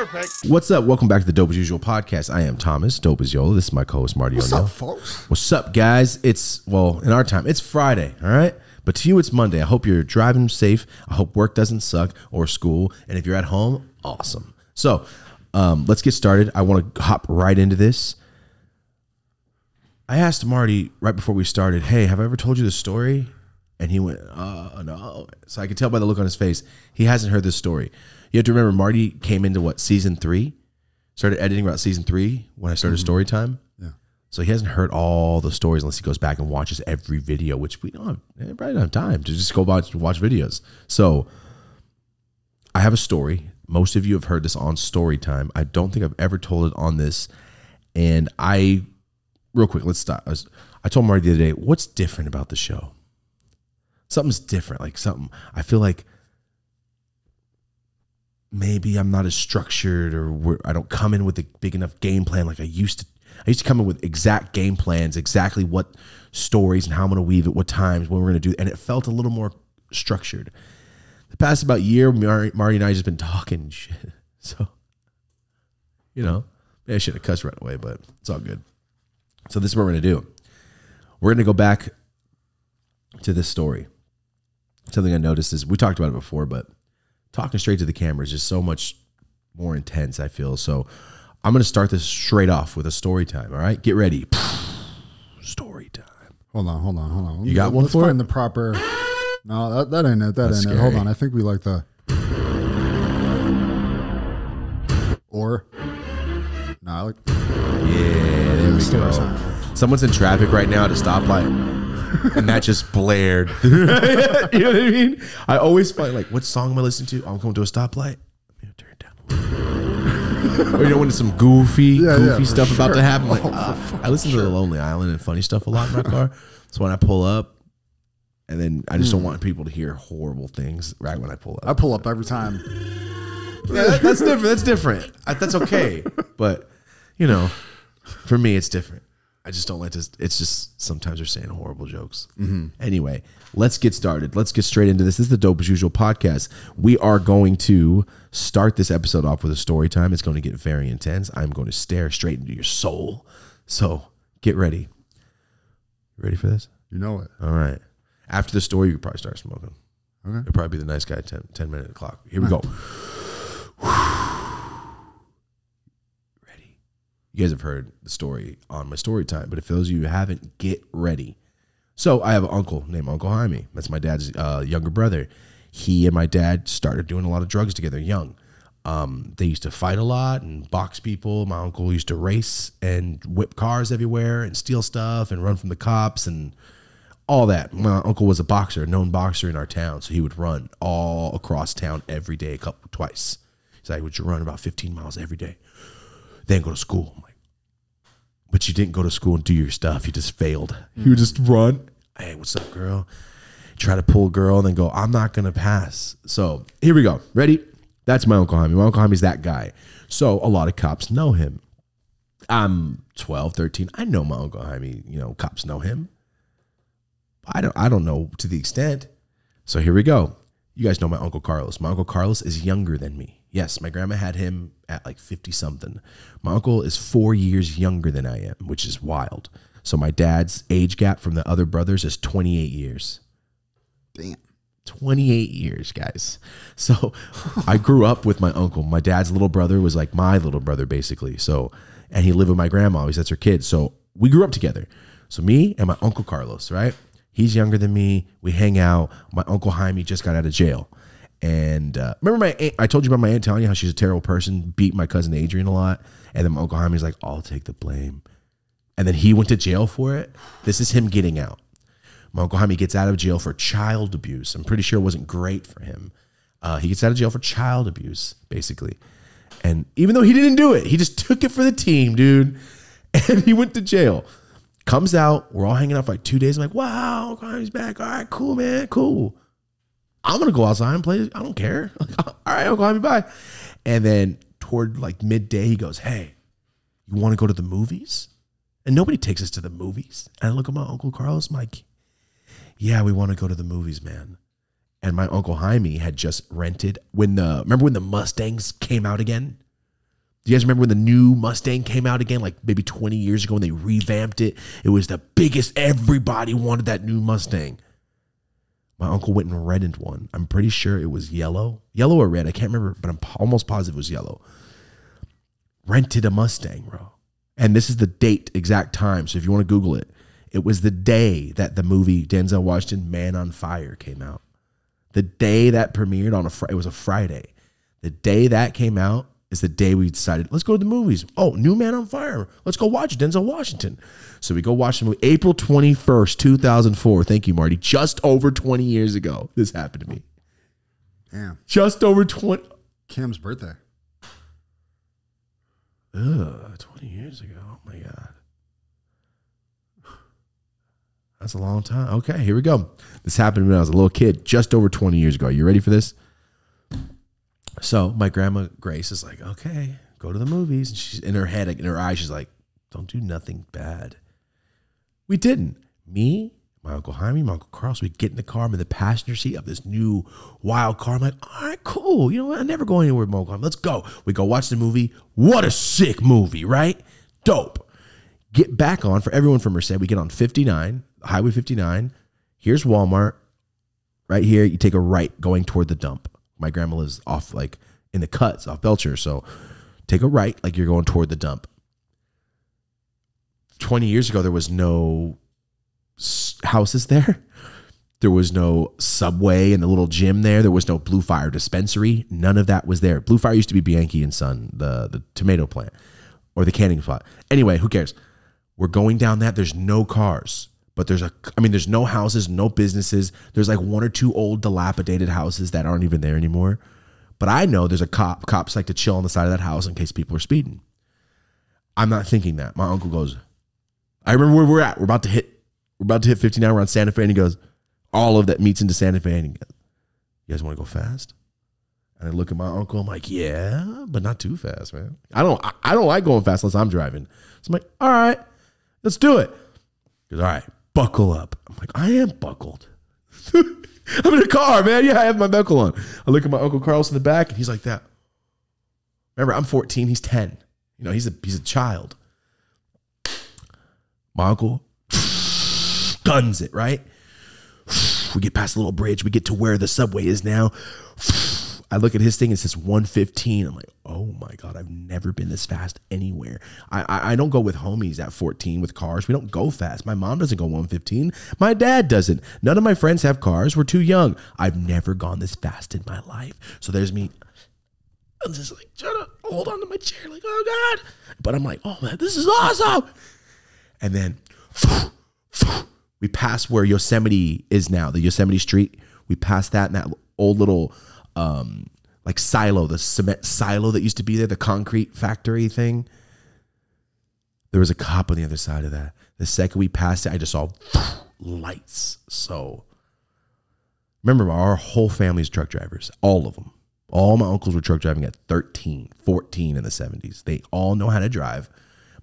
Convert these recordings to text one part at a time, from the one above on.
Perfect. What's up? Welcome back to the Dope as Usual podcast. I am Thomas, Dope as Yola. This is my co-host, Marty What's O'Neill. up, folks? What's up, guys? It's, well, in our time, it's Friday, all right? But to you, it's Monday. I hope you're driving safe. I hope work doesn't suck or school. And if you're at home, awesome. So let's get started. I want to hop right into this. I asked Marty right before we started, hey, have I ever told you this story? And he went, no. So I could tell by the look on his face, he hasn't heard this story. You have to remember, Marty came into what, season 3? Started editing about season 3 when I started story time. Yeah. So he hasn't heard all the stories unless he goes back and watches every video, which we don't have time to just go watch videos. So I have a story. Most of you have heard this on story time. I don't think I've ever told it on this. And real quick, let's stop. I told Marty the other day, what's different about the show? Something's different. Like something, I feel like maybe I'm not as structured, or I don't come in with a big enough game plan like I used to. I used to come in with exact game plans, exactly what stories and how I'm going to weave it, what times, when we're going to do it. And it felt a little more structured. The past about year, Marty and I just been talking shit. So, maybe I should have cussed right away, but it's all good. So this is what we're going to do. We're going to go back to this story. Something I noticed is, we talked about it before, but talking straight to the camera is just so much more intense, I feel. So I'm going to start this straight off with a story time. All right, get ready. Story time. Hold on. You got one Let's for find it? the proper. No, that ain't it. That That's ain't scary. it. Hold on. I think we like the. Or. No, I like. Yeah, there we Story go. time. Someone's in traffic right now at a stoplight. And that just blared. You know what I mean? I always find, like, what song am I listening to? I'm going to a stoplight. I'm going to turn it down a little. Or when it's some goofy stuff about to happen. Like, I listen to The Lonely Island and funny stuff a lot in my car. So when I pull up, and then I just don't want people to hear horrible things right when I pull up. I pull up every time. Yeah, that's different. That's different. That's okay. But, for me, it's different. I just don't like to. It's just sometimes they're saying horrible jokes. Anyway, let's get started. Let's get straight into this. This is the Dope as Usual podcast. We are going to start this episode off with a story time. It's going to get very intense. I'm going to stare straight into your soul. So get ready. You ready for this? You know it. All right. After the story, you could probably start smoking. Okay. You'll probably be the nice guy. 10-minute clock. Here we go. You guys have heard the story on my story time, but if those of you who haven't, get ready. So I have an uncle named Uncle Jaime. That's my dad's younger brother. He and my dad started doing a lot of drugs together young. They used to fight a lot and box people. My uncle used to race and whip cars everywhere and steal stuff and run from the cops and all that. My uncle was a boxer, a known boxer in our town, so he would run all across town every day, twice. He's like, would you run about 15 miles every day? Then go to school. I'm like, but you didn't go to school and do your stuff. You just failed. You would just run. Hey, what's up, girl? Try to pull a girl and then go, I'm not going to pass. So here we go. Ready? That's my Uncle Jaime. My Uncle Jaime's that guy. So a lot of cops know him. I'm 12, 13. I know my Uncle Jaime. Cops know him. I don't know to the extent. So here we go. You guys know my Uncle Carlos. My Uncle Carlos is younger than me. Yes, my grandma had him at like 50-something. My uncle is 4 years younger than I am, which is wild. So my dad's age gap from the other brothers is 28 years. Damn. 28 years, guys. So I grew up with my uncle. My dad's little brother was like my little brother, basically. So, and he lived with my grandma. That's her kid. So we grew up together. So me and my Uncle Carlos, right? He's younger than me. We hang out. My Uncle Jaime just got out of jail. And remember my aunt, I told you about my aunt telling you how she's a terrible person, beat my cousin Adrian a lot. And then my Uncle Jaime's like, I'll take the blame. And then he went to jail for it. This is him getting out. My Uncle Jaime gets out of jail for child abuse. I'm pretty sure it wasn't great for him. He gets out of jail for child abuse, basically. And even though he didn't do it, he just took it for the team, dude. And he went to jail. Comes out. We're all hanging out for like 2 days. I'm like, wow, Uncle Jaime's back. All right, cool, man, cool. I'm going to go outside and play. I don't care. All right, Uncle Jaime, bye. And then toward like midday, he goes, hey, you want to go to the movies? And nobody takes us to the movies. And I look at my Uncle Carlos, I'm like, yeah, we want to go to the movies, man. And my Uncle Jaime had just rented, remember when the Mustangs came out again? Do you guys remember when the new Mustang came out again, like maybe 20 years ago, and they revamped it? It was the biggest. Everybody wanted that new Mustang. My uncle went and rented one. I'm pretty sure it was yellow or red. I can't remember, but I'm almost positive it was yellow. Rented a Mustang, bro. And this is the date, exact time. So if you want to Google it, it was the day that the movie Denzel Washington, Man on Fire, came out. The day that premiered on it was a Friday. The day that came out is the day we decided, let's go to the movies. Oh, new Man on Fire. Let's go watch Denzel Washington. So we go watch the movie. April 21st, 2004. Thank you, Marty. Just over 20 years ago, this happened to me. Damn. Just over 20. Cam's birthday. Ugh, 20 years ago. Oh, my God. That's a long time. Okay, here we go. This happened when I was a little kid, just over 20 years ago. You ready for this? So my grandma Grace is like, okay, go to the movies. And she's in her head, in her eyes, she's like, don't do nothing bad. We didn't. Me, my Uncle Jaime, my Uncle Carlos, we get in the car. I'm in the passenger seat of this new wild car. I'm like, all right, cool. You know what? I never go anywhere with my Uncle Jaime. Let's go. We go watch the movie. What a sick movie, right? Dope. Get back on, for everyone from Merced, we get on 59, Highway 59. Here's Walmart. Right here, you take a right going toward the dump. My grandma lives off, like, in the cuts, off Belcher. So take a right like you're going toward the dump. 20 years ago, there was no houses there. There was no Subway and the little gym there. There was no Blue Fire dispensary. None of that was there. Blue Fire used to be Bianchi and Son, the tomato plant or the canning spot. Anyway, who cares? We're going down that. There's no cars, but there's no houses, no businesses. There's like one or two old dilapidated houses that aren't even there anymore. But I know there's a cop. Cops like to chill on the side of that house in case people are speeding. I'm not thinking that. My uncle goes, I remember where we're at. We're about to hit 59. We're on Santa Fe. And he goes, all of that meets into Santa Fe. And he goes, you guys want to go fast? And I look at my uncle. I'm like, yeah, but not too fast, man. I don't like going fast unless I'm driving. So I'm like, all right, let's do it. He goes, all right, buckle up. I'm like, I am buckled. I'm in a car, man. Yeah, I have my buckle on. I look at my Uncle Carlos in the back, and he's like that. Remember, I'm 14. He's 10. You know, he's a child. My uncle guns it, right? We get past the little bridge. We get to where the subway is now. I look at his thing. It says 115. I'm like, oh my God, I've never been this fast anywhere. I don't go with homies at 14 with cars. We don't go fast. My mom doesn't go 115. My dad doesn't. None of my friends have cars. We're too young. I've never gone this fast in my life. So there's me. I'm just like trying to hold on to my chair, like, oh God. But I'm like, oh man, this is awesome. And then we pass where Yosemite is now, the Yosemite Street. We passed that in that old little like silo, the cement silo that used to be there, the concrete factory thing. There was a cop on the other side of that. The second we passed it, I just saw lights. So remember, our whole family's truck drivers, all of them. All my uncles were truck driving at 13, 14 in the 70s. They all know how to drive.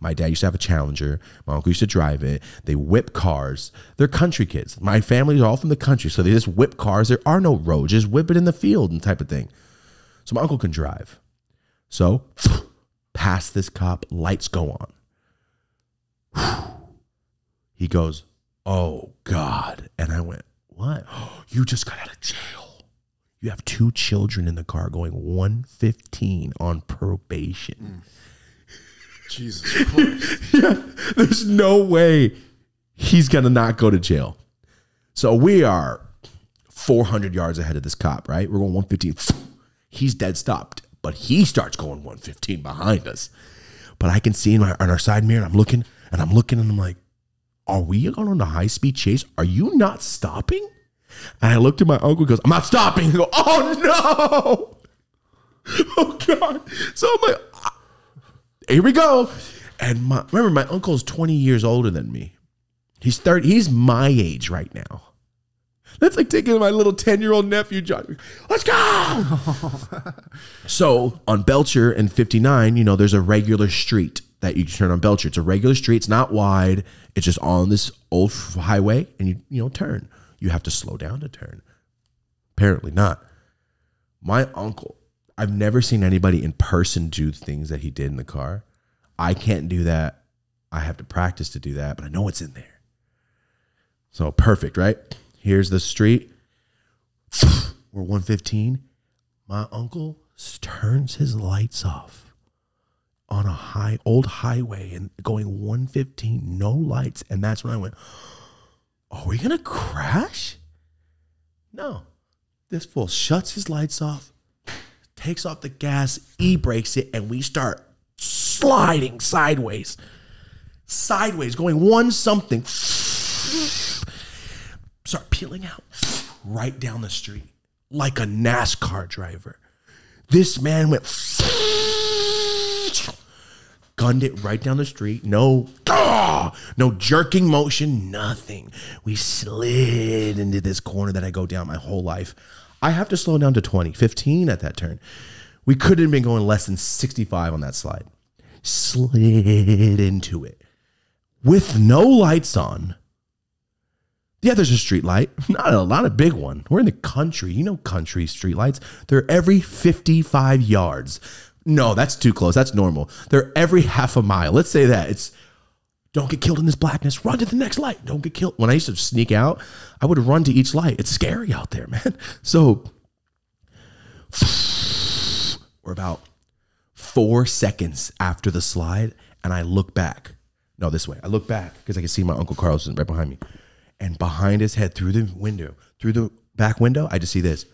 My dad used to have a Challenger. My uncle used to drive it. They whip cars. They're country kids. My family's all from the country, so they just whip cars. There are no roads. Just whip it in the field and type of thing. So my uncle can drive. So past this cop, lights go on. He goes, oh God. And I went, what? You just got out of jail. You have 2 children in the car going 115 on probation. Jesus Christ. Yeah, there's no way he's going to not go to jail. So we are 400 yards ahead of this cop, right? We're going 115. He's dead stopped, but he starts going 115 behind us. But I can see on our side mirror, and I'm looking, and I'm like, are we going on a high-speed chase? Are you not stopping? And I looked at my uncle, goes, I'm not stopping. I go, oh no. Oh God. So I'm like, here we go. And remember, my uncle is 20 years older than me. He's 30. He's my age right now. That's like taking my little 10-year-old nephew, John. Let's go. So on Belcher and 59, you know, there's a regular street that you turn on Belcher. It's a regular street. It's not wide. It's just on this old highway, and you turn. You have to slow down to turn. Apparently not. My uncle, I've never seen anybody in person do things that he did in the car. I can't do that. I have to practice to do that, but I know it's in there. So perfect, right? Here's the street. We're 115. My uncle turns his lights off on a old highway and going 115, no lights. And that's when I went, are we going to crash? No. This fool shuts his lights off, takes off the gas, e-brakes it, and we start sliding sideways. Sideways, going one something. Start peeling out right down the street like a NASCAR driver. This man went, gunned it right down the street. No jerking motion, nothing. We slid into this corner that I go down my whole life. I have to slow down to 20, 15 at that turn. We couldn't have been going less than 65 on that slide. Slid into it with no lights on. Yeah, there's a street light, not a big one. We're in the country. You know country street lights. They're every 55 yards. No, that's too close. That's normal. They're every half a mile. Let's say that. It's don't get killed in this blackness. Run to the next light. Don't get killed. When I used to sneak out, I would run to each light. It's scary out there, man. So we're about 4 seconds after the slide, and I look back. No, this way. I look back because I can see my Uncle Carlson right behind me. And behind his head, through the back window, I just see this.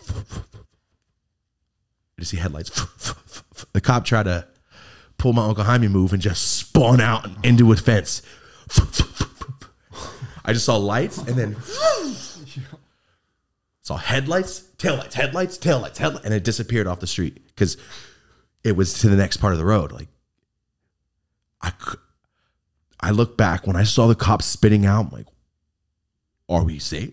I just see headlights. The cop tried to pull my Uncle Jaime move and just spun out into a fence. I just saw lights and then saw headlights, taillights, and it disappeared off the street because it was to the next part of the road. Like I look back when I saw the cops spitting out. I'm like, are we safe?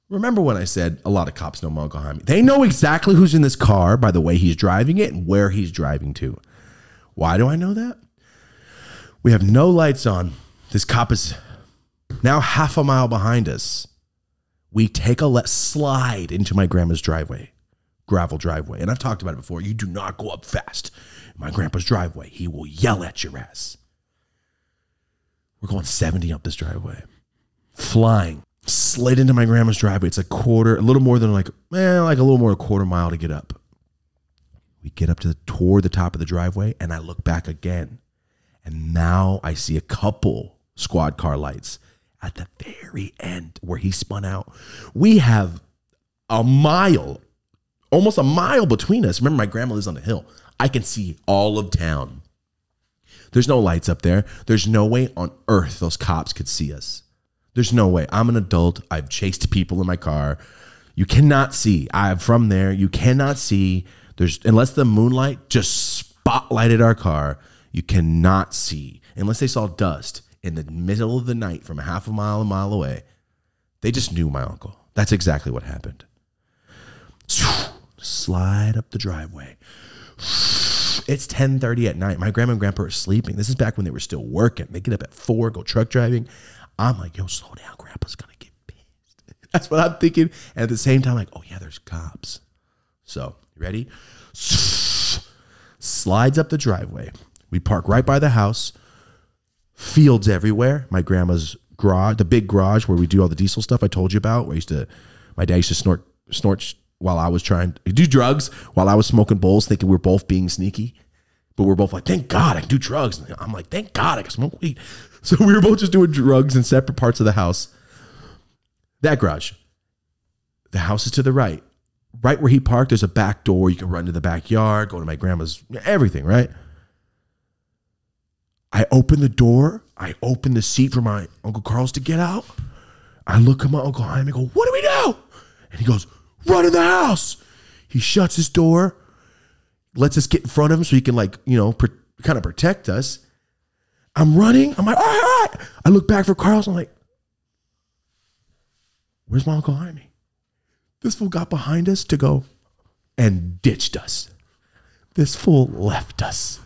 Remember when I said a lot of cops know my Uncle Jaime? They know exactly who's in this car by the way he's driving it and where he's driving to. Why do I know that? We have no lights on. This cop is now half a mile behind us. We take a left slide into my grandma's driveway, gravel driveway. And I've talked about it before. You do not go up fast in my grandpa's driveway. He will yell at your ass. We're going 70 up this driveway, flying, slid into my grandma's driveway. It's a little more than a little more than a quarter mile to get up. We get up toward the top of the driveway, and I look back again, and now I see a couple squad car lights at the very end where he spun out. We have almost a mile between us. Remember, my grandma lives on the hill. I can see all of town. There's no lights up there. There's no way on earth those cops could see us. There's no way. I'm an adult. I've chased people in my car. You cannot see. I'm from there. You cannot see. Unless the moonlight just spotlighted our car, you cannot see. Unless they saw dust in the middle of the night from a mile away. They just knew my uncle. That's exactly what happened. Slide up the driveway. It's 10:30 at night. My grandma and grandpa are sleeping. This is back when they were still working. They get up at 4, go truck driving. I'm like, yo, slow down. Grandpa's going to get pissed. That's what I'm thinking. And at the same time, like, oh, yeah, there's cops. So, you ready? Slides up the driveway. We park right by the house. Fields everywhere. My grandma's garage, the big garage where we do all the diesel stuff I told you about, where my dad used to snort while I was trying to do drugs, while I was smoking bowls, thinking we were both being sneaky. But we're both like, thank God I can do drugs. And I'm like, thank God I can smoke weed. So we were both just doing drugs in separate parts of the house. That garage. The house is to the right. Right where he parked, there's a back door. You can run to the backyard, go to my grandma's, everything, right? I open the door. I open the seat for my Uncle Carl's to get out. I look at my Uncle Jaime and go, what do we do? And he goes, run in the house. He shuts his door, lets us get in front of him so he can kind of protect us. I'm running. I'm like, all right. I look back for Carlos. I'm like, where's my Uncle Jaime? This fool got behind us to go and ditched us. This fool left us.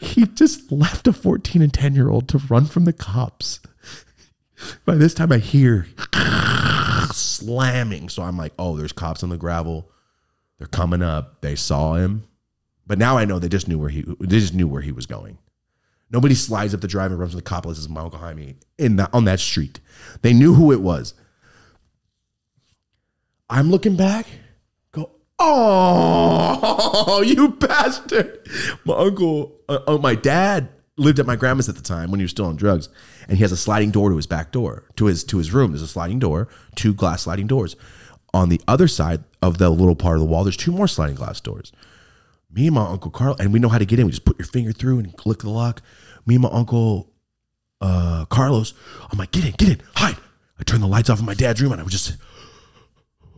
He just left a 14 and 10-year-old to run from the cops. By this time I hear slamming. So I'm like, oh, there's cops on the gravel. They're coming up. They saw him. But now I know they just knew where he was going. Nobody slides up the drive and runs with the cop. This is my Uncle Jaime on that street. They knew who it was. I'm looking back, go, oh, you bastard. My dad lived at my grandma's at the time when he was still on drugs, and he has a sliding door to his back door, to his room. There's a sliding door, 2 glass sliding doors. On the other side of the little part of the wall, there's 2 more sliding glass doors. Me and my Uncle Carl, and we know how to get in. We just put your finger through and click the lock. Me and my Uncle Carlos, I'm like, get in, hide. I turned the lights off in my dad's room, and I was just,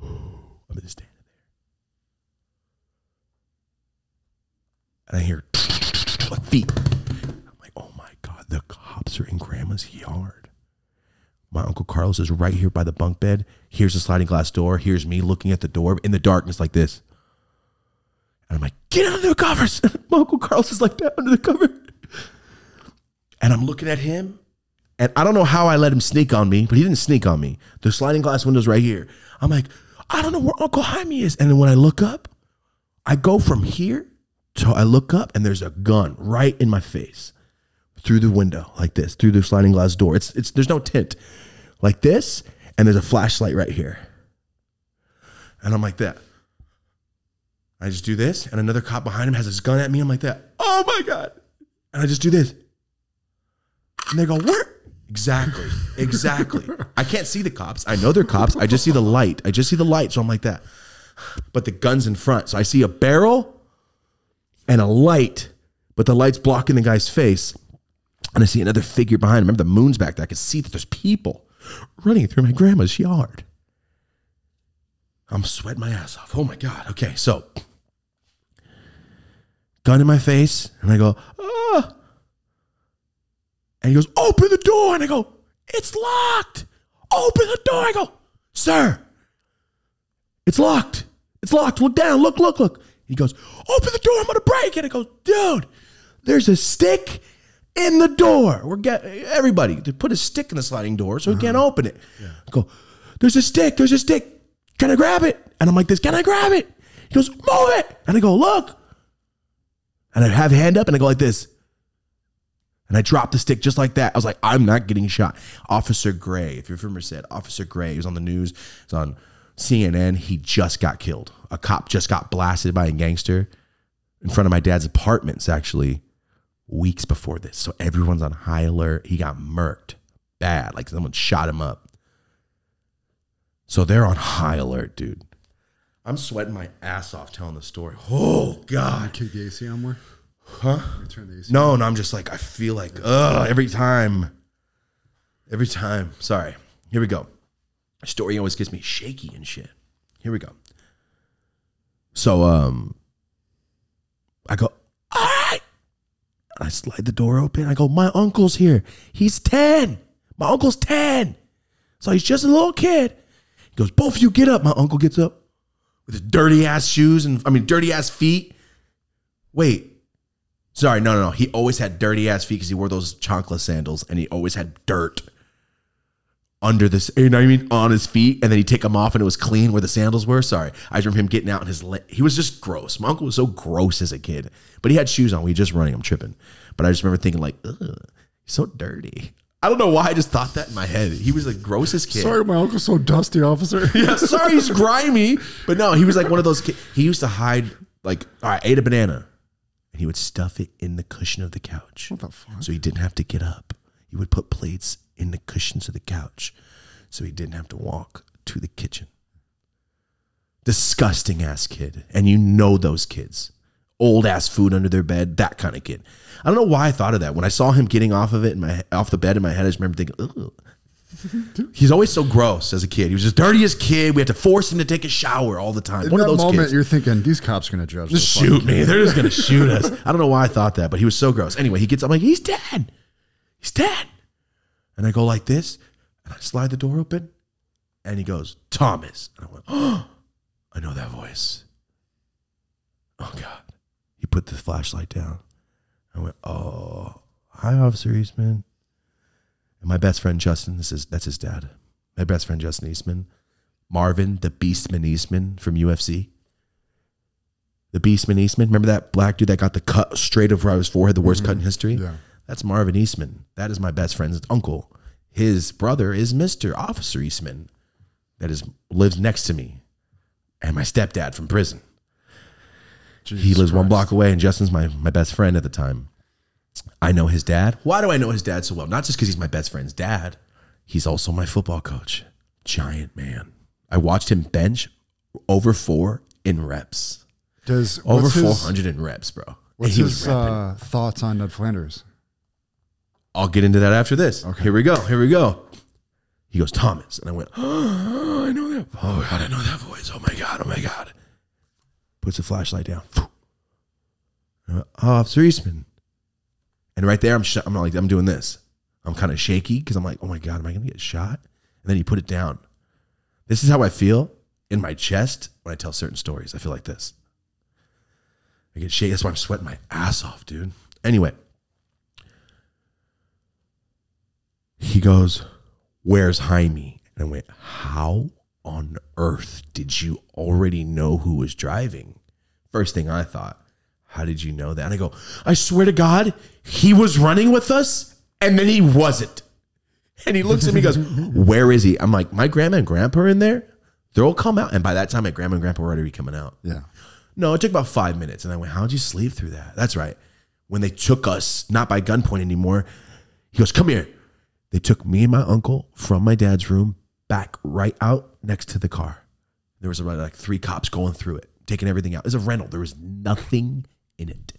I'm just standing there. And I hear like feet. I'm like, oh my God, the cops are in Grandma's yard. My Uncle Carlos is right here by the bunk bed. Here's the sliding glass door. Here's me looking at the door in the darkness like this. And I'm like, get under the covers. My Uncle Carlos is like that under the cover. And I'm looking at him. And I don't know how I let him sneak on me, but he didn't sneak on me. The sliding glass window's right here. I'm like, I don't know where Uncle Jaime is. And then when I look up, I go from here to I look up and there's a gun right in my face through the window like this, through the sliding glass door. There's no tint like this. And there's a flashlight right here. And I'm like that. I just do this, and another cop behind him has his gun at me. I'm like that. Oh my God. And I just do this. And they go, where? Exactly. I can't see the cops. I know they're cops. I just see the light. So I'm like that. But the gun's in front. So I see a barrel and a light, but the light's blocking the guy's face. And I see another figure behind him. Remember, the moon's back there. I can see that there's people running through my grandma's yard. I'm sweating my ass off. Oh my God. Okay, so gun in my face, and I go, ah. And he goes, open the door. And I go, it's locked. Open the door. I go, sir, it's locked. It's locked. Look down. Look. He goes, open the door. I'm going to break it. I go, dude, there's a stick in the door. Everybody to put a stick in the sliding door so he can't open it. Yeah. I go, there's a stick. Can I grab it? And I'm like this, can I grab it? He goes, move it. And I go, look. And I have a hand up and I go like this. And I drop the stick just like that. I was like, I'm not getting shot. Officer Gray, if you've ever said Officer Gray, he was on the news, he was on CNN. He just got killed. A cop just got blasted by a gangster in front of my dad's apartments, actually, weeks before this. So everyone's on high alert. He got murked bad, like someone shot him up. So they're on high alert, dude. I'm sweating my ass off telling the story. Oh, God. Kick the AC on more? Huh? Turn the AC no, I'm just like, I feel like, every time. Sorry. Here we go. Story always gets me shaky and shit. Here we go. So, I go, all right. I slide the door open. I go, my uncle's here. He's 10. My uncle's 10. So he's just a little kid. He goes, both of you get up. My uncle gets up with his dirty ass shoes and dirty ass feet. Wait. Sorry, no. He always had dirty ass feet because he wore those chancla sandals and he always had dirt under this, on his feet, and then he'd take them off and it was clean where the sandals were. Sorry. I remember him getting out and he was just gross. My uncle was so gross as a kid, but he had shoes on. We were just running. I'm tripping. But I just remember thinking like, ugh, he's so dirty. I don't know why I just thought that in my head. He was the grossest kid. Sorry, my uncle's so dusty, officer. Yeah, sorry, he's grimy. But no, he was like one of those kids. He used to hide, like, all right, I ate a banana. And he would stuff it in the cushion of the couch. What the fuck? So he didn't have to get up. He would put plates in the cushions of the couch so he didn't have to walk to the kitchen. Disgusting ass kid. And you know those kids. Old ass food under their bed, that kind of kid. I don't know why I thought of that. When I saw him getting off of it off the bed in my head, I just remember thinking, ugh. He's always so gross as a kid. He was just dirtiest kid. We had to force him to take a shower all the time. In One of that those moment, kids. you're thinking, these cops are going to judge. Just shoot me. They're just going to shoot us. I don't know why I thought that, but he was so gross. Anyway, he gets up. I'm like, he's dead. He's dead. And I go like this, and I slide the door open, and he goes, Thomas. And I went, oh, I know that voice. Oh, God. He put the flashlight down. I went, oh, hi, Officer Eastman. And my best friend, Justin, that's his dad. My best friend, Justin Eastman. Marvin, the Beastman Eastman from UFC. The Beastman Eastman. Remember that black dude that got the cut straight over his forehead, the worst cut in history? Yeah. That's Marvin Eastman. That is my best friend's uncle. His brother is Mr. Officer Eastman that lives next to me. And my stepdad from prison. Jesus He lives one Christ. block away, and Justin's my best friend at the time. I know his dad. Why do I know his dad so well? Not just because he's my best friend's dad. He's also my football coach. Giant man. I watched him bench over 4 in reps. Over 400 in reps, bro. And What's he was his repping. thoughts on Ned Flanders? I'll get into that after this. Okay. Here we go. He goes, Thomas. And I went, oh, I know that. Oh, God, I know that voice. Oh, my God. Puts the flashlight down. Officer Eastman. And right there, I'm doing this. I'm kind of shaky because I'm like, oh, my God, am I going to get shot? And then he put it down. This is how I feel in my chest when I tell certain stories. I feel like this. I get shaky. That's why I'm sweating my ass off, dude. Anyway. He goes, where's Jaime? And I went, how on earth did you already know who was driving? First thing I thought, how did you know that? And I go, I swear to God, he was running with us and then he wasn't. And he looks at me and goes, where is he? I'm like, my grandma and grandpa are in there. They'll come out. And by that time, my grandma and grandpa were already coming out. Yeah. No, it took about 5 minutes. And I went, how'd you sleep through that? That's right. When they took us, not by gunpoint anymore, he goes, come here. They took me and my uncle from my dad's room back right out next to the car. There was like 3 cops going through it, taking everything out. It was a rental. There was nothing in it.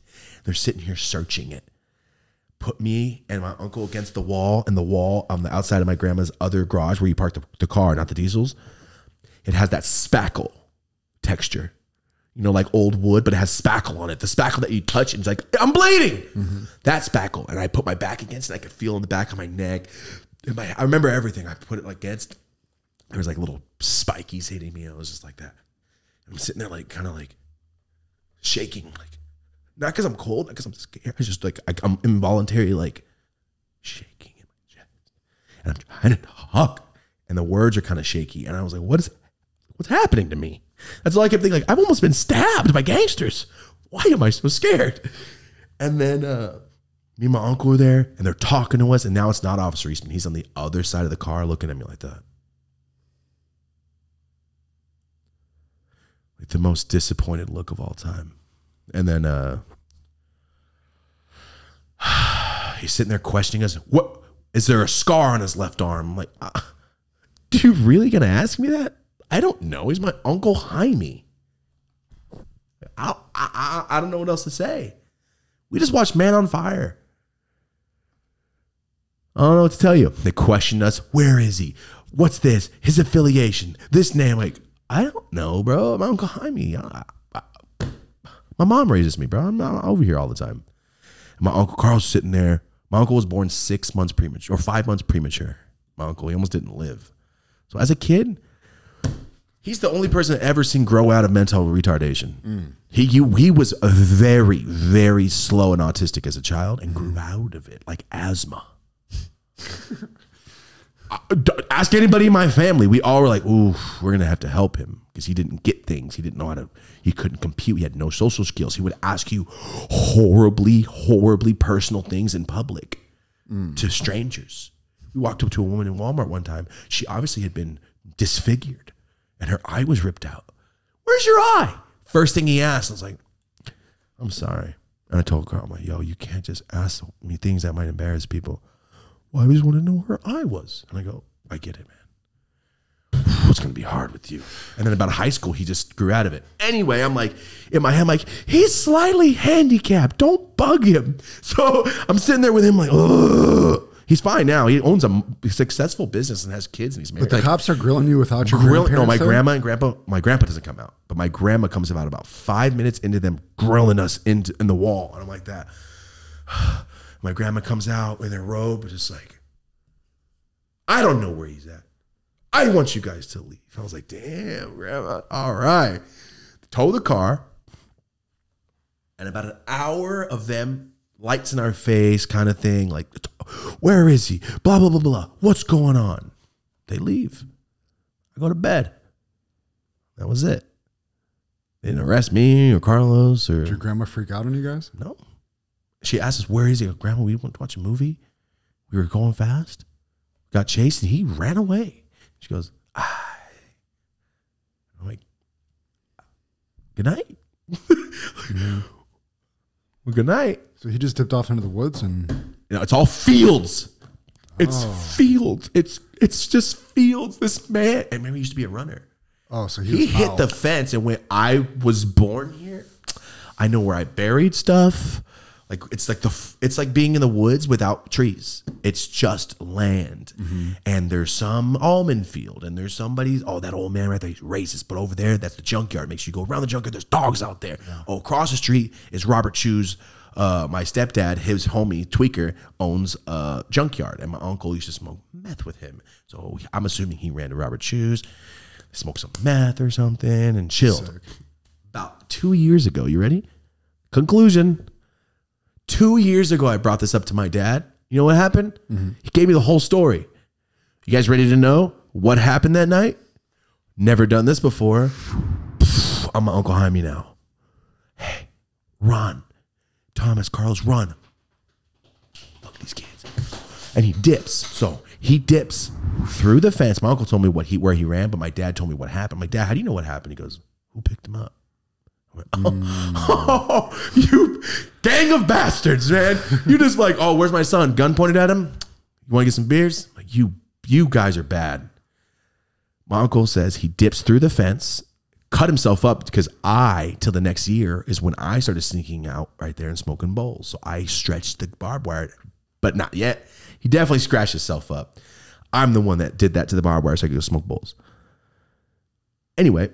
They're sitting here searching it. Put me and my uncle against the wall, and the wall on the outside of my grandma's other garage where you parked the car, not the diesels. It has that spackle texture. You know, like old wood, but it has spackle on it. The spackle that you touch and it's like, I'm bleeding. That spackle. And I put my back against it. I could feel in the back of my neck. And I remember everything. I put it like against. There was like little spikies hitting me. I was just like that. I'm sitting there like kind of like shaking. Like, not because I'm cold, not because I'm scared. It's just like I'm involuntarily like shaking in my chest. And I'm trying to talk. And the words are kind of shaky. And I was like, what's happening to me? That's all I kept thinking. Like, I've almost been stabbed by gangsters. Why am I so scared? And then me and my uncle were there, and they're talking to us, and now it's not Officer Eastman. He's on the other side of the car looking at me like that. Like the most disappointed look of all time. And then he's sitting there questioning us. What? Is there a scar on his left arm? I'm like, dude, you really going to ask me that? I don't know. He's my Uncle Jaime. I don't know what else to say. We just watched Man on Fire. I don't know what to tell you. They questioned us. Where is he? What's this? His affiliation. This name. Like, I don't know, bro. My Uncle Jaime. My mom raises me, bro. I'm not over here all the time. And my Uncle Carl's sitting there. My uncle was born 6 months premature, or 5 months premature. My uncle, he almost didn't live. So as a kid, he's the only person I've ever seen grow out of mental retardation. He was a very, very slow and autistic as a child and grew out of it like asthma. Ask anybody in my family. We all were like, ooh, we're going to have to help him because he didn't get things. He didn't know how to, he couldn't compute. He had no social skills. He would ask you horribly, horribly personal things in public to strangers. We walked up to a woman in Walmart one time. She obviously had been disfigured and her eye was ripped out. Where's your eye? First thing he asked, I was like, I'm sorry. And I told Carl, I'm like, yo, you can't just ask me things that might embarrass people. Well, I just want to know where her eye was. And I go, I get it, man. It's going to be hard with you. And then about high school, he just grew out of it. Anyway, I'm like, in my head, I'm like, he's slightly handicapped. Don't bug him. So I'm sitting there with him like, ugh. He's fine now. He owns a successful business and has kids and he's married. But the cops are grilling you without your No, grandparents my there? grandma and grandpa, my grandpa doesn't come out, but my grandma comes out about 5 minutes into them grilling us in the wall. And I'm like that. My grandma comes out in her robe, just like, I don't know where he's at. I want you guys to leave. I was like, damn, grandma. All right. Tow the car. And about an hour of them, lights in our face kind of thing, like, where is he? Blah, blah, blah, blah. What's going on? They leave. I go to bed. That was it. They didn't arrest me or Carlos or Did your grandma freak out on you guys? no. She asked us, where is he? Grandma, we went to watch a movie. We were going fast. Got chased and he ran away. She goes, ah. I'm like, good night. Well, good night. So he just dipped off into the woods and You know, it's all fields. It's fields. It's just fields. This man, and maybe he used to be a runner. oh, so He was hit out. the fence, and when I was born here, I know where I buried stuff. Like it's like being in the woods without trees. It's just land, and there's some almond field, and there's somebody's. Oh, that old man right there, he's racist. But over there, that's the junkyard. Make sure you go around the junkyard. There's dogs out there. Yeah. Oh, across the street is Robert Chu's. My stepdad, his homie Tweaker, owns a junkyard, and my uncle used to smoke meth with him. So I'm assuming he ran to Robert Chu's, smoked some meth or something, and chilled. Sick. About 2 years ago, you ready? Conclusion. 2 years ago, I brought this up to my dad. You know what happened? He gave me the whole story. You guys ready to know what happened that night? Never done this before. I'm my Uncle Jaime now. Hey, run. Thomas, Carlos, run. Look at these kids. And he dips. So he dips through the fence. My uncle told me where he ran, but my dad told me what happened. I'm like, Dad, how do you know what happened? He goes, who picked him up? I went, oh, you gang of bastards, man. You just like, oh, where's my son? Gun pointed at him. You want to get some beers? Like, you guys are bad. My uncle says he dips through the fence, cut himself up because till the next year is when I started sneaking out right there and smoking bowls. So I stretched the barbed wire, but not yet. He definitely scratched himself up. I'm the one that did that to the barbed wire so I could go smoke bowls. Anyway,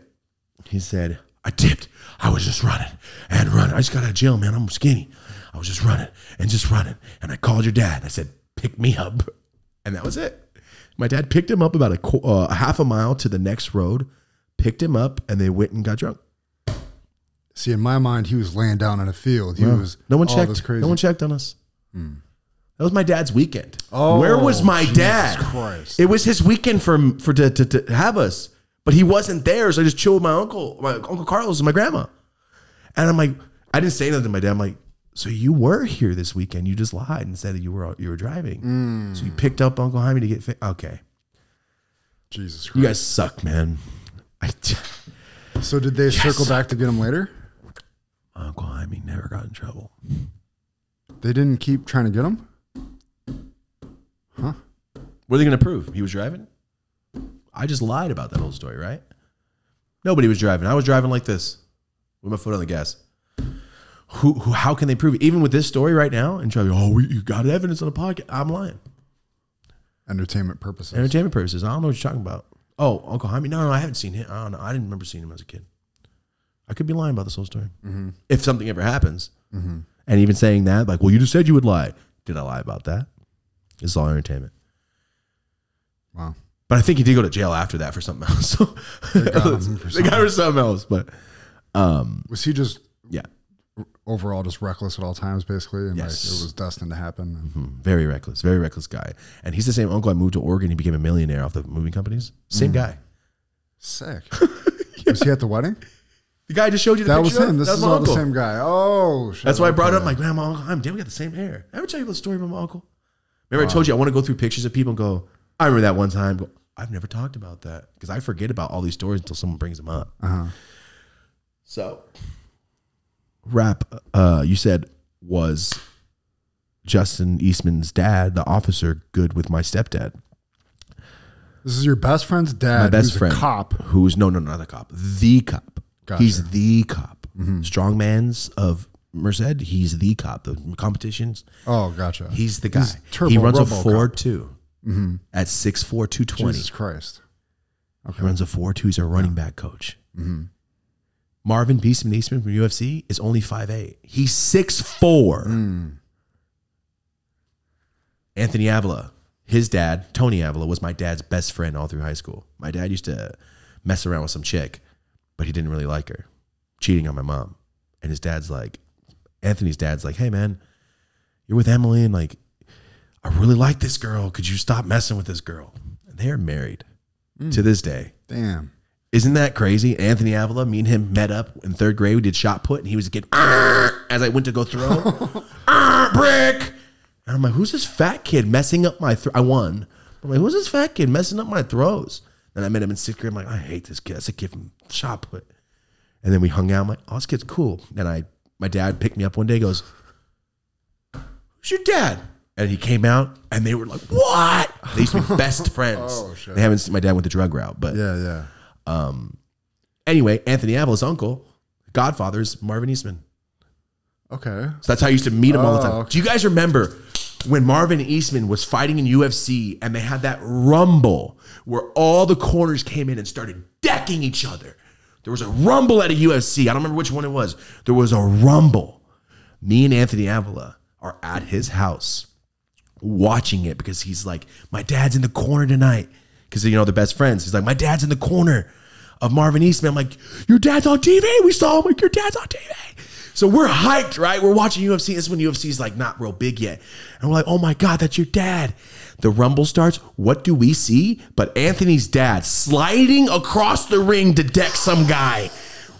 he said, I dipped. I was just running and running. I just got out of jail, man. I'm skinny. I was just running. And I called your dad. I said, pick me up. And that was it. My dad picked him up about a half a mile to the next road, picked him up, and they went and got drunk. See, in my mind, he was laying down in a field. He was No one all checked. this crazy. No one checked on us. That was my dad's weekend. Oh, where was my Jesus dad? Christ. It was his weekend to have us, but he wasn't there. So I just chilled with my Uncle Carlos and my grandma. And I'm like, I didn't say nothing to my dad. I'm like, so you were here this weekend? You just lied and said that you were driving. So you picked up Uncle Jaime to get okay. Jesus Christ. You guys suck, man. So did they circle back to get him later? Uncle Jaime never got in trouble. They didn't keep trying to get him? Huh? What are they going to prove? He was driving? I just lied about that whole story, right? Nobody was driving. I was driving like this with my foot on the gas. How can they prove it? Even with this story right now, and try, you got evidence on the podcast. I'm lying. Entertainment purposes. Entertainment purposes. I don't know what you're talking about. Oh, Uncle Jaime. No, I haven't seen him. I don't know. I didn't remember seeing him as a kid. I could be lying about this whole story. If something ever happens. And even saying that, like, well, you just said you would lie. Did I lie about that? It's all entertainment. Wow. But I think he did go to jail after that for something else. So They got him for they got him for something else. But Was he just yeah, overall just reckless at all times, basically? And Yes. like it was destined to happen? very reckless guy. And he's the same uncle I moved to Oregon. He became a millionaire off the moving companies. Same guy. Sick. Was he at the wedding? The guy I just showed you the That picture was him. of? This That was is my all uncle. the same guy. Oh, shit. That's why I brought it up Okay. my grandma, Uncle Jaime. Damn, we got the same hair. I ever tell you the story about my uncle? Remember I told you I want to go through pictures of people and go, I remember that one time. Go, I've never talked about that because I forget about all these stories until someone brings them up. So, rap, you said, was Justin Eastman's dad, the officer, good with my stepdad? This is your best friend's dad, My best who's friend. a cop. Who's, no, not the cop. The cop. Gotcha. He's the cop. Strongman's of Merced, he's the cop. The competitions, Oh, gotcha. he's the guy. He's Turbo He runs a RoboCop. 4.2 at 6'4", 220. Jesus Christ. He runs a 4.2. He's a running back coach. Marvin Beastman Eastman from UFC is only 5'8". He's 6'4". Anthony Avila, his dad, Tony Avila, was my dad's best friend all through high school. My dad used to mess around with some chick, but he didn't really like her, cheating on my mom. And his dad's like, Anthony's dad's like, hey man, you're with Emily and like, I really like this girl. Could you stop messing with this girl? And they're married to this day. Damn. Isn't that crazy? Anthony Avila, me and him met up in 3rd grade. We did shot put, and he was getting as I went to go throw, brick. And I'm like, who's this fat kid messing up my I won. I'm like, who's this fat kid messing up my throws? Then I met him in 6th grade. I'm like, I hate this kid. That's a kid from shot put. And then we hung out. I'm like, oh, this kid's cool. And my dad picked me up one day, goes, who's your dad? And he came out, and they were like, what? They used to be best friends. Oh, shit. They haven't seen, my dad went the drug route. But Yeah. anyway, Anthony Avila's uncle, Godfather, is Marvin Eastman. Okay. So that's how I used to meet him all the time. okay. Do you guys remember when Marvin Eastman was fighting in UFC and they had that rumble where all the corners came in and started decking each other? There was a rumble at a UFC. I don't remember which one it was. There was a rumble. Me and Anthony Avila are at his house watching it because he's like, my dad's in the corner tonight. Because, you know, they're best friends. He's like, my dad's in the corner of Marvin Eastman. I'm like, your dad's on TV. We saw him. Like, your dad's on TV. So we're hyped, right? We're watching UFC. This is when UFC is like not real big yet. And we're like, oh my God, that's your dad. The rumble starts. What do we see? But Anthony's dad sliding across the ring to deck some guy.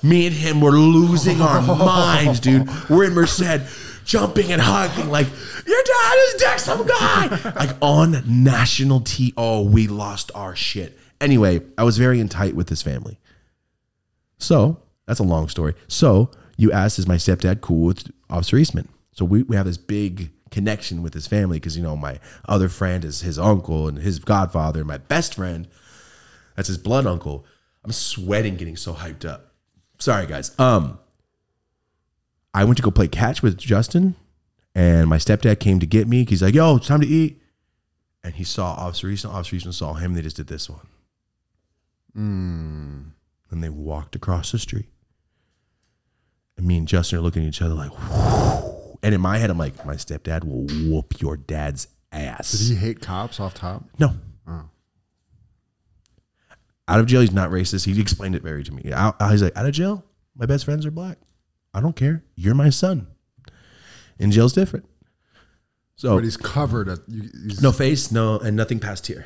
Me and him were losing our minds, dude. We're in Merced, jumping and hugging like, your dad is deck some guy. Like on national TV. Oh, we lost our shit. Anyway, I was very in tight with this family. So, that's a long story. So, you asked, is my stepdad cool with Officer Eastman? So we have this big connection with his family because, you know, my other friend is his uncle and his godfather. My best friend, that's his blood uncle. I'm sweating getting so hyped up. Sorry, guys. I went to go play catch with Justin, and my stepdad came to get me. He's like, yo, it's time to eat. And he saw Officer Eastman. Officer Eastman saw him. They just did this one. And they walked across the street. And me and Justin are looking at each other like, whoo. And in my head, I'm like, my stepdad will whoop your dad's ass. Did he hate cops off top? No. Oh. Out of jail, he's not racist. He explained it very to me. He's like, out of jail, my best friends are black. I don't care. You're my son. In jail's different. So, But he's covered. no face, no, and nothing past here.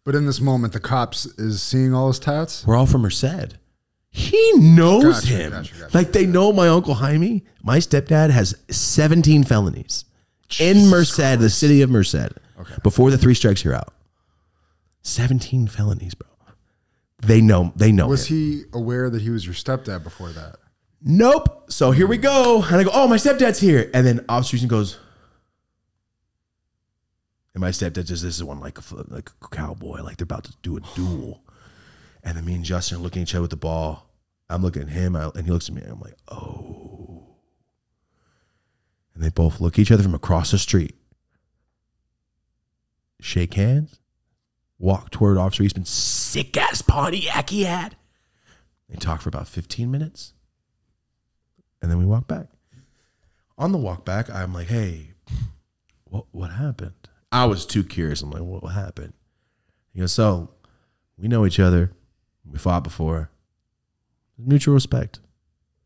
But in this moment, the cops is seeing all his tats? We're all from Merced. He knows Gotcha, him. gotcha. Like they know my Uncle Jaime. My stepdad has 17 felonies in Merced, the city of Merced. Okay. Before the 3 strikes, you're out. 17 felonies, bro. They know Was him. he aware that he was your stepdad before that? Nope. So here we go. And I go, oh, my stepdad's here. And then Officer Eastman goes, and my stepdad just, this is one like a cowboy, like they're about to do a duel. And then me and Justin are looking at each other with the ball. I'm looking at him, and he looks at me, and I'm like, oh. And they both look at each other from across the street. Shake hands. Walk toward Officer Eastman's sick-ass Pontiac he had. They talk for about 15 minutes. And then we walk back. On the walk back, I'm like, hey, what happened? I was too curious. I'm like, what happened? He goes, so we know each other. We fought before. Mutual respect.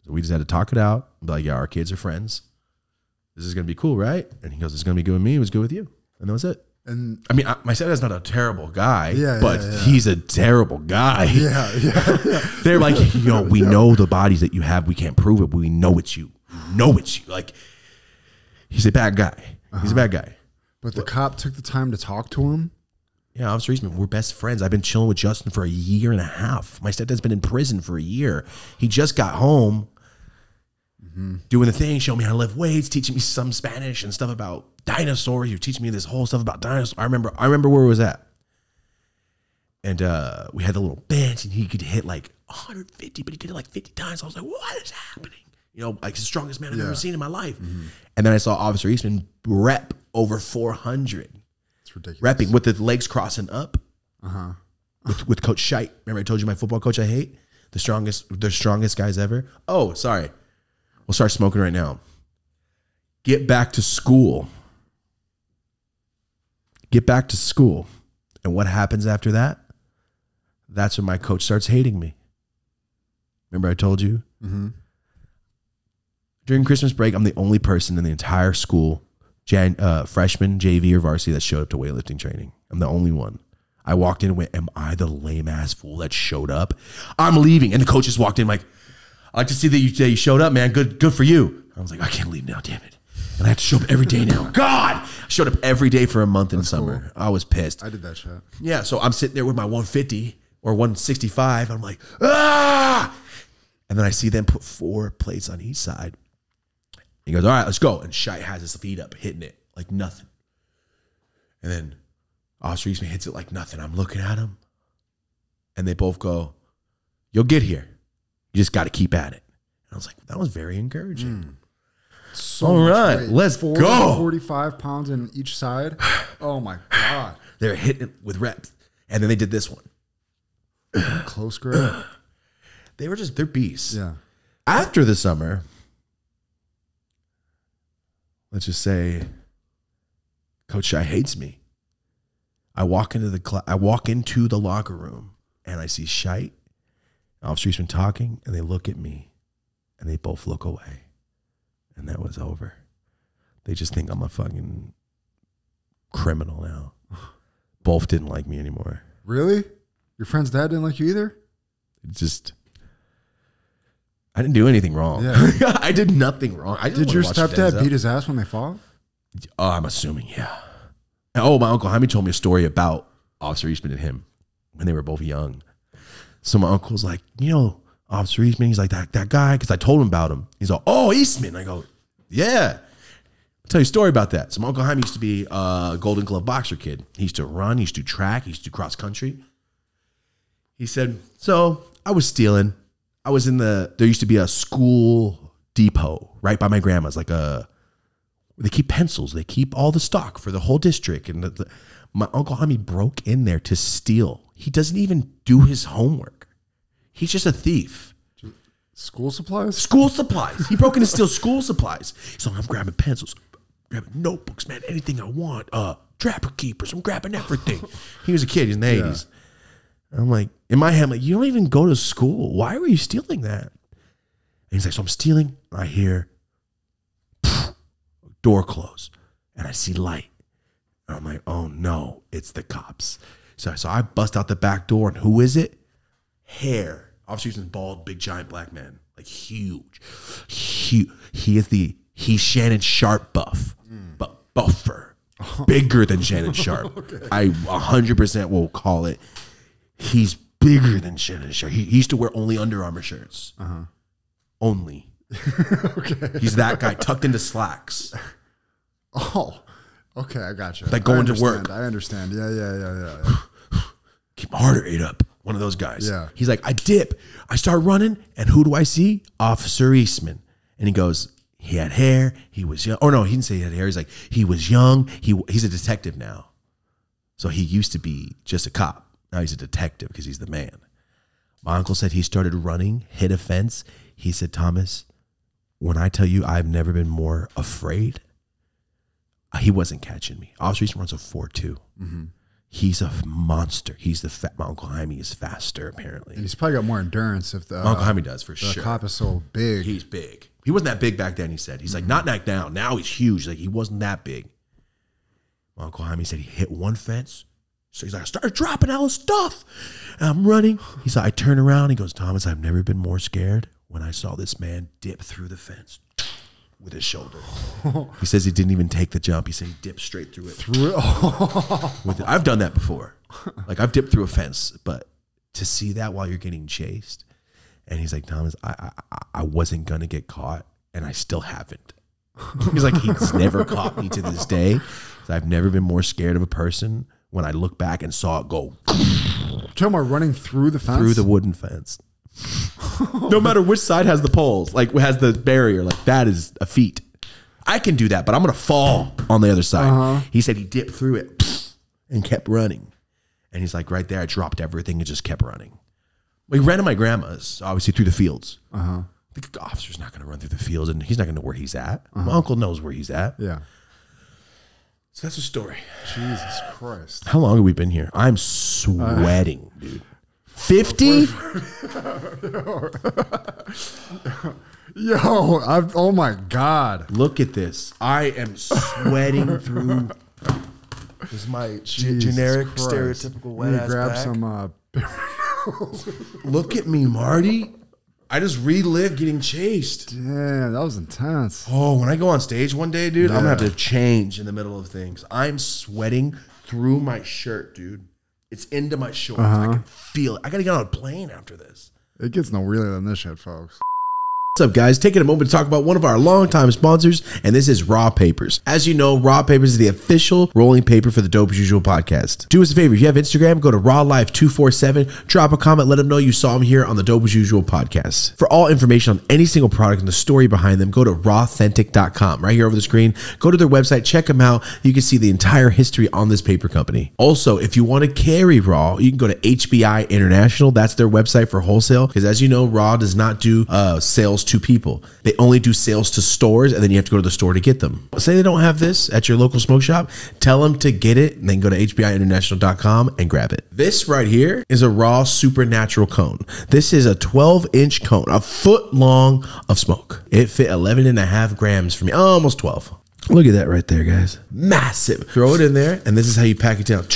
So we just had to talk it out. Be like, yeah, our kids are friends. This is going to be cool, right? And he goes, it's going to be good with me. It was good with you. And that was it. And I mean, my stepdad's not a terrible guy, but yeah. he's a terrible guy. yeah. They're like, yo, we know the bodies that you have. We can't prove it, but we know it's you. We know it's you. Like, he's a bad guy. He's a bad guy. But the cop took the time to talk to him? Yeah, Officer Eastman, we're best friends. I've been chilling with Justin for 1.5 years. My stepdad's been in prison for 1 year. He just got home doing the thing, showing me how to lift weights, teaching me some Spanish and stuff about dinosaurs. He was teaching me this whole stuff about dinosaurs. I remember where it was at. And we had the little bench, and he could hit like 150, but he did it like 50 times. I was like, what is happening? You know, like the strongest man I've ever seen in my life. And then I saw Officer Eastman rep over 400. It's ridiculous. Repping with the legs crossing up. With Coach Scheidt. Remember I told you my football coach I hate? The strongest guys ever. Oh, sorry. We'll start smoking right now. Get back to school. Get back to school. And what happens after that? That's when my coach starts hating me. Remember I told you? During Christmas break, I'm the only person in the entire school, freshman, JV, or varsity, that showed up to weightlifting training. I'm the only one. I walked in and went, am I the lame ass fool that showed up? I'm leaving. And the coach just walked in like, I like to see that you showed up, man. Good for you. I was like, I can't leave now, damn it. And I have to show up every day now. God! I showed up every day for a month in summer. Cool. I was pissed. I did that shit. Yeah, so I'm sitting there with my 150 or 165. I'm like, ah! And then I see them put 4 plates on each side. He goes, all right, let's go. And Shite has his feet up, hitting it like nothing. And then Officer Eastman hits it like nothing. I'm looking at him. And they both go, you'll get here. You just got to keep at it. And I was like, that was very encouraging. So all right, weight. Let's go. 45 pounds in each side. Oh my God. They're hitting it with reps. And then they did this one. Close grip. They're beasts. Yeah. After the summer, let's just say Coach Shy hates me. I walk into the locker room and I see Shite, Officer Eastman talking, and they look at me and they both look away. And that was over. They just think I'm a fucking criminal now. Both didn't like me anymore. Really? Your friend's dad didn't like you either? I didn't do anything wrong. Yeah. I did nothing wrong. Did your stepdad beat his ass when they fought? Oh, I'm assuming, yeah. Oh, my Uncle Jaime told me a story about Officer Eastman and him when they were both young. So my uncle's like, Officer Eastman, he's like, that guy, because I told him about him. He's like, oh, Eastman. I go, yeah. I'll tell you a story about that. So my Uncle Jaime used to be a Golden Glove boxer kid. He used to run, he used to do track, he used to do cross country. He said, so I was stealing. I was there used to be a school depot right by my grandma's, they keep pencils, they keep all the stock for the whole district. And my Uncle Jaime broke in there to steal. He doesn't even do his homework. He's just a thief. School supplies? School supplies. He broke in to steal school supplies. So I'm grabbing pencils, grabbing notebooks, man, anything I want. Trapper keepers, I'm grabbing everything. He was a kid, he's in the 80s. I'm like, in my head, I'm like, you don't even go to school. Why were you stealing that? And he's like, so I'm stealing. I hear door close and I see light. And I'm like, oh no, it's the cops. So I bust out the back door and who is it? Hair. Officer Eastman's bald, big, giant black man. Like huge. He's Shannon Sharp buff, but buffer. Bigger than Shannon Sharp. Okay. I 100% will call it. He's bigger than Shannon Sharp. He used to wear only Under Armour shirts. Only. Okay. He's that guy tucked into slacks. Oh, okay. I got you. Like going to work. I understand. Yeah. Keep my heart rate up. One of those guys. Yeah. He's like, I dip. I start running, and who do I see? Officer Eastman. And he goes, he had hair. He was young. Oh, no, he didn't say he had hair. He's like, he was young. He's a detective now. So he used to be just a cop. Now he's a detective because he's the man. My uncle said he started running, hit a fence. He said, Thomas, when I tell you I've never been more afraid, he wasn't catching me. Officer Eastman runs a 4.2. He's a monster. My Uncle Jaime is faster, apparently. And he's probably got more endurance if the my Uncle Jaime does, for sure. The cop is so big. He's big. He wasn't that big back then, he said. He's like, not like now. Now he's huge. Like, he wasn't that big. My Uncle Jaime said he hit one fence. So he's like, I started dropping all his stuff. And I'm running. He said, I turn around. He goes, Thomas, I've never been more scared when I saw this man dip through the fence with his shoulder. He says he didn't even take the jump. He said he dipped straight through it. I've done that before. Like, I've dipped through a fence, but to see that while you're getting chased, and he's like, Thomas, I wasn't going to get caught, and I still haven't. He's like, he's never caught me to this day. I've never been more scared of a person when I look back and saw it go. You're talking about running through the fence? Through the wooden fence. No matter which side has the poles, like has the barrier, like that is a feat. I can do that, but I'm going to fall on the other side. He said he dipped through it and kept running. And he's like, right there, I dropped everything and just kept running. We ran to my grandma's, obviously through the fields. The officer's not going to run through the fields, and he's not going to know where he's at. My uncle knows where he's at. Yeah. So that's the story. Jesus Christ. How long have we been here? I'm sweating, dude. 50? Yo, oh my God. Look at this. I am sweating through. This is my Jesus generic, Christ. stereotypical wet You need ass to grab back. some. Look at me, Marty. I just relived getting chased. Damn, that was intense. Oh, when I go on stage one day, dude, I'm gonna have Yeah. to change in the middle of things. I'm sweating through my shirt, dude. It's into my shorts. I can feel it. I gotta get on a plane after this. It gets no realer than this shit, folks. What's up, guys? Taking a moment to talk about one of our longtime sponsors, and this is Raw Papers. As you know, Raw Papers is the official rolling paper for the Dope as Usual podcast. Do us a favor. If you have Instagram, go to RawLife247, drop a comment, let them know you saw them here on the Dope as Usual podcast. For all information on any single product and the story behind them, go to rawthentic.com. Right here over the screen, go to their website, check them out. You can see the entire history on this paper company. Also, if you want to carry Raw, you can go to HBI International. That's their website for wholesale, because as you know, Raw does not do sales to people. They only do sales to stores, and then you have to go to the store to get them. Say they don't have this at your local smoke shop, tell them to get it, and then go to hbiinternational.com and grab it. This right here is a Raw Supernatural cone. This is a 12-inch cone, a foot long of smoke. It fit 11.5 grams for me, almost 12. Look at that right there, guys. Massive. Throw it in there, and this is how you pack it down.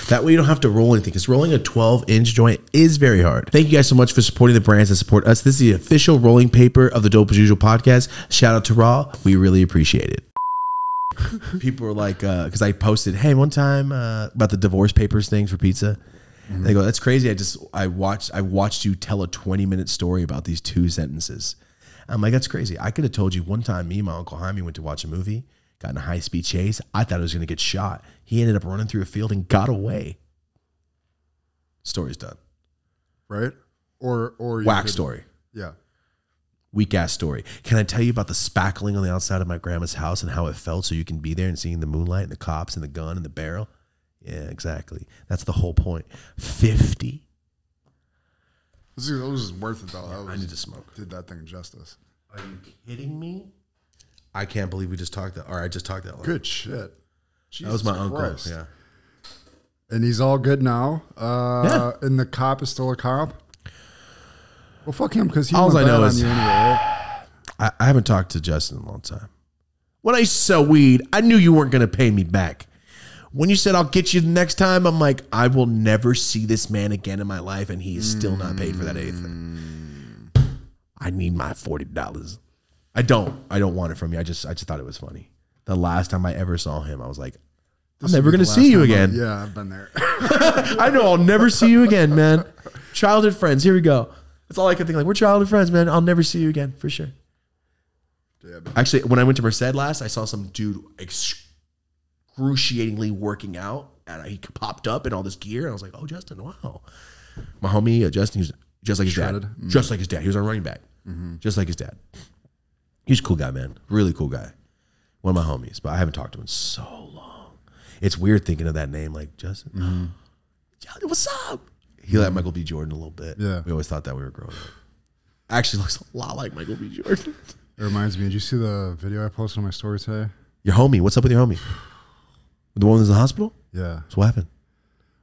That way you don't have to roll anything, because rolling a 12-inch joint is very hard. Thank you guys so much for supporting the brands that support us. This is the official rolling paper of the Dope as Usual podcast. Shout out to Raw. We really appreciate it. People were like, because I posted, hey, one time about the divorce papers thing for pizza. They go, that's crazy. I watched you tell a 20-minute story about these 2 sentences. I'm like, that's crazy. I could have told you one time me and my Uncle Jaime went to watch a movie, got in a high-speed chase. I thought I was going to get shot. He ended up running through a field and got away. Story's done. Right? Or you Whack could- story. Yeah. Weak ass story. Can I tell you about the spackling on the outside of my grandma's house and how it felt, so you can be there and seeing the moonlight and the cops and the gun and the barrel? Yeah, exactly. That's the whole point. 50. This was worth it, though. I need to smoke. Did that thing justice. Are you kidding me? I can't believe we just talked that. Or I just talked that long. Good shit. That was my uncle. Christ. Yeah. And he's all good now. Yeah. And the cop is still a cop. Well, fuck him, because he All went I know bad is- on you anyway, right? I haven't talked to Justin in a long time. When I used to sell weed, I knew you weren't going to pay me back. When you said, I'll get you the next time, I'm like, I will never see this man again in my life, and he is still not paid for that eighth. I need my $40. I don't want it from you. I just thought it was funny. The last time I ever saw him, I was like, I'm never going to see you again. Yeah, I've been there. I know I'll never see you again, man. Childhood friends. Here we go. That's all I can think. Like, we're childhood friends, man. I'll never see you again, for sure. Yeah, Actually, when I went to Merced last, I saw some dude excruciatingly working out, and he popped up in all this gear, and I was like, oh, Justin, wow. My homie, Justin, he was just like his Shredded. dad. Just like his dad. He was a running back. Just like his dad. He's a cool guy, man. Really cool guy. One of my homies, but I haven't talked to him in so long. It's weird thinking of that name, like Justin. Justin, what's up? He like Michael B. Jordan a little bit. Yeah. We always thought that we were growing up. Actually looks a lot like Michael B. Jordan. It reminds me, did you see the video I posted on my story today? Your homie, what's up with your homie? The one who's in the hospital? Yeah. So what happened?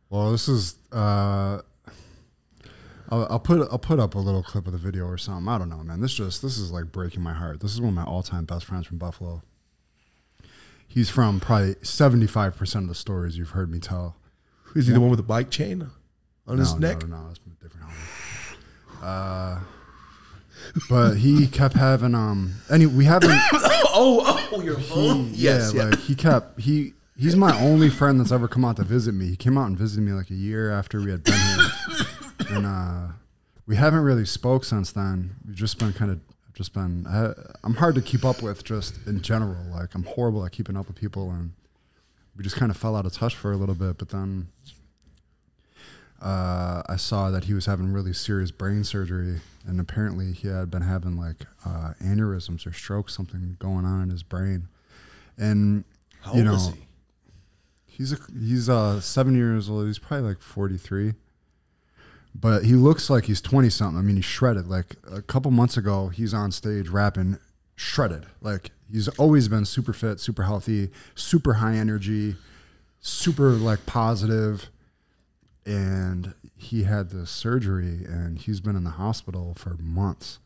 Well, this is I'll put up a little clip of the video or something. I don't know, man. This is like breaking my heart. This is one of my all-time best friends from Buffalo. He's from probably 75% of the stories you've heard me tell. Is he the one with the bike chain on his neck? No, that's a different homie. But he kept having we haven't Oh, your home? Yes, yeah. like he's my only friend that's ever come out to visit me. He came out and visited me like a year after we had been here. And we haven't really spoke since then. We've just been I'm hard to keep up with just in general. Like, I'm horrible at keeping up with people, and we just kind of fell out of touch for a little bit. But then I saw that he was having really serious brain surgery, and apparently he had been having like aneurysms or strokes, something going on in his brain. And How old is he? he's 7 years old. He's probably like 43. But he looks like he's 20-something. I mean, he's shredded. Like, a couple months ago, he's on stage rapping, shredded. Like, he's always been super fit, super healthy, super high energy, super, like, positive. And he had this surgery, and he's been in the hospital for months.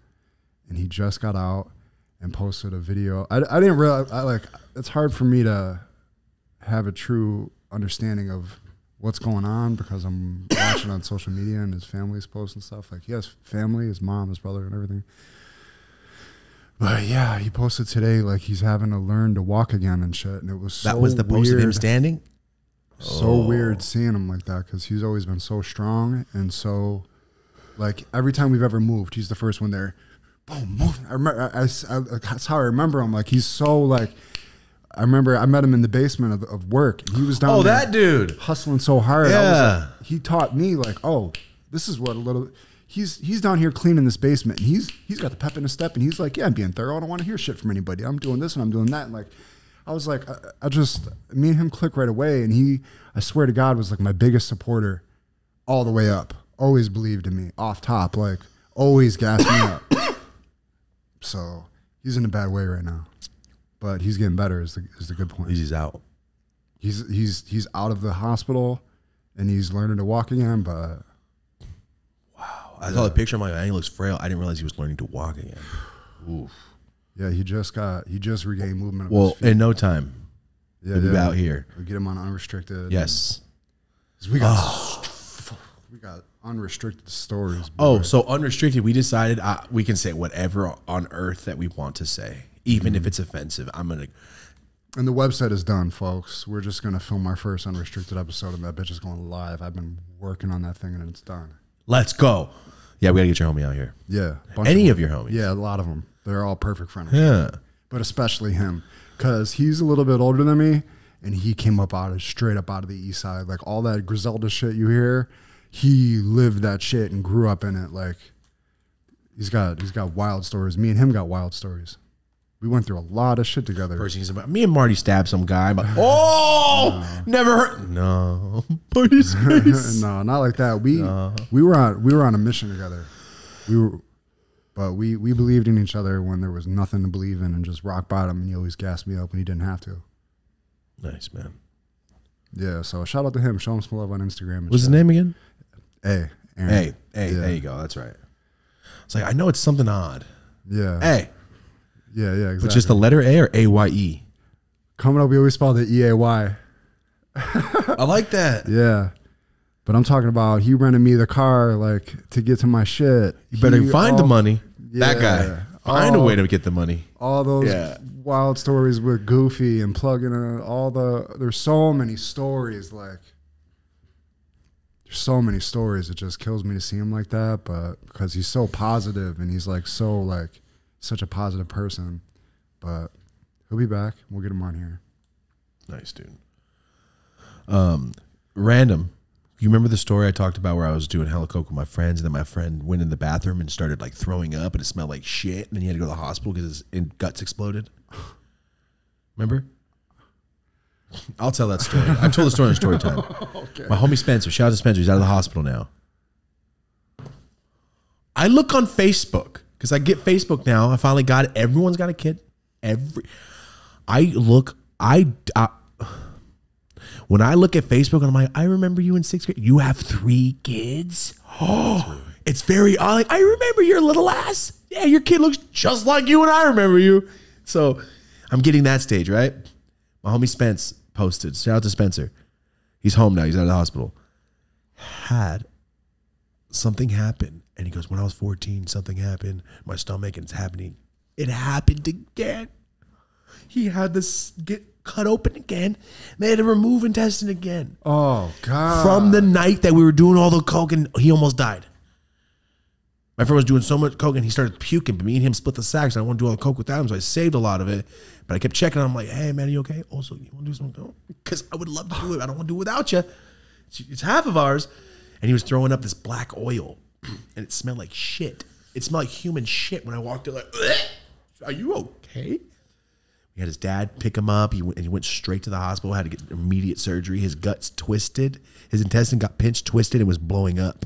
And he just got out and posted a video. I didn't realize, it's hard for me to have a true understanding of what's going on because I'm watching on social media and his family's posts and stuff. Like he has family, his mom, his brother, and everything. But yeah, he posted today like he's having to learn to walk again and shit, and it was so That was the post of him weird. standing? So weird seeing him like that because he's always been so strong and so, like, every time we've ever moved, he's the first one there. Boom, move. I remember, that's how I remember him. Like, he's so, like, I remember I met him in the basement of work, and he was down there that dude. hustling so hard. Yeah. He taught me, like, oh, this is what a little... He's down here cleaning this basement, and he's got the pep in his step, and he's like, yeah, I'm being thorough. I don't want to hear shit from anybody. I'm doing this and I'm doing that. And like, I was like, me and him click right away, and I swear to God, was like my biggest supporter all the way up. Always believed in me, off top, like always gassed me up. So he's in a bad way right now, but he's getting better. Is the good point? He's out. He's out of the hospital, and he's learning to walk again, but. I saw the picture. I'm like, man, he looks frail. I didn't realize he was learning to walk again. Oof. Yeah, he just regained movement. Of Well, his feet. in no time, Yeah, he'll be out here. We'll get him on unrestricted. Yes. We got unrestricted stories. Oh, boy. so unrestricted. We decided we can say whatever on earth that we want to say, even if it's offensive. I'm gonna. And the website is done, folks. We're just gonna film our first unrestricted episode, and that bitch is going live. I've been working on that thing, and it's done. Let's go. Yeah, we gotta get your homie out here. Yeah, Any of your homies. Yeah, a lot of them. They're all perfect friends. Yeah. But especially him, because he's a little bit older than me, and he came up straight up out of the east side. Like all that Griselda shit you hear, he lived that shit and grew up in it. Like he's got wild stories. Me and him got wild stories. We went through a lot of shit together. First thing he's about, me and Marty stabbed some guy. I'm like, oh, never heard. No, Marty's face. No, not like that. We were on a mission together. We believed in each other when there was nothing to believe in, and just rock bottom. And he always gassed me up when he didn't have to. Nice, man. Yeah. So shout out to him. Show him some love on Instagram. And What's his name again? Hey, Aaron. Hey, Yeah. there you go. That's right. It's like I know it's something odd. Yeah. Hey, Yeah. Exactly. but just the letter A or AYE. Coming up, we always spelled it EAY. I like that. Yeah. But I'm talking about he rented me the car like to get to my shit. You better He find the money. That Yeah. guy. Find a way to get the money. All those Yeah. wild stories with Goofy and plugging in there's so many stories. Like there's so many stories. It just kills me to see him like that. But because he's so positive and he's like so like such a positive person. But he'll be back. We'll get him on here. Nice, dude. Random. You remember the story I talked about where I was doing hella coke with my friends, and then my friend went in the bathroom and started like throwing up, and it smelled like shit, and then he had to go to the hospital because his guts exploded. Remember? I'll tell that story. I told the story on story time. Okay. My homie Spencer, shout out to Spencer, he's out of the hospital now. I look on Facebook because I get Facebook now. I finally got it. Everyone's got a kid. When I look at Facebook and I'm like, I remember you in 6th grade. You have 3 kids? Oh, it's very odd. Like, I remember your little ass. Yeah, your kid looks just like you and I remember you. So I'm getting that stage, right? My homie Spence posted. Shout out to Spencer. He's home now. He's out of the hospital. Had something happen. And he goes, when I was 14, something happened. My stomach, and it's happening. It happened again. He had this get cut open again. They had to remove intestine again. Oh, God. From the night that we were doing all the coke, and he almost died. My friend was doing so much coke and he started puking, but me and him split the sacks. I didn't want to do all the coke without him, so I saved a lot of it. But I kept checking on him like, hey, man, are you okay? Also, you want to do some coke? Because I would love to do it. I don't want to do it without you. It's half of ours. And he was throwing up this black oil, and it smelled like shit. It smelled like human shit when I walked in like, are you okay? We had his dad pick him up. He went straight to the hospital, had to get immediate surgery. His guts twisted. His intestine got pinched, twisted, and was blowing up.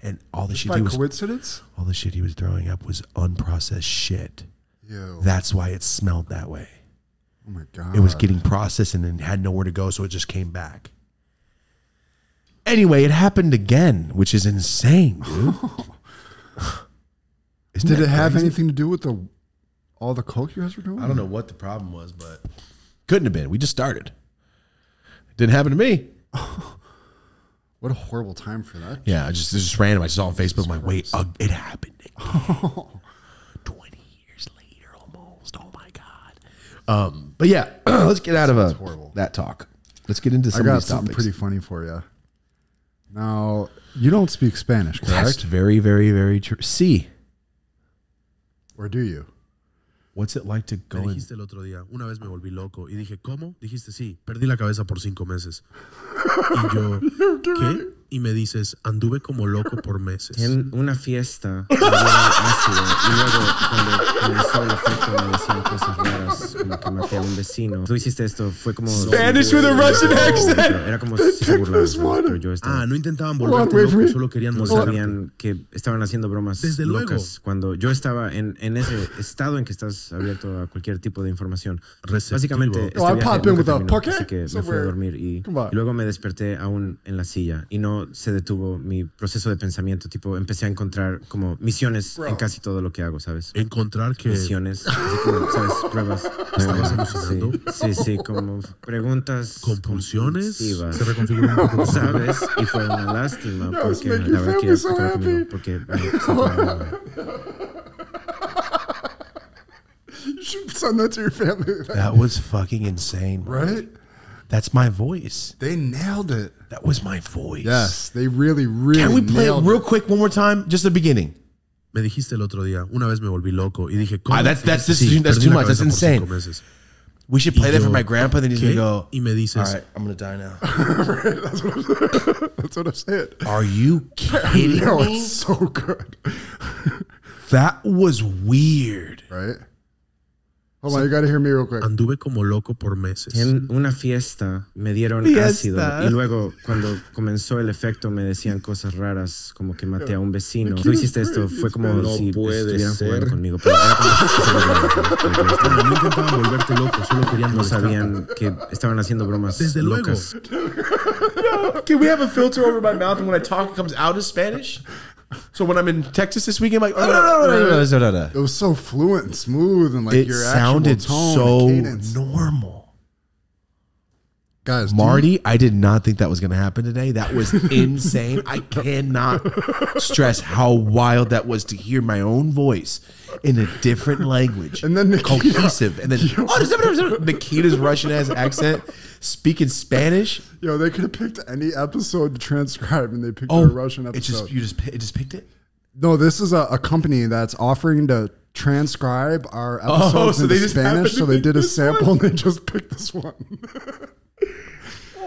And all the shit By coincidence? All the shit he was throwing up was unprocessed shit. Ew. That's why it smelled that way. Oh my God. It was getting processed and then had nowhere to go, so it just came back. Anyway, it happened again, which is insane, dude. Did it have anything to do with all the coke you guys were doing? I don't know what the problem was, but couldn't have been. We just started. Didn't happen to me. What a horrible time for that. Yeah, it's just random. I saw on Facebook. I'm like, wait, it happened again. 20 years later, almost. Oh my god. But yeah, let's get out of that talk. Let's get into some of these topics. I got something pretty funny for you. Now, you don't speak Spanish, correct? That's very, very, very true. Sí. Or do you? What's it like to go in? Me dijiste el otro día, una vez me volví loco y dije, ¿cómo? Dijiste, sí, perdí la cabeza por 5 meses. Y yo, ¿qué? Y me dices, anduve como loco por meses. En una fiesta me dieron ácido y luego cuando comenzó el efecto me decían cosas raras como que maté a un vecino. Tú hiciste esto, fue como... Spanish with a Russian accent. Era como si se burlaban, pero yo estaba... No intentaban volverte loco, solo querían no molestarte. sabían que estaban haciendo bromas Desde locas. luego. Cuando yo estaba en ese estado en que estás abierto a cualquier tipo de información. Receptivo. Básicamente, este I viaje pop in nunca with a terminó, pocket así que me fui a somewhere. dormir y Come on. luego me desperté aún en la silla y no se detuvo mi proceso de pensamiento. Tipo, empecé a encontrar como misiones en casi todo lo que hago, ¿sabes? Encontrar que Misiones, así como, ¿sabes? Pruebas. estabas alucinando. Sí, como preguntas compulsiones compulsivas, se reconfiguró un poco. ¿sabes? Y fue una lástima it's porque making la verdad your que family so acabé happy. conmigo porque me sentía You should send that to your family. That was fucking insane, bro. Right? That's my voice. They nailed it. That was my voice. Yes, they really, really Can we play it nailed real quick one more time? Just the beginning. Me dijiste el otro día, una vez me volví loco y dije, ¿cómo? That's Dijiste, that's perdí too la much. That's cabeza por insane. 5 meses. We should play Y that for yo, my grandpa. Then he's ¿qué? gonna go. Y me dices, All right, I'm gonna die now. That's what I'm saying. Are you kidding Yo, me? it's so good. That was weird. Right? Hold on, you gotta hear me real quick. anduve como loco por meses. en una fiesta me dieron ácido y luego cuando comenzó el efecto me decían cosas raras como que maté a un vecino. Tú hiciste esto, fue como No si puede estuvieran ser. jugando conmigo, pero era como si se burlaban, No intentaban volverte loco, solo querían no molestarte. sabían que estaban haciendo bromas Desde luego. locas. Can we have a filter over my mouth and when I talk it comes out as Spanish? So when I'm in Texas this weekend, I'm like, no. It was so fluent and smooth and like It your sounded actual tone so and cadence. normal. Guys, Marty, I did not think that was going to happen today. That was insane. I cannot stress how wild that was to hear my own voice in a different language. And then Nikita. cohesive. And then Nikita's Russian ass accent speaking Spanish. Yo, they could have picked any episode to transcribe and they picked a Russian episode. It just picked it. No, this is a company that's offering to transcribe our episodes so into they just happened Spanish. to So they pick did a this sample and they just picked this one.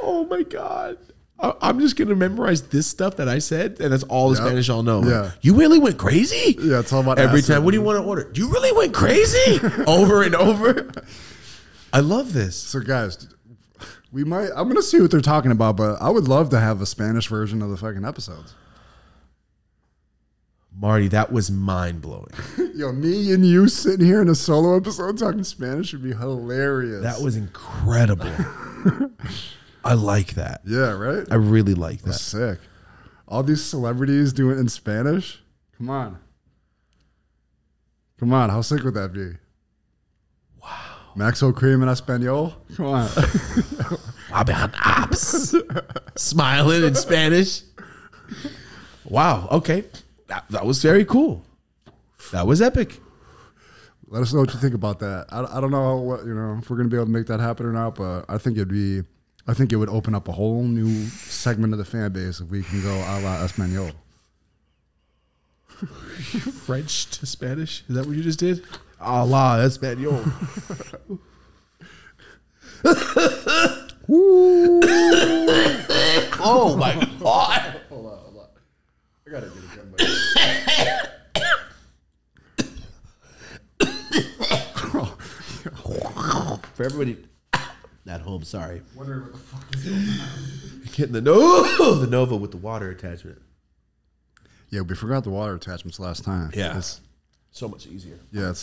Oh my God. I'm just going to memorize this stuff that I said, and that's all the Yep. Spanish I'll know. Yeah. You really went crazy? Yeah, it's all about every acid. time. What do you want to order? You really went crazy? Over and over. I love this. So guys, I'm going to see what they're talking about, but I would love to have a Spanish version of the fucking episodes. Marty, that was mind-blowing. Yo, me and you sitting here in a solo episode talking Spanish would be hilarious. That was incredible. I like that. Yeah, right? I really like That's that. sick. All these celebrities doing it in Spanish. Come on. Come on. How sick would that be? Wow. Maxo Cream in Espanol. Come on. Smiling in Spanish. Wow. Okay. That was very cool. That was epic. Let us know what you think about that. I don't know if we're gonna be able to make that happen or not, but I think it would open up a whole new segment of the fan base if we can go a la Espanol. French to Spanish? Is that what you just did? Allah, Espanol. Oh my God. Hold on. I gotta get it done. For everybody at home, sorry. Wondering what the fuck is going on. Getting the Nova with the water attachment. Yeah, we forgot the water attachments last time. Yeah. It's, So much easier. yeah, I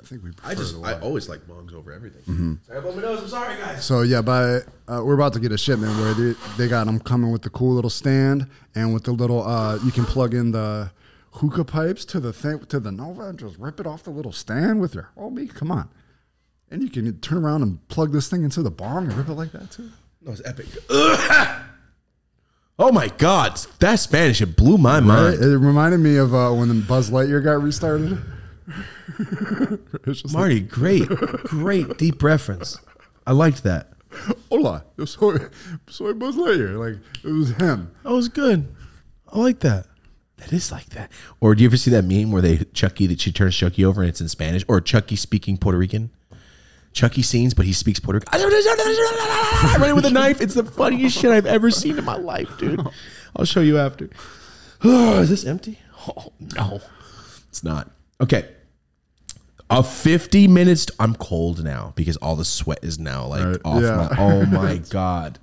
think we prefer the I water. always like bongs over everything. Sorry about my nose. I'm sorry, guys. So yeah, we're about to get a shipment where they got them coming with the cool little stand and with the little you can plug in the hookah pipes to the Nova and just rip it off the little stand with your homie. Come on, and you can turn around and plug this thing into the bong and rip it like that too. No, it's epic. Oh my God, that Spanish, it blew my Right? mind. It reminded me of when Buzz Lightyear got restarted. It's just Marty, great deep reference. I liked that. like, hola, yo soy Buzz Lightyear. Like, it was him. That was good. I like that. That is like that. Or do you ever see that meme where she turns Chucky over and it's in Spanish? Or Chucky speaking Puerto Rican? Chucky scenes, but he speaks Puerto Rican. Running with a knife. It's the funniest shit I've ever seen in my life, dude. I'll show you after. Is this empty? Oh, no. It's not. Okay. 50 minutes. I'm cold now because all the sweat is now like off my. Oh my God.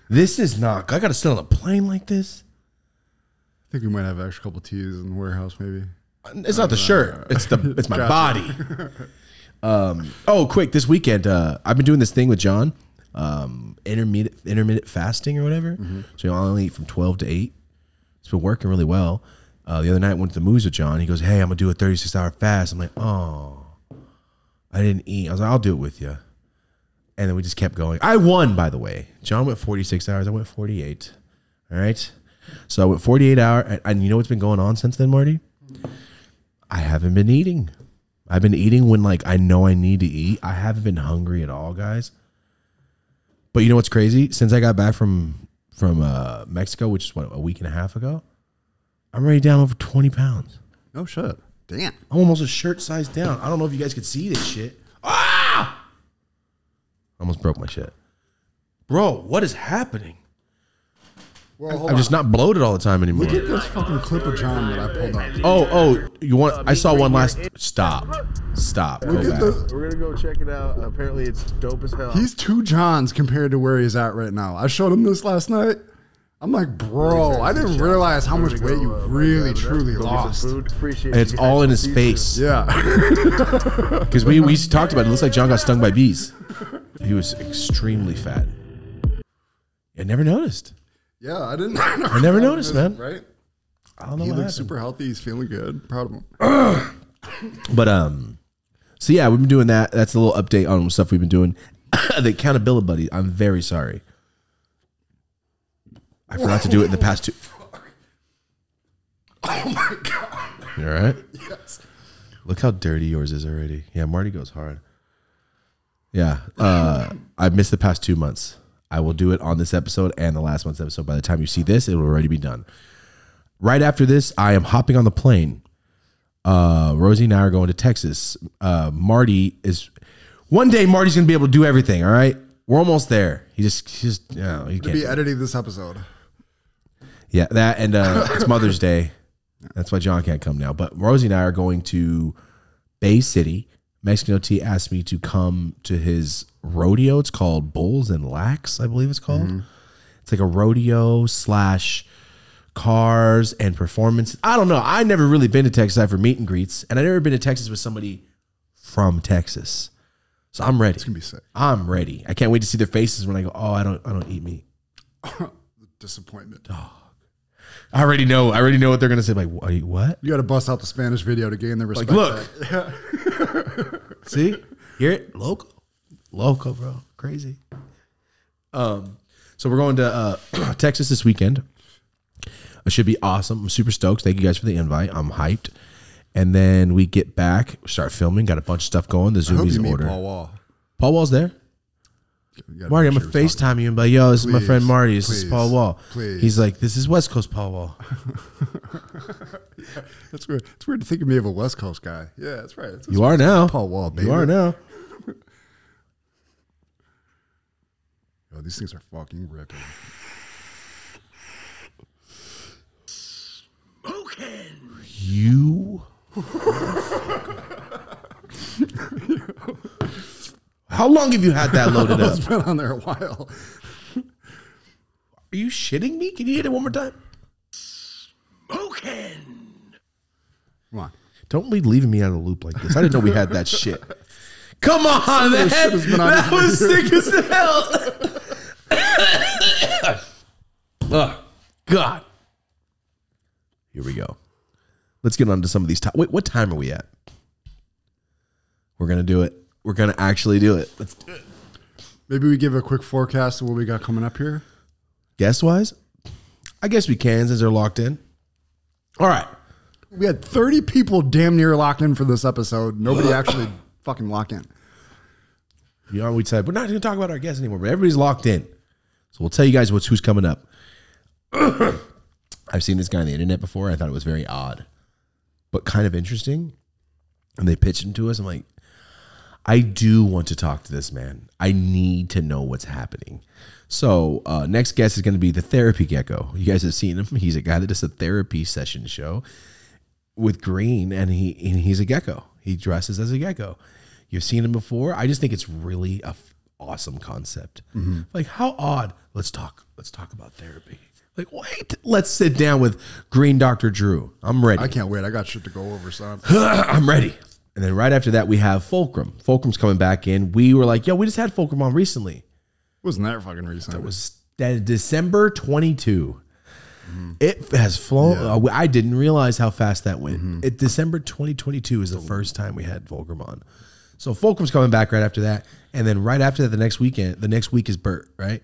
This is not. I got to sit on a plane like this. I think we might have an extra couple teas in the warehouse, maybe. It's not the shirt. It's my body. Quick. This weekend, I've been doing this thing with John, intermittent fasting or whatever. So you only eat from 12 to 8. It's been working really well. The other night I went to the movies with John. He goes, "Hey, I'm gonna do a 36-hour fast." I'm like, "Oh, I didn't eat." I was like, "I'll do it with you." And then we just kept going. I won, by the way. John went 46 hours. I went 48. All right. So I went 48 hours. And you know what's been going on since then, Marty? I haven't been eating. I've been eating when like I know I need to eat. I haven't been hungry at all, guys. But you know what's crazy? Since I got back from Mexico, which is a week and a half ago, I'm already down over 20 pounds. No shit. Damn. I'm almost a shirt size down. I don't know if you guys could see this shit. Ah! Almost broke my shit. Bro, what is happening? Well, I'm just not bloated all the time anymore. Look at this fucking clip of John that I pulled up. Oh, you want? I saw one last. Stop. Go Look at back. this. We're gonna go check it out. Apparently, it's dope as hell. He's 2 Johns compared to where he's at right now. I showed him this last night. I'm like, bro, I didn't realize how much weight you really, truly lost. Appreciate And it's all in his face. Yeah. Because we talked about it. It looks like John got stung by bees. He was extremely fat. I never noticed. Yeah, I didn't. I never noticed, man. Right? I don't know. He what looks happened. super healthy. He's feeling good. Proud of him. But so yeah, we've been doing that. That's a little update on stuff we've been doing. The accountability buddy. I'm very sorry. I forgot to do it in the past 2. Oh my God. You all right? Yes. Look how dirty yours is already. Yeah, Marty goes hard. Yeah. I've missed the past 2 months. I will do it on this episode and the last month's episode. By the time you see this, it will already be done. Right after this, I am hopping on the plane. Rosie and I are going to Texas. Marty is... One day, Marty's going to be able to do everything, all right? We're almost there. He's just you know, he To can't. be editing this episode. Yeah, that and it's Mother's Day. That's why John can't come now. But Rosie and I are going to Bay City. Mexican OT asked me to come to his rodeo. It's called Bulls and Lax, I believe it's called. It's like a rodeo / cars and performance. I don't know. I never really been to Texas except for meet and greets, and I never been to Texas with somebody from Texas. So I'm ready. It's gonna be sick. I'm ready. I can't wait to see their faces when I go, "Oh, I don't eat meat." Disappointment. I already know what they're gonna say. Like, what? You got to bust out the Spanish video to gain their respect. look. back. Yeah. See, hear it, loco, bro, crazy. So we're going to Texas this weekend. It should be awesome. I'm super stoked. Thank you guys for the invite. I'm hyped. And then we get back, start filming. Got a bunch of stuff going. The I hope Zoomies you meet order. Paul Wall. Paul Wall's there. You gotta Marty, I'm make gonna sure he's talking. FaceTime you and be like, "Yo, this is my Please, friend Marty. This is please, Paul Wall." please. He's like, "This is West Coast Paul Wall." That's weird. It's weird to think of me of a West Coast guy. Yeah, that's right. It's You are now. Paul Wall, baby. You are now. Yo, these things are fucking ripping. You. How long have you had that loaded up? It's been on there a while. Are you shitting me? Can you hit it one more time? Come on. Don't be leaving me out of the loop like this. I didn't know we had that shit. Come on, this shit has been on that this was sick as hell. Oh, God. Here we go. Let's get on to some of these. Wait, what time are we at? We're going to do it. We're going to actually do it. Let's do it. Maybe we give a quick forecast of what we got coming up here. Guest wise, I guess we can since they're locked in. All right. We had 30 people damn near locked in for this episode. Nobody actually fucking locked in. You know, we said we're not going to talk about our guests anymore, but everybody's locked in. So we'll tell you guys who's coming up. I've seen this guy on the internet before. I thought it was very odd, but kind of interesting. And they pitched him to us. I'm like, I do want to talk to this man. I need to know what's happening. So next guest is going to be the Therapy Gecko. You guys have seen him. He's a guy that does a therapy session show with Green, and he's a gecko. He dresses as a gecko. You've seen him before. I just think it's really a awesome concept. Like, how odd. Let's talk about therapy. Like, wait, let's sit down with Green Dr. Drew. I'm ready. I can't wait. I got shit to go over, son. I'm ready. And then right after that, we have Fulcrum. Fulcrum's coming back in. We were like, yo, we just had Fulcrum on recently. Wasn't that fucking recent? It was December 22. It has flown. I didn't realize how fast that went. December 2022 is the first time we had Fulcrum on. So Fulcrum's coming back right after that. And then right after that, the next week is Bert, right?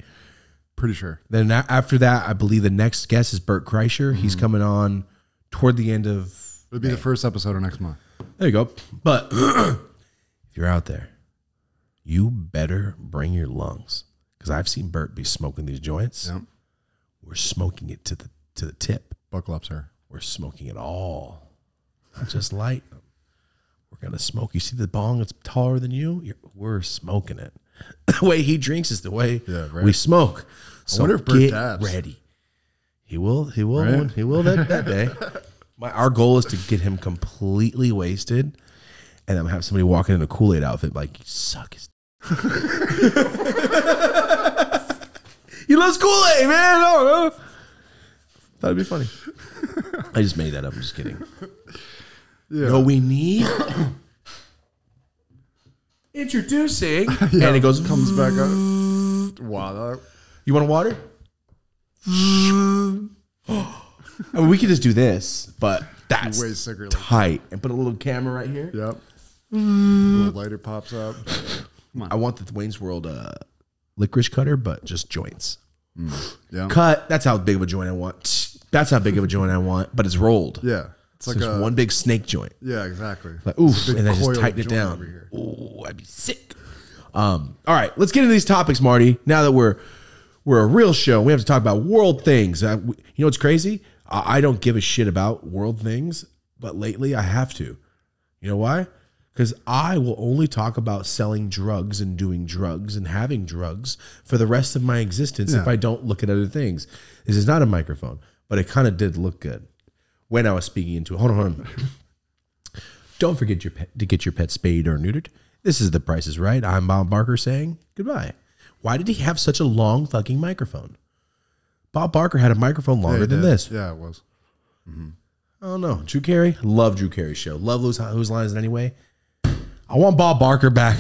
Pretty sure. Then after that, I believe the next guest is Bert Kreischer. He's coming on toward the end of... It'll be the first episode of next month. There you go. But if you're out there, you better bring your lungs. Because I've seen Bert be smoking these joints. Yep. We're smoking it to the tip. Buckle up, sir. We're smoking it all. Not just light. We're going to smoke. You see the bong that's taller than you? We're smoking it. The way he drinks is the way we smoke. So I wonder if Bert get dabs. ready. He will. Right? He will that day. Our goal is to get him completely wasted, and then I'm gonna have somebody walking in a Kool-Aid outfit like, you suck his. He loves Kool-Aid, man. Oh, thought it'd be funny. I just made that up. I'm just kidding. Yeah. No, we need introducing, and it goes comes back up. Wow. You want a water? I mean, we could just do this, but that's Way sicker. Like, tight. And put a little camera right here. yep. Little lighter pops up. Come on. I want the Wayne's World licorice cutter, but just joints. Yeah. Cut. That's how big of a joint I want. That's how big of a joint I want, but it's rolled. Yeah. It's So like it's a one big snake joint. Yeah, exactly. Like, oof, It's a big and then just coiled tighten it joint down. over here. Ooh, I'd be sick. All right, let's get into these topics, Marty. Now that we're a real show, we have to talk about world things. You know what's crazy? I don't give a shit about world things, but lately I have to. You know why? Because I will only talk about selling drugs and doing drugs and having drugs for the rest of my existence if I don't look at other things. This is not a microphone, but it kind of did look good when I was speaking into it. Hold on. Don't forget to get your pet spayed or neutered. This is The Price is Right. I'm Bob Barker saying goodbye. Why did he have such a long fucking microphone? Bob Barker had a microphone longer than this. Yeah, it was. I don't know. Drew Carey? Love Drew Carey's show. Love Whose Line Is It Anyway? I want Bob Barker back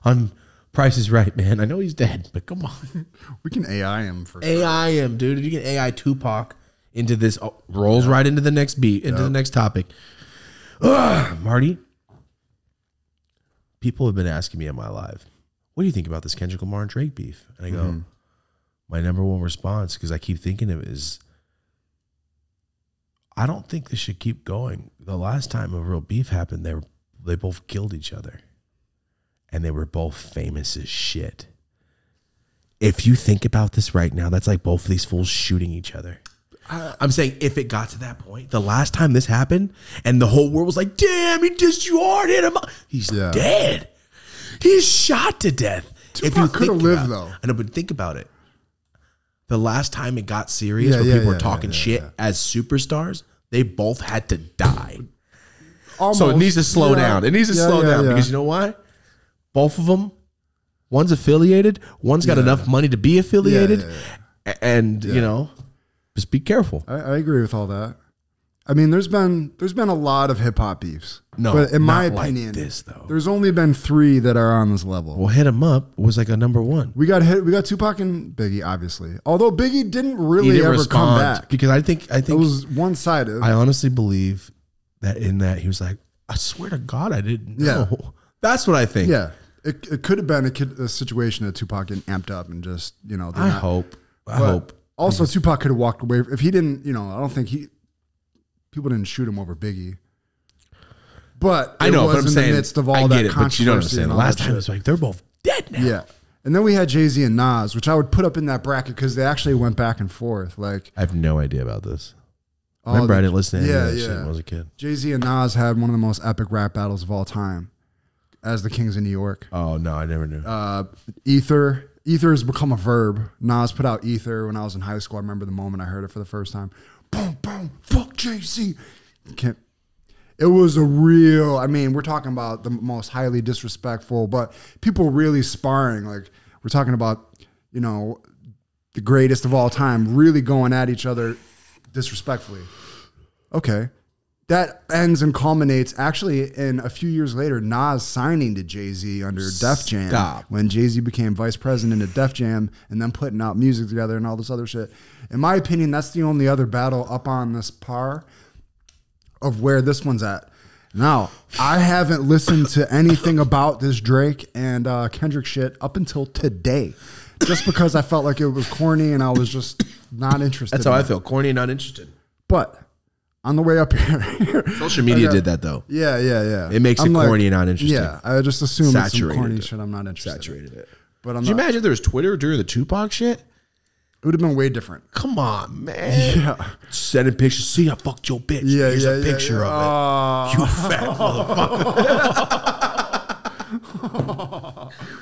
on Price is Right, man. I know he's dead, but come on. We can AI him for AI him, dude. If you get AI Tupac into this, rolls right into the next beat, into the next topic. Marty, people have been asking me in my live, what do you think about this Kendrick Lamar and Drake beef? And I go, my number one response, because I keep thinking of it, is I don't think this should keep going. The last time a real beef happened, they both killed each other. And they were both famous as shit. If you think about this right now, that's like both of these fools shooting each other. I'm saying if it got to that point, the last time this happened, and the whole world was like, damn, he dissed you hard, hit him up. He's dead. He's shot to death. Tupac could have lived, though. I know, but think about it. The last time it got serious, where people were talking shit as superstars, they both had to die. Almost. So it needs to slow down. It needs to slow down because you know why? Both of them, one's affiliated, one's got enough money to be affiliated, and you know, just be careful. I agree with all that. I mean, there's been a lot of hip hop beefs. No, but in my not opinion, like this though. There's only been 3 that are on this level. Well, Hit 'Em Up was like a number one. We got Tupac and Biggie, obviously. Although Biggie didn't really ever come back because I think it was one-sided. I honestly believe that in that he was like, I swear to God, I didn't know. That's what I think. Yeah. It could have been a situation of Tupac getting amped up and just, you know. I hope. I hope. Also, Tupac could have walked away. If he didn't, you know, I don't think people didn't shoot him over Biggie. But I know, it was but I'm in saying, the midst of all I that get it, but you know what I'm controversy saying. and The all last that time shit. it's like, they're both dead now. Yeah. And then we had Jay-Z and Nas, which I would put up in that bracket because they actually went back and forth. Like, I have no idea about this. Remember, I didn't listen to any of that shit when I was a kid. Jay-Z and Nas had one of the most epic rap battles of all time as the Kings of New York. Oh, no, I never knew. Ether has become a verb. Nas put out Ether when I was in high school. I remember the moment I heard it for the first time. Boom, boom, fuck Jay-Z. It was a real, I mean, we're talking about the most highly disrespectful, but people really sparring. Like, we're talking about, you know, the greatest of all time really going at each other disrespectfully. Okay. That ends and culminates actually in a few years later, Nas signing to Jay-Z under Def Jam. Stop. When Jay-Z became vice president of Def Jam and then putting out music together and all this other shit. In my opinion, that's the only other battle up on this par of where this one's at. Now, I haven't listened to anything about this Drake and Kendrick shit up until today. Just because I felt like it was corny and I was just not interested. That's how in I it. feel. Corny and not interested. But on the way up here, Social media did that, though. Yeah. It makes it corny and not interesting. Yeah, I just assume it's some Saturated corny it. shit I'm not interested Saturated it. But Could you imagine if there was Twitter during the Tupac shit? It would have been way different. Come on, man. Yeah. Sending pictures. See, I fucked your bitch. Yeah, Here's yeah, a picture of it. You fat motherfucker.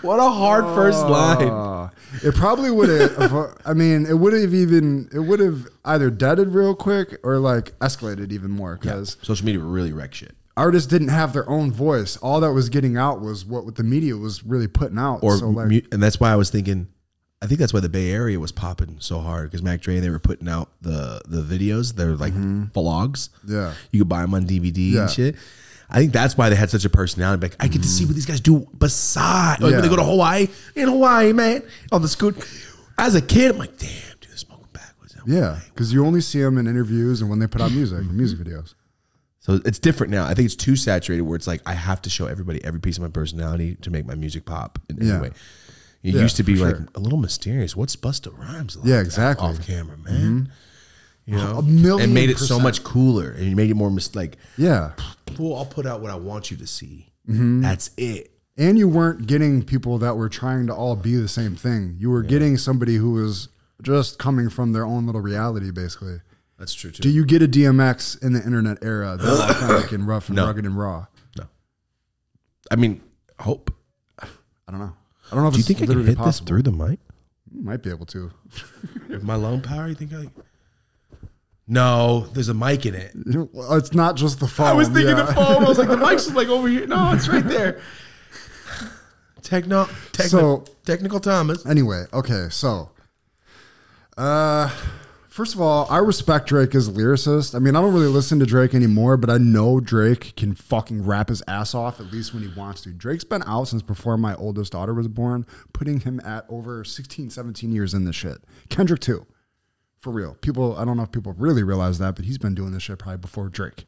What a hard first line. It probably would have. I mean, it would have either deaded real quick or like escalated even more because Social media really wreck shit. artists didn't have their own voice. All that was getting out was what the media was really putting out. Or so like, and that's why I was thinking. I think that's why the Bay Area was popping so hard because Mac Dre, they were putting out the videos. They're like vlogs. Yeah. You could buy them on DVD Yeah. and shit. I think that's why they had such a personality. Like, I get to see what these guys do beside. Like, Yeah. when they go to Hawaii, man, on the scooter. As a kid, I'm like, damn, dude, they're smoking backwards. yeah, because you only see them in interviews and when they put out music videos. So it's different now. I think it's too saturated where it's like, I have to show everybody every piece of my personality to make my music pop in any Yeah. way. It Yeah, used to be for like sure. a little mysterious. What's Busta Rhymes like? Yeah, exactly. Off camera, man. You know, A million and made it so percent. much cooler, and you made it more like, Yeah. well, I'll put out what I want you to see. That's it. And you weren't getting people that were trying to all be the same thing. You were getting somebody who was just coming from their own little reality, basically. That's true too. Do you get a DMX in the internet era that's authentic and rough and No. rugged and raw? I mean, hope. I don't know. I don't know if Do you it's think I can literally hit possible. this through the mic? Might be able to. With my lung power, you think I? No, there's a mic in it. Well, it's not just the phone. I was thinking yeah. the phone. I was like, the mic's like over here. No, it's right there. Technical Thomas. Anyway, okay, so first of all, I respect Drake as a lyricist. I mean, I don't really listen to Drake anymore, but I know Drake can fucking rap his ass off, at least when he wants to. Drake's been out since before my oldest daughter was born, putting him at over 16, 17 years in this shit. Kendrick too, for real. I don't know if people really realize that, but he's been doing this shit probably before Drake.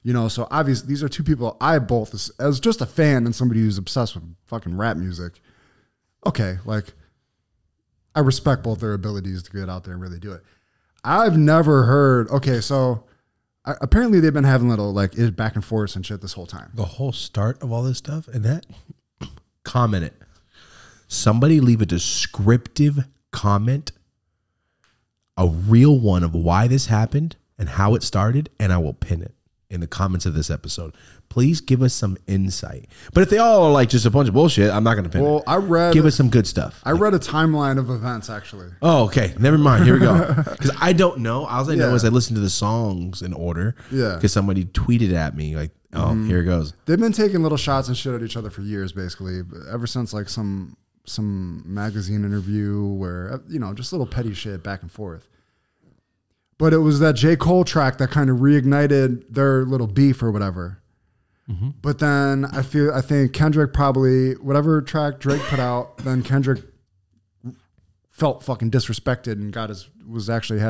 You know, so obviously these are two people I both, as just a fan and somebody who's obsessed with fucking rap music, okay, like, I respect both their abilities to get out there and really do it. I've never heard, okay, so apparently they've been having little, like, back and forth and shit this whole time. The whole start of all this stuff and that, comment it. Somebody leave a descriptive comment, a real one of why this happened and how it started, and I will pin it in the comments of this episode. Please give us some insight. But if they all are like just a bunch of bullshit, I'm not going to pin it. Give us some good stuff. I read a timeline of events, actually. Oh, okay. Never mind. Here we go. Because I don't know. All I know Yeah. is I listened to the songs in order. Yeah. Because somebody tweeted at me like, oh, here it goes. They've been taking little shots and shit at each other for years, basically, ever since, like, some magazine interview where, you know, just little petty shit back and forth. But it was that J. Cole track that kind of reignited their little beef or whatever. But then I think Kendrick probably, whatever track Drake put out, then Kendrick felt fucking disrespected and had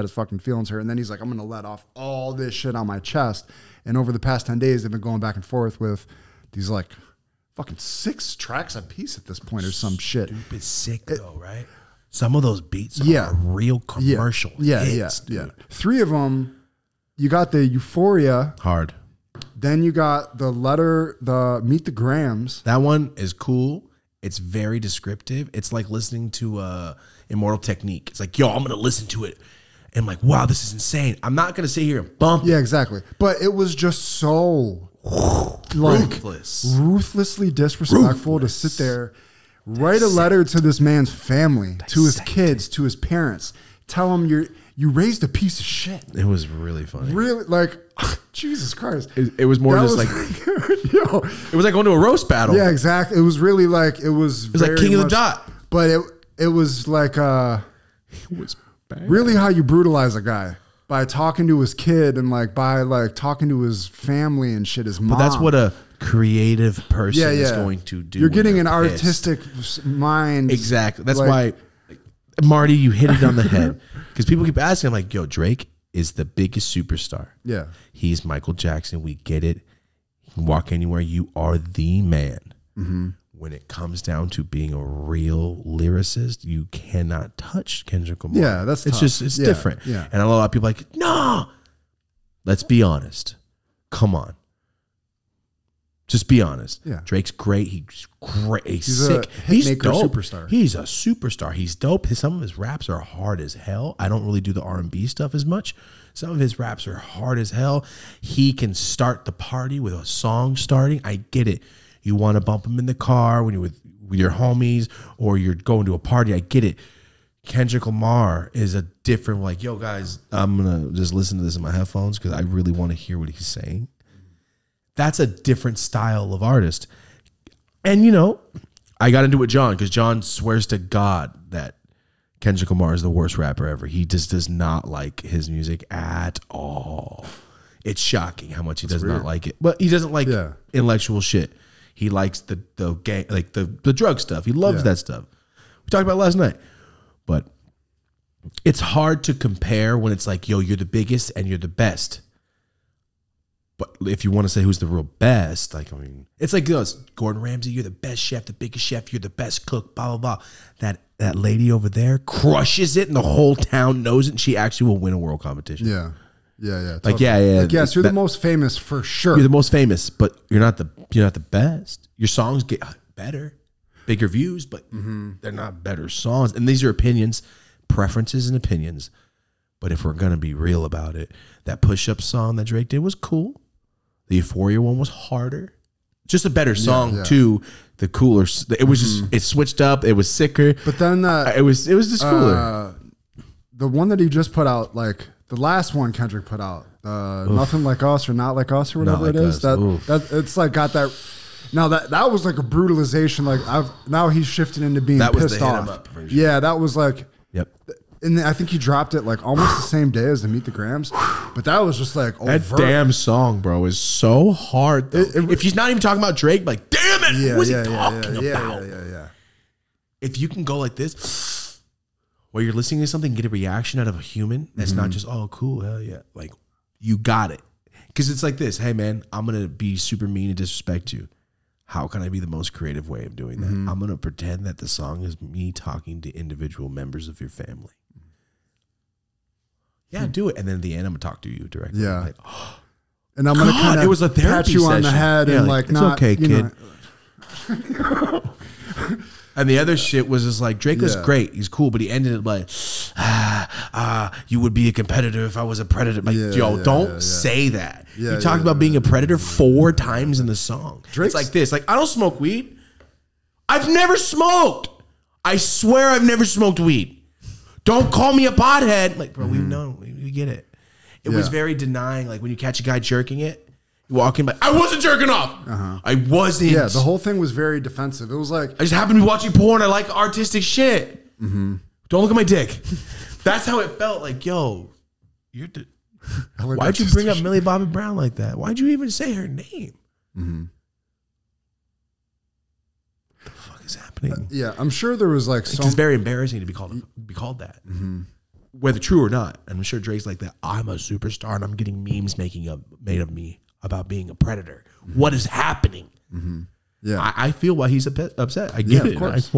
his fucking feelings hurt. And then he's like, I'm going to let off all this shit on my chest. And over the past 10 days, they've been going back and forth with these like fucking 6 tracks a piece at this point or some shit. Stupid sick though, right? Some of those beats Yeah. are real commercial hits, dude. 3 of them, you got the Euphoria, Hard. then you got the Meet the Grams. That one is cool. It's very descriptive. It's like listening to Immortal Technique. It's like, yo, I'm gonna listen to it, and I'm like, wow, this is insane. I'm not gonna sit here and bump. Yeah, exactly. But it was just so like ruthlessly disrespectful to sit there, write a letter to this man's family, to his kids, to his parents, tell him you raised a piece of shit. It was really funny. Really, like, Jesus Christ. It was more That just was like yo, it was like going to a roast battle. yeah, exactly. It was really like it was like very King of the much- Dot. But it was like It was bad. really how you brutalize a guy. By talking to his kid and like by like talking to his family and shit, his mom. But that's what a creative person is going to do. You're when getting they're an pissed. artistic mind. Exactly. That's like- why, Marty, you hit it on the head. Because people keep asking, I'm like, yo, Drake is the biggest superstar. Yeah. He's Michael Jackson. We get it. You can walk anywhere. You are the man. Mm-hmm. When it comes down to being a real lyricist, you cannot touch Kendrick Lamar. Yeah, that's it's tough. just it's Yeah, different. yeah. And a lot of people are like, no. Let's be honest. Come on. Just be honest. Yeah. Drake's great. He's great. He's He's a sick. hit He's maker dope. superstar. He's a superstar. He's dope. Some of his raps are hard as hell. I don't really do the R&B stuff as much. Some of his raps are hard as hell. He can start the party with a song starting. I get it. You want to bump him in the car when you're with your homies or you're going to a party. I get it. Kendrick Lamar is a different, like, yo, guys, I'm going to just listen to this in my headphones because I really want to hear what he's saying. That's a different style of artist. And, you know, I got into it with John because John swears to God that Kendrick Lamar is the worst rapper ever. He just does not like his music at all. It's shocking how much he does not like it. But he doesn't like intellectual shit. He likes the gang, like the drug stuff. He loves that stuff. We talked about it last night. But it's hard to compare when it's like, yo, you're the biggest and you're the best. But if you want to say who's the real best, like, I mean, it's like this. Gordon Ramsay, you're the best chef, the biggest chef, you're the best cook, blah, blah, blah. That lady over there crushes it and the whole town knows it and she actually will win a world competition. Yeah. Yeah. Like, yeah. Like, yes, you're the most famous for sure. You're the most famous, but you're not the best. Your songs get better, bigger views, but they're not better songs. And these are opinions, preferences and opinions. But if we're going to be real about it, that Push-Up song that Drake did was cool. The Euphoria one was harder. Just a better song too. The cooler. It was just, it switched up. It was sicker. But then it was just cooler. The one that he just put out, like the last one Kendrick put out, Nothing Like Us or Not Like Us or whatever Not Like it is. Us. That it's like got that. Now that was like a brutalization. Like now he's shifting into being That was pissed the hit 'em off. up version. Yeah, that was like. Yep. And I think he dropped it like almost the same day as the Meet the Grams, but that was just like That overt. damn song, bro, is so hard. Though. If he's not even talking about Drake, like, damn it, what's he talking about? Yeah. If you can go like this, where you're listening to something, and get a reaction out of a human, that's not just, oh, cool, hell yeah. Like, you got it. Because it's like this, hey, man, I'm going to be super mean and disrespect you. How can I be the most creative way of doing that? I'm going to pretend that the song is me talking to individual members of your family. Yeah, do it. And then at the end, I'm going to talk to you directly. Yeah. Like, And I'm gonna God, kind it was a of pat therapy you on the session. head Yeah, and like, like it's not okay, you kid. know, And the other shit was just like, Drake was great. He's cool, but he ended it like, you would be a competitor if I was a predator. Like, don't say that. You talked about being a predator 4 times in the song. It's like this. Like, I don't smoke weed. I've never smoked. I swear I've never smoked weed. Don't call me a pothead. Like, bro, we know. We get it. It was very denying. Like, when you catch a guy jerking it, you walk in like, I wasn't jerking off. I wasn't. Yeah, the whole thing was very defensive. It was like I just happen to be watching porn. I like artistic shit. Don't look at my dick. That's how it felt. Like, yo, why'd you bring up Millie Bobby Brown like that? Why'd you even say her name? What the fuck is happening? yeah, I'm sure there was like It's very embarrassing to be called that, whether true or not. And I'm sure Drake's like that. I'm a superstar and I'm getting memes made of me about being a predator. What is happening? Yeah. I feel why he's upset. I get Yeah, of it. course.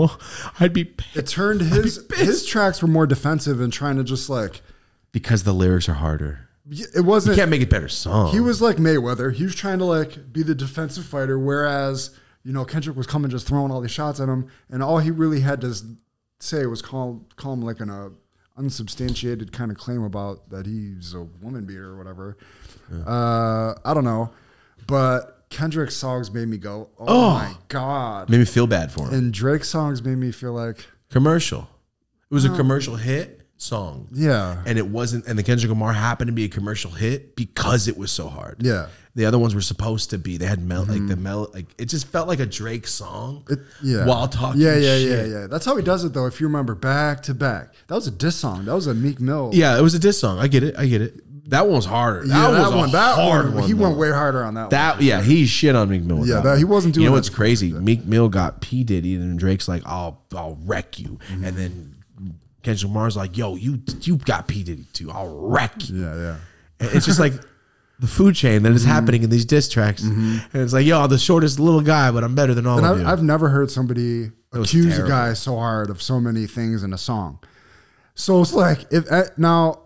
I'd be It turned his tracks were more defensive and trying to just like, because the lyrics are harder. it You wasn't. can't make it better song. He was like Mayweather. He was trying to like be the defensive fighter, whereas Kendrick was coming just throwing all these shots at him, and all he really had to say was call him like an unsubstantiated kind of claim about that he's a woman beater or whatever. Yeah. I don't know, but Kendrick's songs made me go, oh my God. made me feel bad for him. And Drake's songs made me feel like, Commercial. It was a commercial hit song. yeah. And it wasn't, and the Kendrick Lamar happened to be a commercial hit because it was so hard. Yeah. The other ones were supposed to be. They had like it just felt like a Drake song. Yeah. While talking Yeah. shit. That's how he does it though. If you remember back to back, that was a diss song. That was a Meek Mill. Yeah, it was a diss song. I get it. That one was harder. Yeah, that was a hard one. He though. went way harder on that. That yeah, he shit on Meek Mill. with Yeah, that he one. wasn't doing You know that what's to- crazy? Meek Mill got P Diddy, and Drake's like, "I'll wreck you," and then Kendrick Lamar's like, "Yo, you got P Diddy too. I'll wreck you." Yeah. And it's just like the food chain that is happening in these diss tracks, and it's like, "Yo, I'm the shortest little guy, but I'm better than all And of you." I've never heard somebody was accuse a terrible. guy so hard of so many things in a song. So it's like if now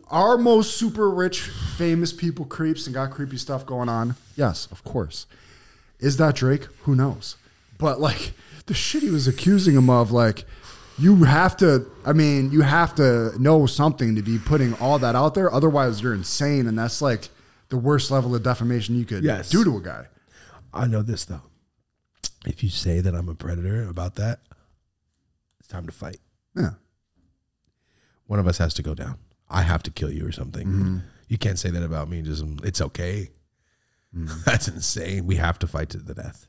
our most super rich, famous people creeps and got creepy stuff going on. Yes, of course. Is that Drake? Who knows? But like the shit he was accusing him of, like you have to know something to be putting all that out there. Otherwise, you're insane, and that's like the worst level of defamation you could Yes. do to a guy. I know this though. If you say that I'm a predator about that, it's time to fight. Yeah. One of us has to go down. I have to kill you or something. You can't say that about me. Just it's okay. That's insane. We have to fight to the death.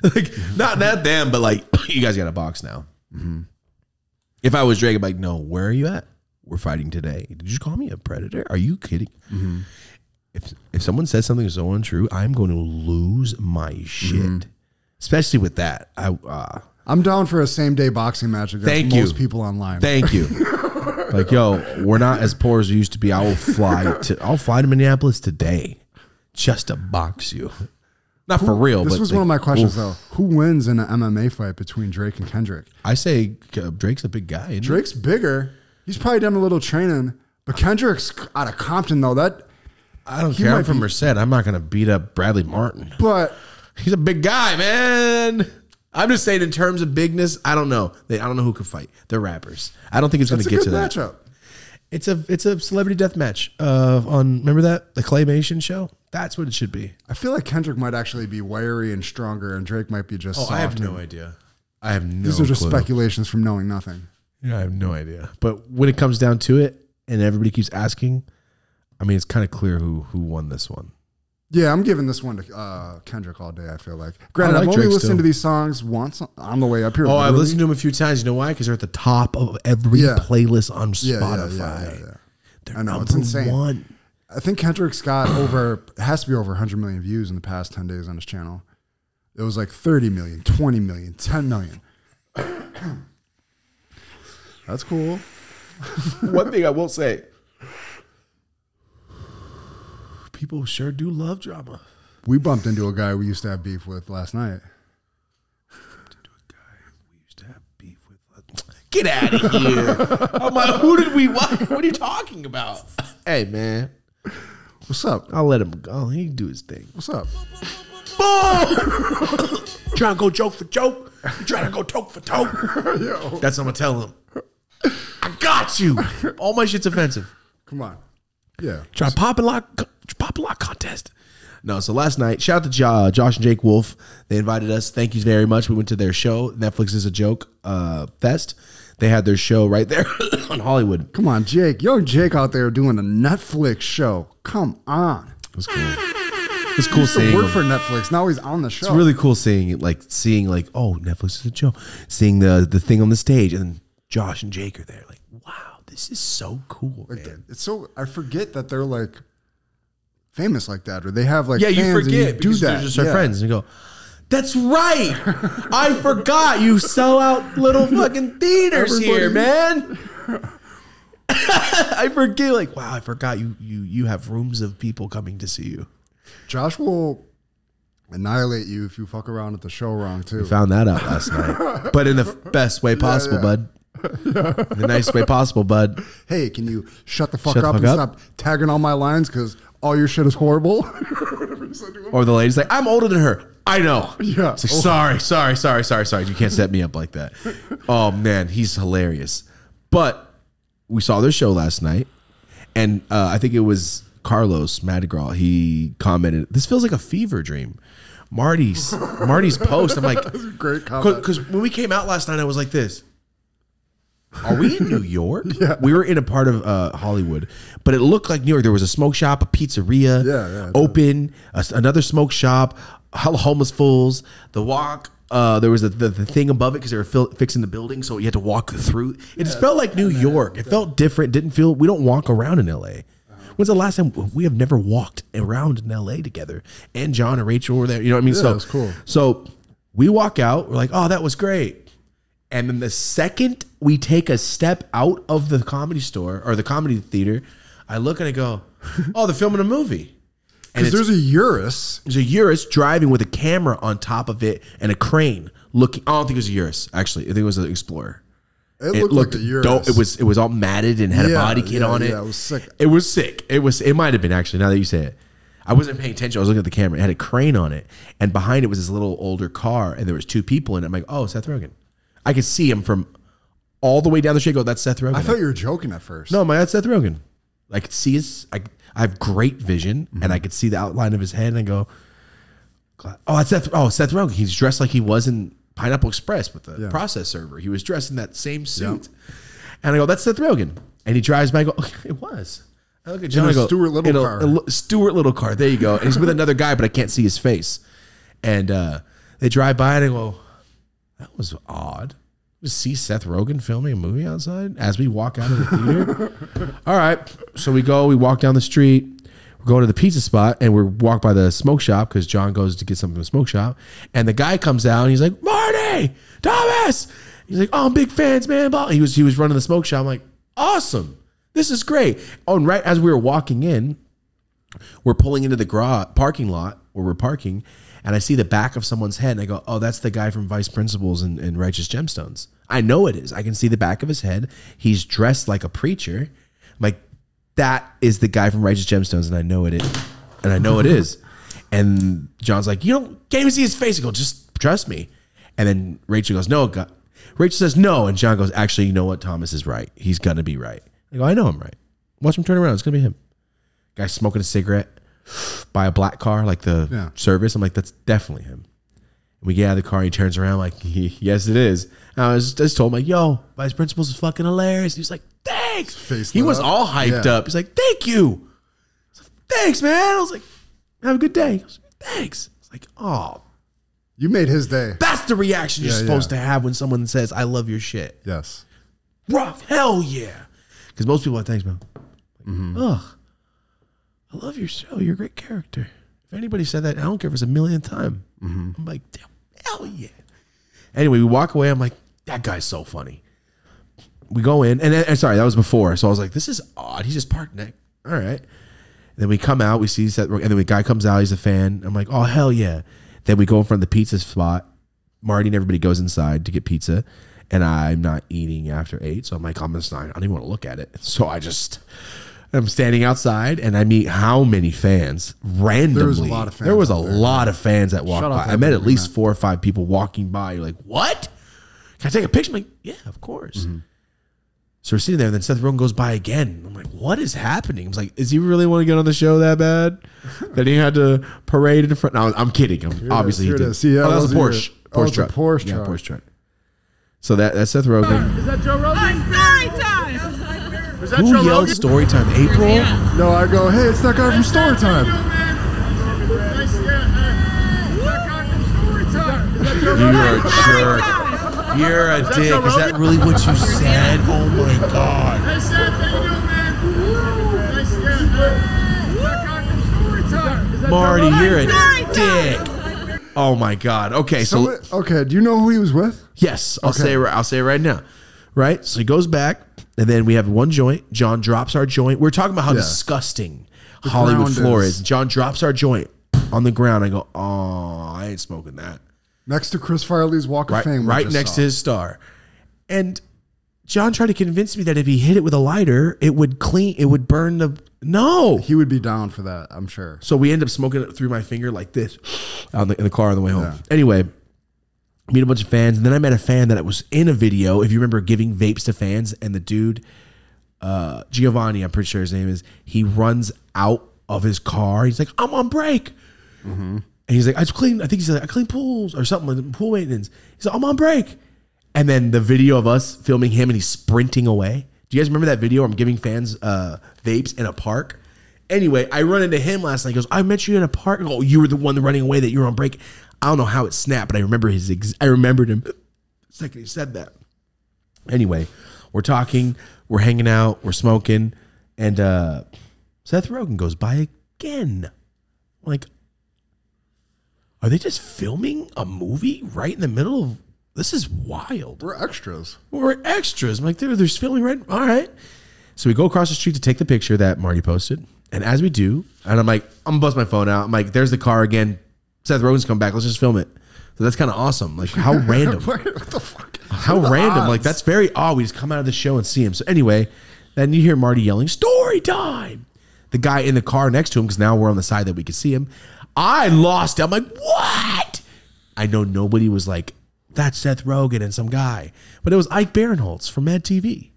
Like not them, but like you guys got a box now. If I was Drake, I'd be like, no, where are you at? We're fighting today. Did you call me a predator? Are you kidding? If someone says something so untrue, I'm going to lose my shit. Especially with that. I'm down for a same day boxing match against Thank you. most people online. Thank you. Like, yo, we're not as poor as we used to be. I'll fly to Minneapolis today just to box you. Not for real. This but was like, one of my questions, oof. though. Who wins in an MMA fight between Drake and Kendrick? I say Drake's a big guy. Isn't he? Drake's bigger. He's probably done a little training, but Kendrick's out of Compton, though. I don't he care. I'm might from be- Merced. I'm not going to beat up Bradley Martin. But He's a big guy, man. I'm just saying in terms of bigness, I don't know. I don't know who could fight. They're rappers. I don't think it's going it's to a get good to that. matchup. It's a celebrity death match on, remember that? The Claymation show? That's what it should be. I feel like Kendrick might actually be wiry and stronger, and Drake might be just soft. I have no idea. I have no These are just clue. speculations from knowing nothing. Yeah, I have no idea. But when it comes down to it, and everybody keeps asking, I mean, it's kind of clear who won this one. Yeah, I'm giving this one to Kendrick all day, I feel like. Granted, I like I've only Drake listened still. to these songs once on the way up here. Oh, I've literally. listened to them a few times. You know why? Because they're at the top of every Yeah. playlist on Yeah, Spotify. yeah. They're I know, number it's insane. one. I think Kendrick's got it has to be over 100 million views in the past 10 days on his channel. It was like 30 million, 20 million, 10 million. That's cool. One thing I will say, people sure do love drama. We bumped into a guy we used to have beef with last night. We used to have beef with. Get out of here! I'm like, who did we? What are you talking about? Hey, man, What's up? I'll let him go. He can do his thing. What's up? Trying to go joke for joke. You trying to go toke for toke. That's what I'm gonna tell him. I got you. All my shit's offensive. Come on. Yeah. Try to pop and lock contest. No, so last night, shout out to Josh and Jake Wolf. They invited us. Thank you very much. We went to their show, Netflix is a Joke Fest. They had their show right there on Hollywood. Come on, Jake. Young Jake out there doing a Netflix show. Come on. It was cool. It was cool He seeing worked him. for Netflix. Now he's on the show. It's really cool seeing it, seeing oh, Netflix is a joke. Seeing the thing on the stage, and then Josh and Jake are there. Like, wow, this is so cool, man. It's so I forget that they're like famous like that, or they have like Yeah, you fans and forget do because that. they're just our Yeah. friends, and you go, "That's right, I forgot you sell out little fucking theaters here, man." I forget, like, wow, I forgot you have rooms of people coming to see you. Josh will annihilate you if you fuck around at the show wrong too. We found that out last night, but in the best way possible, bud. The nicest way possible, bud. Hey, can you shut the fuck Shut the up fuck and up? stop tagging all my lines because all your shit is horrible? Or the lady's like, I'm older than her. I know. Yeah. It's like, sorry. You can't set me up like that. Oh man, he's hilarious. But we saw their show last night, and I think it was Carlos Madrigal. He commented, "This feels like a fever dream." Marty's post. I'm like, Great comment. because when we came out last night, I was like this. Are we in New York? Yeah. We were in a part of Hollywood, but it looked like New York. There was a smoke shop, a pizzeria, open, another smoke shop, homeless fools, the walk. There was the thing above it because they were fixing the building, so you had to walk through. It just felt like New York. It felt different. Didn't feel. We don't walk around in LA. When's the last time we have never walked around in LA together? And John and Rachel were there. You know what I mean? Yeah, So it was cool. So we walk out. We're like, oh, that was great. And then the second we take a step out of the comedy store or the comedy theater, I look and I go, oh, they're filming a movie. And Because there's a Urus. there's a Urus driving with a camera on top of it and a crane looking. I don't think it was a Urus, actually. I think it was an Explorer. It looked like a Urus. dope. It was all matted and had a body kit on it. Yeah, it was sick. It was sick. It might have been, actually, now that you say it. I wasn't paying attention. I was looking at the camera. It had a crane on it. And behind it was this little older car. And there was two people in it. I'm like, oh, Seth Rogen. I could see him from all the way down the street. Go, that's Seth Rogen. I thought you were joking at first. No, that's Seth Rogen. I could see his. I have great vision, and I could see the outline of his head, and I go, "Oh, that's Seth. Oh, Seth Rogen. He's dressed like he was in Pineapple Express with the process server. He was dressed in that same suit." And I go, "That's Seth Rogen." And he drives by. I go, "It was." I look at John. In a I go, Stuart Little car. Stuart Little car. There you go. And he's with another guy, but I can't see his face. And they drive by, and I go, that was odd. To see Seth Rogen filming a movie outside as we walk out of the theater. All right. So we walk down the street. We're going to the pizza spot and we walk by the smoke shop because John goes to get something from the smoke shop. And the guy comes out and he's like, Marty, Thomas. He's like, oh, I'm big fans, man. He was running the smoke shop. I'm like, awesome. This is great. Oh, and right as we were walking in, we're pulling into the parking lot where we're parking. And I see the back of someone's head and I go, oh, that's the guy from Vice Principals and Righteous Gemstones. I know it is. I can see the back of his head. He's dressed like a preacher. I'm like, that is the guy from Righteous Gemstones. And I know it is. And I know it is. And John's like, can't even see his face. I go, just trust me. And then Rachel goes, no. Rachel says no. And John goes, actually, you know what? Thomas is right. He's going to be right. I go, I know I'm right. Watch him turn around. It's going to be him. Guy smoking a cigarette by a black car, like the service. I'm like, that's definitely him. And we get out of the car and he turns around like, yes, it is. And I just told him, like, yo, Vice Principals is fucking hilarious. He was like, thanks. He was all hyped up. He's like, thank you. I was like, thanks, man. I was like, have a good day. I was like, thanks. I was like, oh. You made his day. That's the reaction you're supposed to have when someone says, I love your shit. Yes. Rough. Hell yeah. Because most people are like, thanks, man. Ugh. I love your show. You're a great character. If anybody said that, I don't care if it's a millionth time. I'm like, damn, hell yeah. Anyway, we walk away. I'm like, that guy's so funny. We go in, and then, sorry, that was before. So I was like, this is odd. He's just parked next. All right. And then we come out. We see Seth, and then the guy comes out. He's a fan. I'm like, oh, hell yeah. Then we go in front of the pizza spot. Marty and everybody goes inside to get pizza. And I'm not eating after 8. So I'm like, I don't even want to look at it. So I'm standing outside and I meet how many fans randomly. There was a lot of fans. There was a lot of fans that walked by. I met at least 4 or 5 people walking by. You're like, what? Can I take a picture? I'm like, yeah, of course. So we're sitting there and then Seth Rogen goes by again. I'm like, what is happening? I was like, does he really want to get on the show that bad? That he had to parade in front? No, I'm kidding. Obviously he did. See, that was a Porsche. Porsche truck. Porsche truck. Porsche truck. So that's Seth Rogen. Is that Joe Rogan? Story time! Is that Who Joe yelled Rogan? story time? April? No, I go, hey, it's that guy from Storytime. You're a jerk. You're a dick. Is that really what you said? Oh my God. Hey, Seth, how you doing, man? Nice to get it, man. That guy from Storytime. Is that Marty, Joe you're Rogan? a dick. Oh my God. Okay, so Okay, do you know who he was with? yes, I'll say it right now. Right? So he goes back, and then we have one joint. John drops our joint. We're talking about how disgusting Hollywood ground floor is. is. John drops our joint. on the ground. I go, oh, I ain't smoking that. Next to Chris Farley's Walk of Fame. Right next to his star. And John tried to convince me that if he hit it with a lighter, it would burn the... No. He would be down for that, I'm sure. So we end up smoking it through my finger like this in the car on the way home. Yeah. Anyway, meet a bunch of fans. And then I met a fan that was in a video, if you remember, giving vapes to fans. And the dude, Giovanni, I'm pretty sure his name is, he runs out of his car. He's like, I'm on break. Mm-hmm. And he's like, I think he's like, I clean pools or something, like pool maintenance. He's like, I'm on break. And then the video of us filming him and he's sprinting away. Do you guys remember that video where I'm giving fans vapes in a park? Anyway, I run into him last night. He goes, I met you in a park. Oh, you were the one running away that you were on break. I don't know how it snapped, but I remembered him the second he said that. Anyway, we're talking, we're hanging out, we're smoking, and Seth Rogen goes by again. I'm like, are they just filming a movie right in the middle of... This is wild. We're extras. We're extras. I'm like, they're filming right. All right. So we go across the street to take the picture that Marty posted. And as we do, and I'm like, I'm going to bust my phone out. I'm like, there's the car again. Seth Rogen's come back. Let's just film it. So that's kind of awesome. Like, how random. What the fuck? How random. Odds? Like, that's very odd. We just come out of the show and see him. So anyway, then you hear Marty yelling, story time. The guy in the car next to him, because now we're on the side that we could see him. I lost it. I'm like, what? I know nobody was like, that's Seth Rogen and some guy. But it was Ike Barinholtz from Mad TV.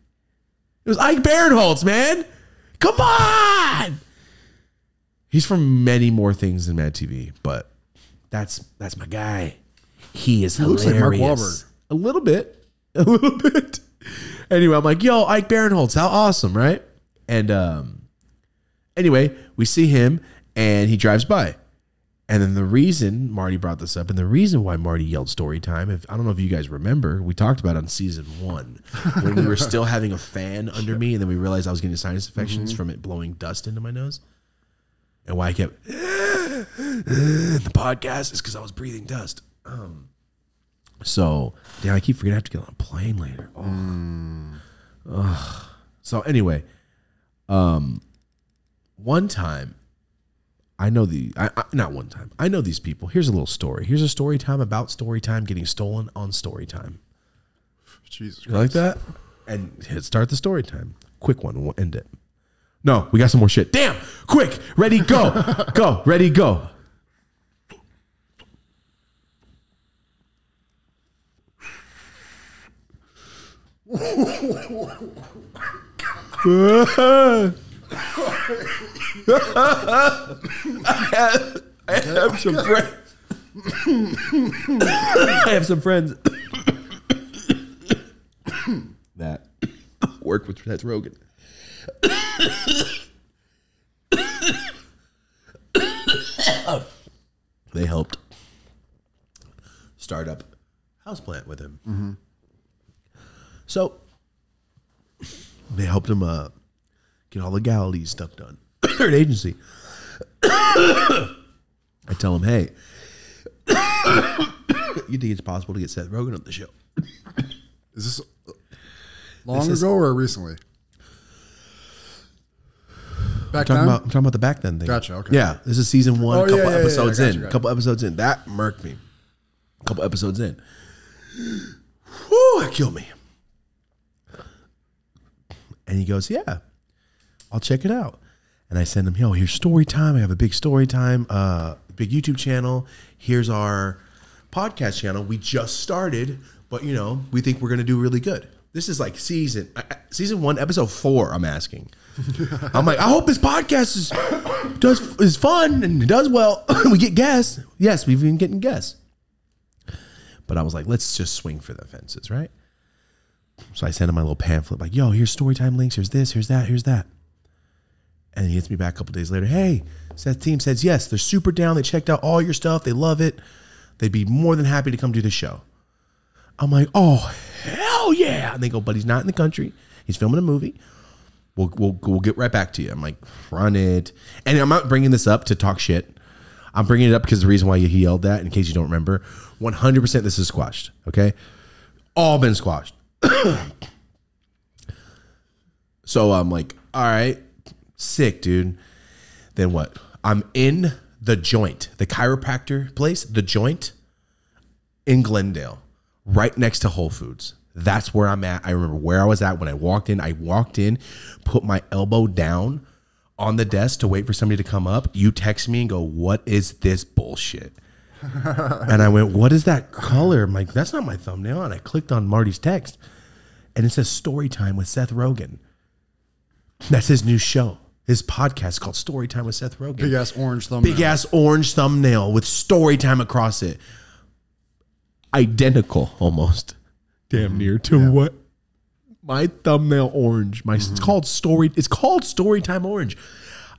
It was Ike Barinholtz, man. Come on. He's from many more things than Mad TV, but that's my guy. He is hilarious. Looks like Mark Wahlberg. A little bit. A little bit. Anyway, I'm like, yo, Ike Barinholtz, how awesome, right? And anyway, we see him and he drives by. And then the reason Marty brought this up, and the reason why Marty yelled story time, I don't know if you guys remember, we talked about it on season 1 when we were still having a fan under me, and then we realized I was getting sinus infections from it blowing dust into my nose. And why I kept the podcast is because I was breathing dust. So, damn, I keep forgetting I have to get on a plane later. So anyway, one time, I know not one time. I know these people. Here's a little story. Here's a story time about story time getting stolen on story time. Jesus Christ. You like that? And start the story time. Quick one. We'll end it. No, we got some more shit. Damn. Quick. Ready, go. Go. Ready, go. I have some friends. I have some friends that work with Seth Rogen. They helped start up Houseplant with him. Mm-hmm. So they helped him get all legalities stuff done. They're an agency. I tell him, hey, you think it's possible to get Seth Rogen on the show? Is this long ago or recently? Back then? I'm talking about the back then thing. Gotcha, okay. Yeah, this is season 1, couple episodes in. Gotcha. Couple episodes in. That murked me. A couple episodes in. Whew, that killed me. And he goes, yeah, I'll check it out. And I send him, yo, here's story time. I have a big story time, big YouTube channel. Here's our podcast channel. We just started, but you know, we think we're going to do really good. This is like season 1, episode 4. I'm asking. I'm like, I hope this podcast is fun and does well. We get guests. Yes, we've been getting guests. But I was like, let's just swing for the fences, right? So I sent him my little pamphlet, like, yo, here's storytime links. Here's this, here's that, here's that. And he hits me back a couple days later. Hey, Seth team says, yes, they're super down. They checked out all your stuff. They love it. They'd be more than happy to come do the show. I'm like, oh, hell yeah. And they go, but he's not in the country. He's filming a movie. We'll get right back to you. I'm like, run it. And I'm not bringing this up to talk shit. I'm bringing it up because the reason why he yelled that, in case you don't remember, 100% this is squashed, okay? All been squashed. So I'm like, all right, sick, dude. Then what? I'm in The Joint, the chiropractor place, The Joint in Glendale, right next to Whole Foods. That's where I'm at. I remember where I was at when I walked in. I walked in, put my elbow down on the desk to wait for somebody to come up. You text me and go, "What is this bullshit?" And I went, "What is that color?" I'm like, "That's not my thumbnail." And I clicked on Marty's text, and it says Story Time with Seth Rogen. That's his new show. His podcast called Story Time with Seth Rogen. Big ass orange thumbnail. Big ass orange thumbnail with Story Time across it. Identical almost. Damn near to what? My thumbnail orange. It's called Story Time Orange.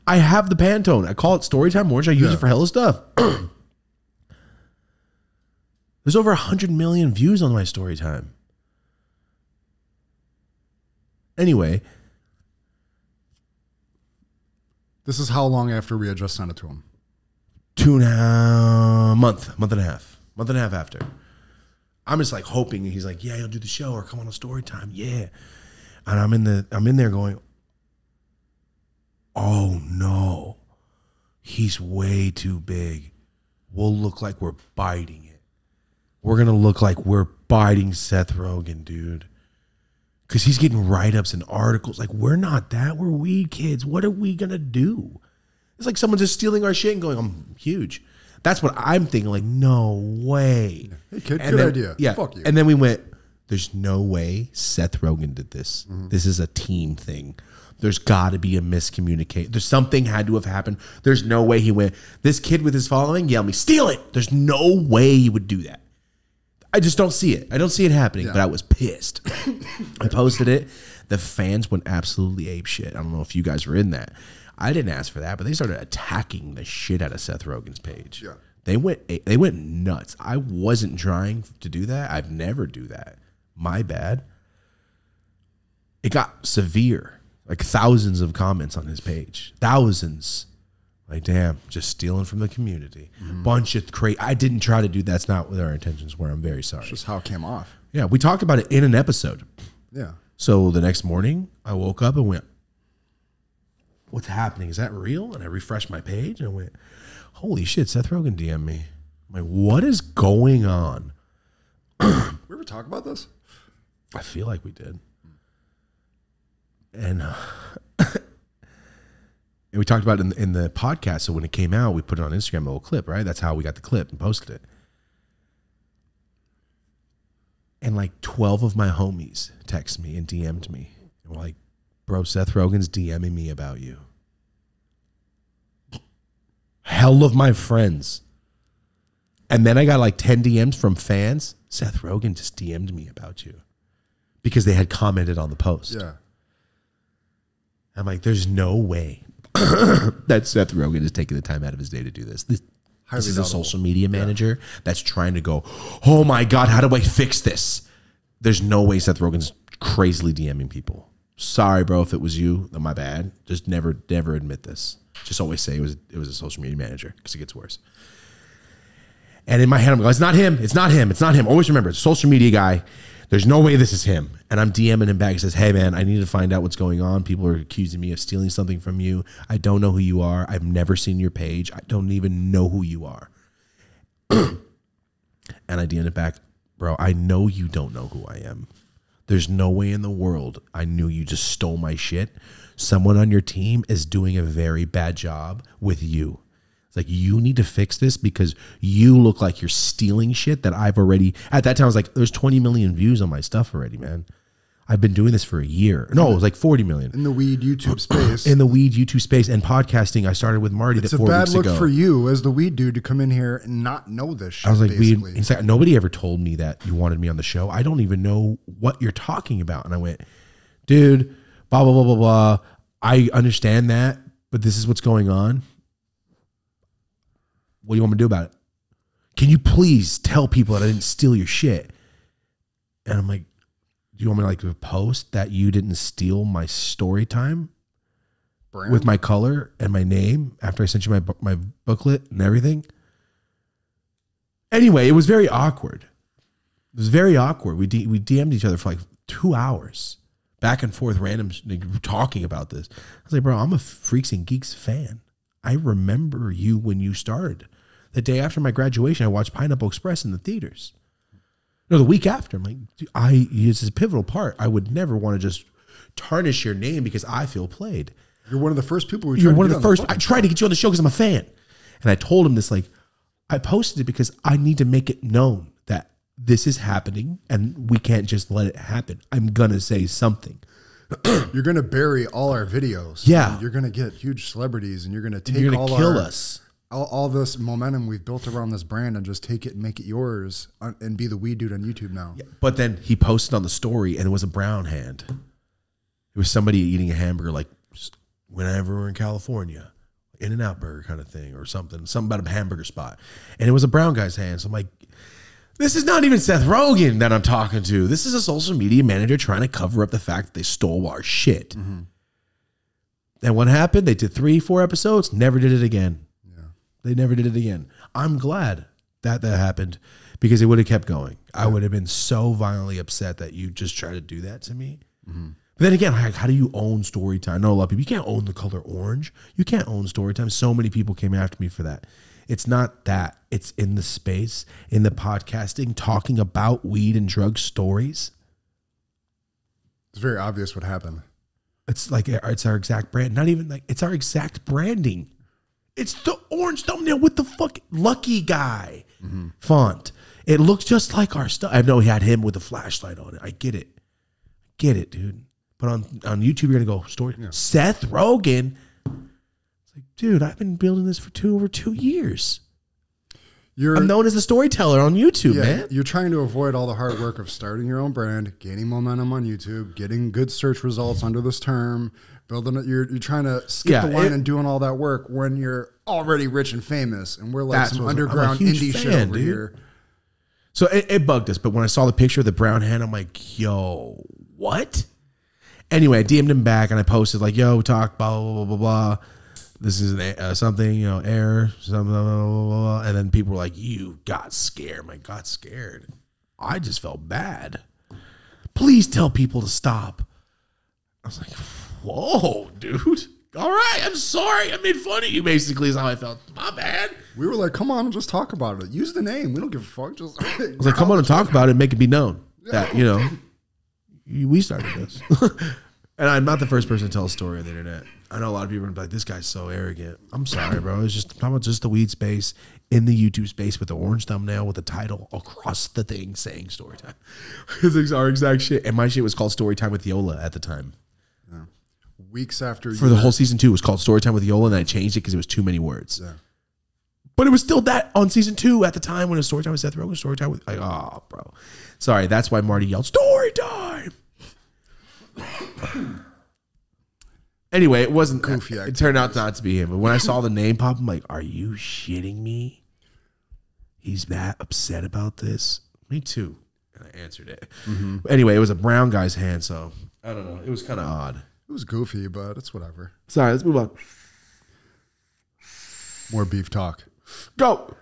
I have the Pantone. I call it Story Time Orange. I use it for hella stuff. There's over 100 million views on my Story Time. Anyway. This is how long after we had just sent it to him? Month and a half after. I'm just like hoping he's like, "Yeah, you'll do the show or come on a Story Time." Yeah. And I'm in there going, "Oh no, he's way too big. We'll look like we're biting it. We're going to look like we're biting Seth Rogen, dude. Because he's getting write-ups and articles. Like, we're not that. We're weed kids. What are we going to do?" It's like someone just stealing our shit and going, "I'm huge." That's what I'm thinking. Like, no way. Hey, kid, And good then- idea. Yeah. Fuck you. And then we went, "There's no way Seth Rogen did this. This is a team thing. There's got to be a miscommunicate. There's something had to have happened. There's no way he went, this kid with his following, yell me, steal it." There's no way he would do that. I just don't see it. I don't see it happening, but I was pissed. I posted it. The fans went absolutely ape shit. I don't know if you guys were in that. I didn't ask for that, but they started attacking the shit out of Seth Rogen's page. Yeah. They went nuts. I wasn't trying to do that. I'd never do that. My bad. It got severe. Like thousands of comments on his page. Thousands. Like, damn, just stealing from the community. Bunch of crazy. I didn't try to do that. That's not what our intentions were. I'm very sorry. Just how it came off. Yeah, we talked about it in an episode. Yeah. So the next morning, I woke up and went, "What's happening? Is that real?" And I refreshed my page and I went, "Holy shit, Seth Rogen DM'd me." I'm like, what is going on? We ever talk about this? I feel like we did. And, and we talked about it in the podcast. So when it came out, we put it on Instagram, a little clip, right? That's how we got the clip and posted it. And like 12 of my homies texted me and DM'd me. And were like, "Bro, Seth Rogen's DMing me about you." Hell of my friends. And then I got like 10 DMs from fans. "Seth Rogen just DM'd me about you." Because they had commented on the post. Yeah. I'm like, there's no way that Seth Rogen is taking the time out of his day to do this. This is a doubtable. social media manager that's trying to go, "Oh my God, how do I fix this?" There's no way Seth Rogen's crazily DMing people. Sorry, bro, if it was you, then my bad. Just never admit this. Just always say it was a social media manager because it gets worse. And in my head, I'm going, "It's not him. It's not him. It's not him." Always remember, it's a social media guy. There's no way this is him. And I'm DMing him back. He says, "Hey, man, I need to find out what's going on. People are accusing me of stealing something from you. I don't know who you are. I've never seen your page. I don't even know who you are." And I DM'd it back, "Bro, I know you don't know who I am. There's no way in the world I knew you just stole my shit. Someone on your team is doing a very bad job with you. It's like, you need to fix this because you look like you're stealing shit that I've already..." At that time, I was like, there's 20 million views on my stuff already, man. I've been doing this for a year. No, it was like 40 million. In the weed YouTube space. In the weed YouTube space and podcasting, I started with Marty It's that a 4 bad weeks look ago. for you as the weed dude to come in here and not know this shit. I was like, basically. he's like, "Nobody ever told me that you wanted me on the show. I don't even know what you're talking about." And I went, "Dude, blah, blah, blah, blah, blah. I understand that, but this is what's going on. What do you want me to do about it? Can you please tell people that I didn't steal your shit?" And I'm like, "Do you want me to like post that you didn't steal my story time Brand? with my color and my name after I sent you my booklet and everything?" Anyway, it was very awkward. It was very awkward. We DM'd each other for like 2 hours, back and forth, random, like, talking about this. I was like, "Bro, I'm a Freaks and Geeks fan. I remember you when you started. The day after my graduation, I watched Pineapple Express in the theaters. No, the week after. I'm like, dude, it's a pivotal part. I would never want to just tarnish your name because I feel played. You're one of the first people. You're one of the first. I tried to get you on the show because I'm a fan. And I told him this, like, I posted it because I need to make it known that this is happening and we can't just let it happen. I'm going to say something. You're going to bury all our videos. Yeah. You're going to get huge celebrities and you're going to take You're going to kill our, us. all this momentum we've built around this brand and just take it and make it yours and be the weed dude on YouTube now. Yeah, but then he posted on the story and it was a brown hand. It was somebody eating a hamburger like whenever we're in California, In-N-Out burger kind of thing or something about a hamburger spot. And it was a brown guy's hand. So I'm like, this is not even Seth Rogen that I'm talking to. This is a social media manager trying to cover up the fact that they stole our shit. Mm-hmm. And what happened? They did 3-4 episodes, never did it again. Yeah. They never did it again. I'm glad that happened because it would have kept going. I would have been so violently upset that you just tried to do that to me. Mm-hmm. But then again, how do you own Storytime? I know a lot of people, you can't own the color orange. You can't own Storytime. So many people came after me for that. It's not that. It's in the space, in the podcasting, talking about weed and drug stories. It's very obvious what happened. It's like, it's our exact brand. Not even like, it's our exact branding. It's the orange thumbnail with the fucking Lucky Guy font. It looks just like our stuff. I know he had him with a flashlight on it. I get it. Get it, dude. But on YouTube, you're going to go, story. Yeah. Seth Rogen. It's like, dude, I've been building this for over 2 years. I'm known as the storyteller on YouTube, man. You're trying to avoid all the hard work of starting your own brand, gaining momentum on YouTube, getting good search results under this term, building it. You're trying to skip the line and doing all that work when you're already rich and famous. And we're like some underground indie shit over here. So it bugged us. But when I saw the picture of the brown hand, I'm like, yo, what? Anyway, I DM'd him back and I posted like, yo, talk, blah, blah, blah, blah, blah. This is something, air, something, blah, blah, blah, blah. And then people were like, you got scared. I'm like, got scared. I just felt bad. Please tell people to stop. I was like, whoa, dude. All right, I'm sorry. I made fun of you, basically, is how I felt. My bad. We were like, come on, just talk about it. Use the name. We don't give a fuck. Just I was like, come on and talk about it and make it be known that, we started this. And I'm not the first person to tell a story on the internet. I know a lot of people are like, this guy's so arrogant. I'm sorry, bro. It's just, how about just the weed space in the YouTube space with the orange thumbnail with the title across the thing saying Storytime. It's our exact shit. And my shit was called Storytime with Yola at the time. Yeah. Weeks after. For the whole season 2, it was called Storytime with Yola, and I changed it because it was too many words. Yeah. But it was still that on season 2 at the time when it was Storytime with Seth Rogen, Storytime with, like, oh, bro. Sorry, that's why Marty yelled, Storytime! Anyway, it wasn't goofy. It turned out not to be him. But when I saw the name pop, I'm like, are you shitting me? He's that upset about this? Me too. And I answered it. Mm-hmm. Anyway, it was a brown guy's hand, so I don't know. It was kind of odd. It was goofy, but it's whatever. Sorry, let's move on. More beef talk. Go.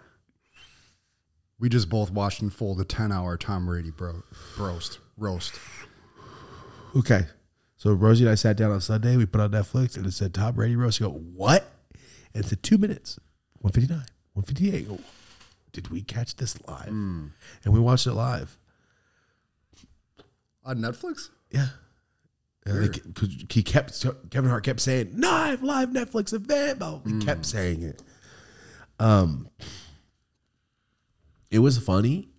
We just both watched in full the 10-hour Tom Brady roast. Okay. So Rosie and I sat down on Sunday. We put on Netflix, and it said Tom Brady roast. You go, what? And it said 2 minutes, 159, 158. Oh, did we catch this live? And we watched it live. On Netflix? Yeah. Because Kevin Hart kept saying, live Netflix event. He kept saying it. It was funny.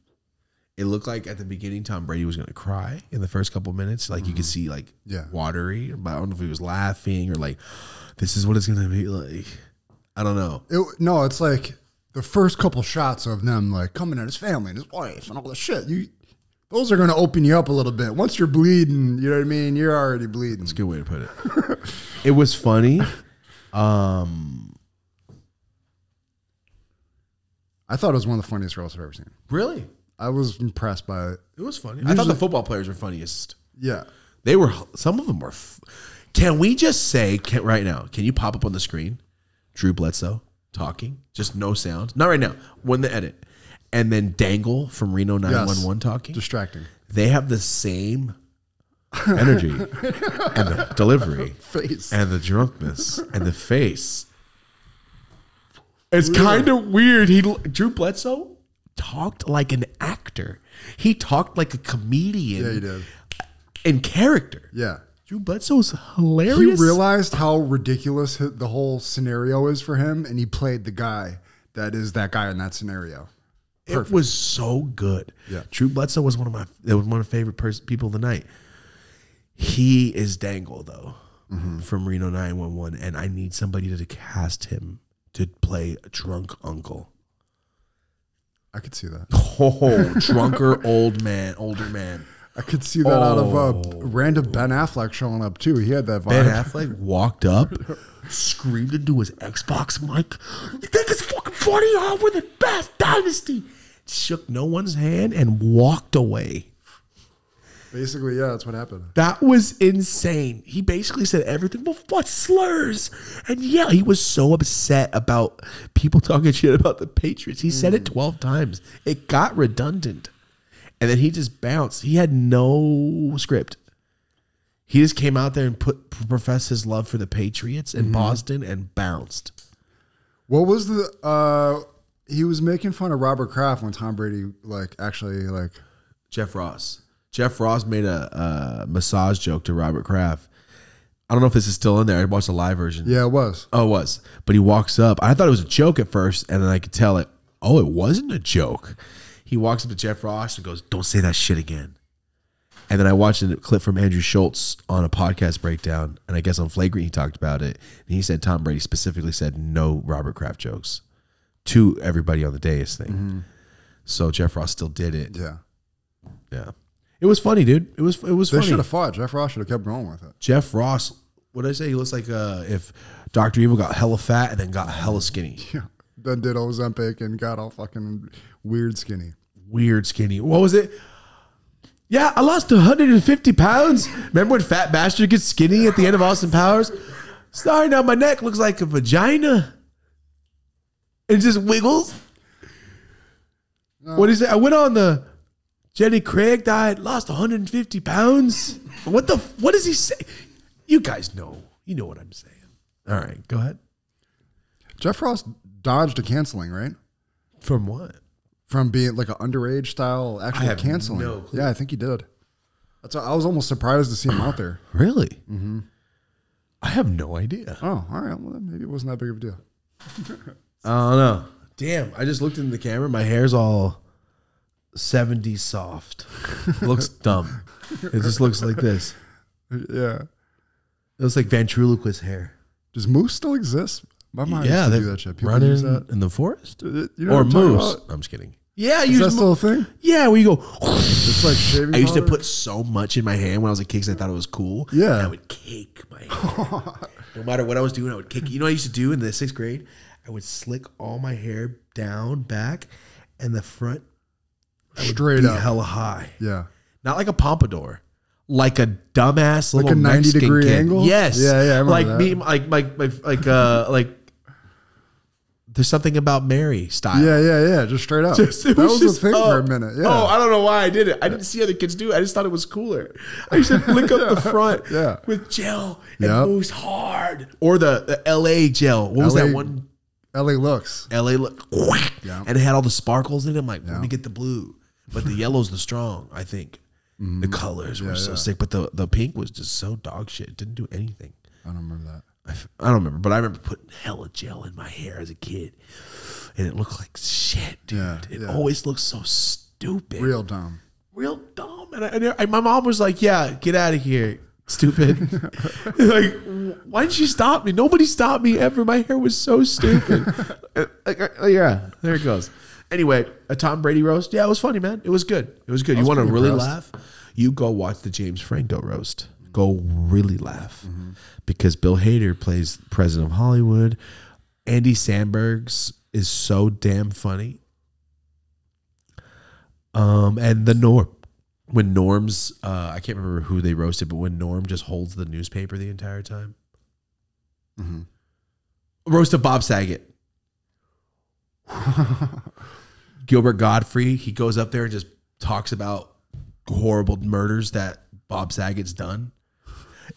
It looked like at the beginning Tom Brady was going to cry in the first couple of minutes. Like you could see like watery. But I don't know if he was laughing or like, this is what it's going to be like. I don't know. No, it's like the first couple shots of them like coming at his family and his wife and all the shit. Those are going to open you up a little bit. Once you're bleeding, you know what I mean? You're already bleeding. That's a good way to put it. It was funny. I thought it was one of the funniest roasts I've ever seen. Really? I was impressed by it. It was funny. I thought the football players were funniest. Yeah. They were, some of them were. Can we just say, right now, can you pop up on the screen, Drew Bledsoe talking, just no sound? Not right now, when the edit. And then Dangle from Reno 911 talking. Distracting. They have the same energy and the delivery face and the drunkenness and the face. It's kind of weird. Drew Bledsoe talked like an actor. He talked like a comedian. Yeah, he did. In character. Yeah. Drew Bledsoe's hilarious. He realized how ridiculous the whole scenario is for him, and he played the guy that is that guy in that scenario. It was so good. Yeah. Drew Bledsoe was one of my favorite people of the night. He is Dangle though, from Reno 911, and I need somebody to cast him to play a drunk uncle. I could see that. Oh, drunker older man. I could see that out of random Ben Affleck showing up too. He had that vibe. Ben Affleck walked up, screamed into his Xbox mic, "You think it's fucking funny? Oh, we're the best dynasty." Shook no one's hand and walked away. Basically, yeah, that's what happened. That was insane. He basically said everything but what slurs. And yeah, he was so upset about people talking shit about the Patriots. He said it 12 times. It got redundant. And then he just bounced. He had no script. He just came out there and professed his love for the Patriots in Boston and bounced. What was the he was making fun of Robert Kraft when Tom Brady Jeff Ross. Jeff Ross made a massage joke to Robert Kraft. I don't know if this is still in there. I watched the live version. Yeah, it was. Oh, it was. But he walks up. I thought it was a joke at first, and then I could tell it wasn't a joke. He walks up to Jeff Ross and goes, "Don't say that shit again." And then I watched a clip from Andrew Schultz on a podcast breakdown, and I guess on Flagrant he talked about it. And he said Tom Brady specifically said no Robert Kraft jokes to everybody on the dais thing. So Jeff Ross still did it. Yeah. Yeah. It was funny, dude. It was They funny. should have fought. Jeff Ross should have kept going with it. Jeff Ross, what did I say? He looks like if Dr. Evil got hella fat and then got hella skinny. Yeah. Then did Ozempic and got all fucking weird skinny. Weird skinny. What was it? Yeah, I lost 150 pounds. Remember when Fat Bastard gets skinny at the end of Austin Powers? Sorry, now my neck looks like a vagina. It just wiggles. What is it? I went on the Jenny Craig diet, lost 150 pounds. What does he say? You guys know. You know what I'm saying. All right, go ahead. Jeff Ross dodged a canceling, right? From what? From being like an underage style actual have canceling. no clue. Yeah, I think he did. I was almost surprised to see him out there. Really? Mm-hmm. I have no idea. Oh, all right. Well, then maybe it wasn't that big of a deal. I don't know. Damn, I just looked in the camera. My hair's all 70s soft. Looks dumb. It just looks like this. Yeah. It looks like ventriloquist hair. Does moose still exist? My mind Yeah, used to they do that shit. People running use that. in the forest? You know Or what I'm talking moose. about? I'm just kidding. Yeah, Is that still a thing? Yeah, where you go. It's like shaving I used to powder? put so much in my hand when I was a kid because I thought it was cool. Yeah. And I would cake my hair. No matter what I was doing, I would cake. You know what I used to do in the 6th grade? I would slick all my hair down, back, and the front I would Straight be up. hella high. Yeah. Not like a pompadour. Like a dumbass Like little a 90 Mexican degree kid. angle? Yes. Yeah, I remember like that. me, like there's something about Mary style. Yeah. Just straight up. It that was just- a thing oh, for a minute. Yeah. Oh, I don't know why I did it. I didn't see other kids do it. I just thought it was cooler. I used to flick up the front Yeah. with gel and Yep. moves hard. Or the LA gel. What was LA that one? LA looks. LA look. Yeah. And it had all the sparkles in it. I'm like, let Yeah. me get the blue. But the yellow's the strong, I think. The colors were so yeah. sick. But the pink was just so dog shit. It didn't do anything. I don't remember that. I don't remember, but I remember putting hella gel in my hair as a kid. And it looked like shit, dude. Yeah, It yeah. always looked so stupid. Real dumb. Real dumb. And my mom was like, yeah, get out of here, stupid. Like, why didn't you stop me? Nobody stopped me ever. My hair was so stupid. Yeah, there it goes. Anyway, a Tom Brady roast. Yeah, it was funny, man. It was good. It was good. You was want to pretty really impressed. laugh? You go watch the James Franco roast. Go really laugh. Because Bill Hader plays president of Hollywood. Andy Samberg's is so damn funny. And the Norm. When Norm's, I can't remember who they roasted, but when Norm just holds the newspaper the entire time. Roast of Bob Saget. Gilbert Gottfried, he goes up there and just talks about horrible murders that Bob Saget's done.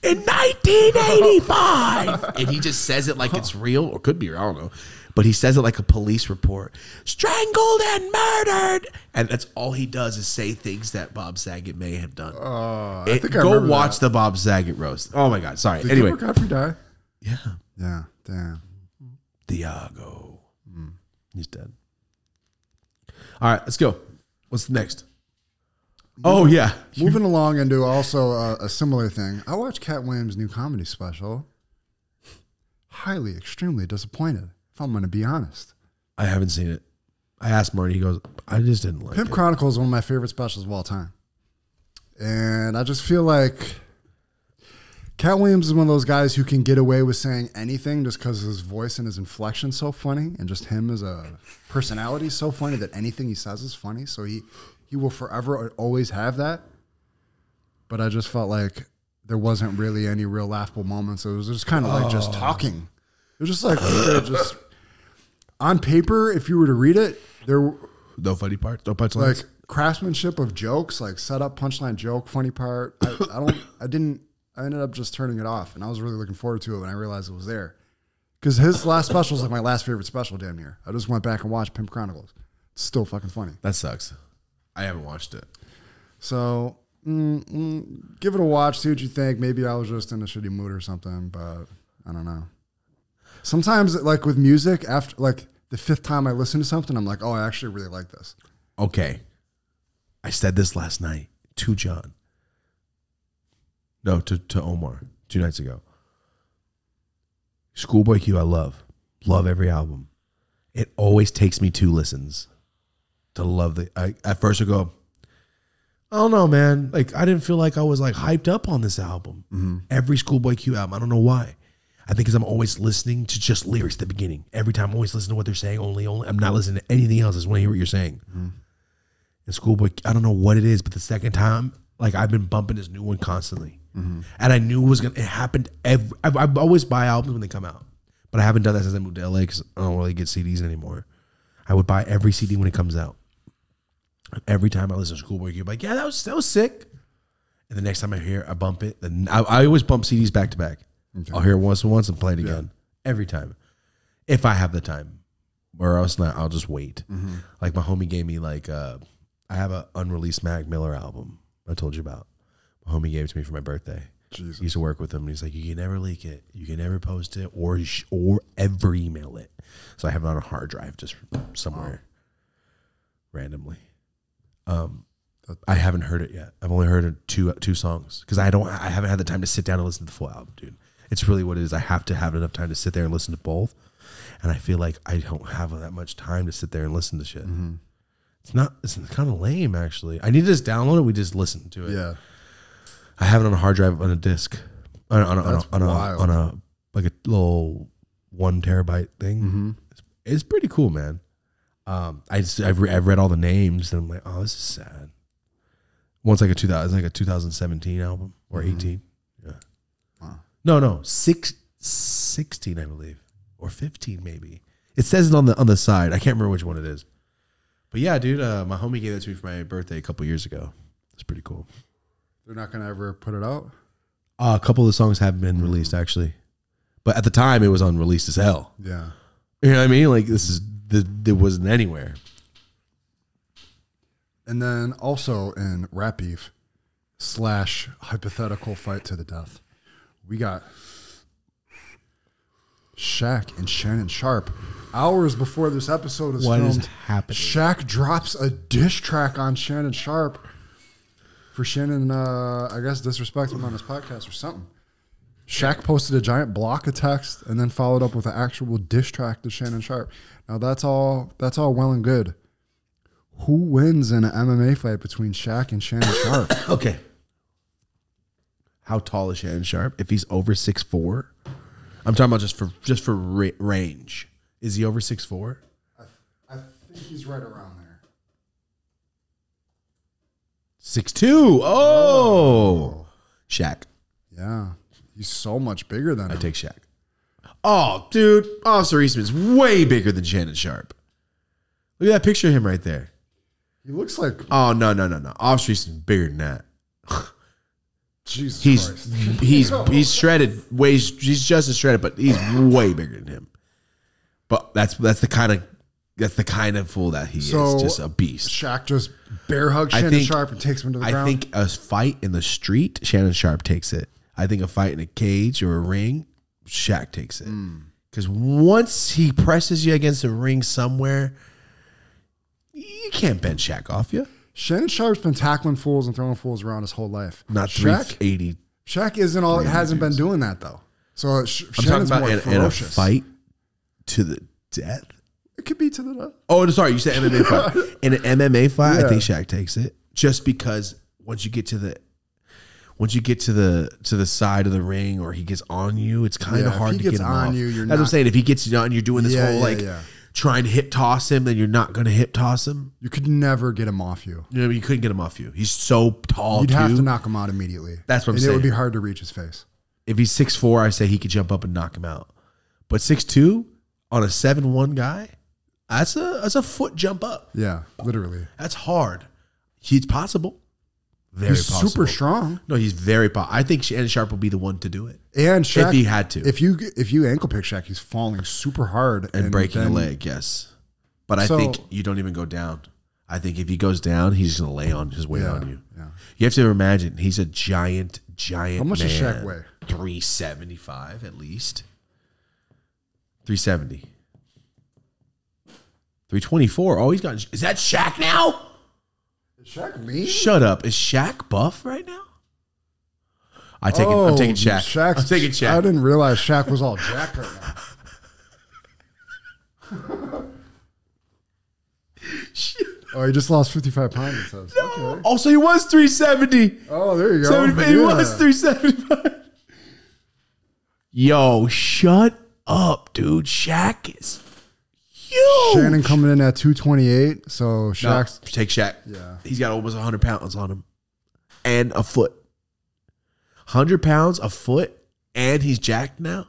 In 1985. And he just says it like it's real, or could be, I don't know. but he says it like a police report. Strangled and murdered. And that's all he does is say things that Bob Saget may have done. I think I Go remember watch that. the Bob Saget roast. Oh my God. Sorry. Did Anyway. Gilbert Godfrey die? Yeah. Yeah. Damn. Thiago. He's dead. All right, let's go. What's the next? Oh, yeah. Moving along into also a similar thing. I watched Cat Williams' new comedy special. Highly, extremely disappointed, if I'm going to be honest. I haven't seen it. I asked Marty. He goes, I just didn't like Pimp it. Chronicles is one of my favorite specials of all time. And I just feel like Cat Williams is one of those guys who can get away with saying anything just because his voice and his inflection's so funny, and just him as a personality is so funny that anything he says is funny. So he will forever always have that. But I just felt like there wasn't really any real laughable moments. It was just kind of like just talking. It was just like just on paper, if you were to read it, there No funny parts. No punchlines. like craftsmanship of jokes, like setup, punchline, joke, funny part. I ended up just turning it off, and I was really looking forward to it when I realized it was there. Because his last special is like my last favorite special, damn near. I just went back and watched Pimp Chronicles. It's still fucking funny. That sucks. I haven't watched it. So give it a watch, see what you think. Maybe I was just in a shitty mood or something, but I don't know. Sometimes, like with music, after like the 5th time I listen to something, I'm like, oh, I actually really like this. Okay. I said this last night to John. No, to Omar 2 nights ago. Schoolboy Q, I love. Love every album. It always takes me 2 listens to love at first I go, I don't know, man. Like, I didn't feel like I was like hyped up on this album. Every Schoolboy Q album. I don't know why. I think because I'm always listening to just lyrics at the beginning. Every time I'm always listening to what they're saying. Only I'm not listening to anything else. I just want to hear what you're saying. And Schoolboy, I don't know what it is, but the second time, like I've been bumping this new one constantly. And I knew it happened I always buy albums when they come out. But I haven't done that since I moved to LA because I don't really get CDs anymore. I would buy every CD when it comes out. Every time I listen to Schoolboy Q, I'm like, yeah, that was sick. And the next time I bump it. Then I always bump CDs back to back. Okay. I'll hear it once and play it again. Every time. If I have the time. Or else not, I'll just wait. Like my homie gave me like, I have an unreleased Mac Miller album I told you about. My homie gave it to me for my birthday. Jesus. He used to work with him. And he's like, you can never leak it. You can never post it or ever email it. So I have it on a hard drive just somewhere randomly. I haven't heard it yet. I've only heard two songs because I haven't had the time to sit down and listen to the full album, dude. It's really what it is. I have to have enough time to sit there and listen to both. And I feel like I don't have that much time to sit there and listen to shit. It's kind of lame, actually. I need to just download it. We just listen to it. Yeah. I have it on a hard drive on a disc, on a like a little 1 terabyte thing. It's pretty cool, man. I've read all the names and I'm like, oh, this is sad. One's like a 2017 album or 18. Yeah. Wow. No, 16 I believe, or 15 maybe. It says it on the side. I can't remember which one it is. But yeah, dude, my homie gave it to me for my birthday a couple years ago. It's pretty cool. They're not gonna ever put it out? A couple of the songs have been released actually, but at the time it was unreleased as hell. Yeah. You know what I mean? Like it wasn't anywhere. And then also in Rap Beef / hypothetical fight to the death, we got Shaq and Shannon Sharp. Hours before this episode is filmed, what is happening? Shaq drops a diss track on Shannon Sharp for Shannon, I guess, disrespecting him on his podcast or something. Shaq posted a giant block of text and then followed up with an actual diss track to Shannon Sharp. Now that's all well and good. Who wins in an MMA fight between Shaq and Shannon Sharp? Okay. How tall is Shannon Sharp? If he's over 6'4", I'm talking about just for range. Is he over 6'4"? I think he's right around there. 6'2". Oh, Shaq. Yeah, he's so much bigger than him. I take Shaq. Oh, dude, Officer Eastman's way bigger than Shannon Sharp. Look at that picture of him right there. He looks like Oh no. Officer Eastman's bigger than that. Jesus Christ. He's shredded. He's just as shredded, but he's way bigger than him. But that's the kind of fool that he is. Just a beast. Shaq just bear hugs Shannon Sharp and takes him to the ground. I think a fight in the street, Shannon Sharp takes it. I think a fight in a cage or a ring, Shaq takes it. Because once he presses you against a ring somewhere, you can't bend Shaq off you. Shannon Sharp's been tackling fools and throwing fools around his whole life. Not Shaq. 380. Shaq hasn't been doing that though. So I'm Shannon's talking more about in a ferocious. fight to the death. It could be to the death. Oh, sorry, you said MMA fight. In an MMA fight, Yeah. I think Shaq takes it. Just because once you get to the side of the ring or he gets on you, it's kind of hard to get him off. you're That's what I'm saying. If he gets you on, you're doing this whole trying to hip toss him, then you're not going to hip toss him. You could never get him off you. You know, you couldn't get him off you. He's so tall. You'd too. have to knock him out immediately. That's what I'm and saying. It would be hard to reach his face. If he's 6'4", I say he could jump up and knock him out. But 6'2" on a 7'1" guy, that's a foot jump up. Yeah, literally. That's hard. It's possible. Very He's possible. super strong. No, he's very possible. I think Shannon Sharp will be the one to do it. And Shaq, if he had to. If you ankle pick Shaq, he's falling super hard and breaking a then- leg, yes. But I think you don't even go down. I think if he goes down, he's going to lay on his weight on you. Yeah. You have to imagine, he's a giant How much man. does Shaq weigh? 375 at least. 370. 324. Oh, he's got. Is that Shaq now? Is Shaq lean? Shut up. Is Shaq buff right now? I'm taking Shaq. I'm taking Shaq. I didn't realize Shaq was all jacked right now. Oh, he just lost 55 pounds, it says. Okay. Also, he was 370. Oh, there you go. 75, he was 375. Yo, shut up, dude. Shaq is huge. Shannon coming in at 228. So Shaq's. Take Shaq. Yeah. He's got almost 100 pounds on him. And a foot. 100 pounds, a foot, and he's jacked now.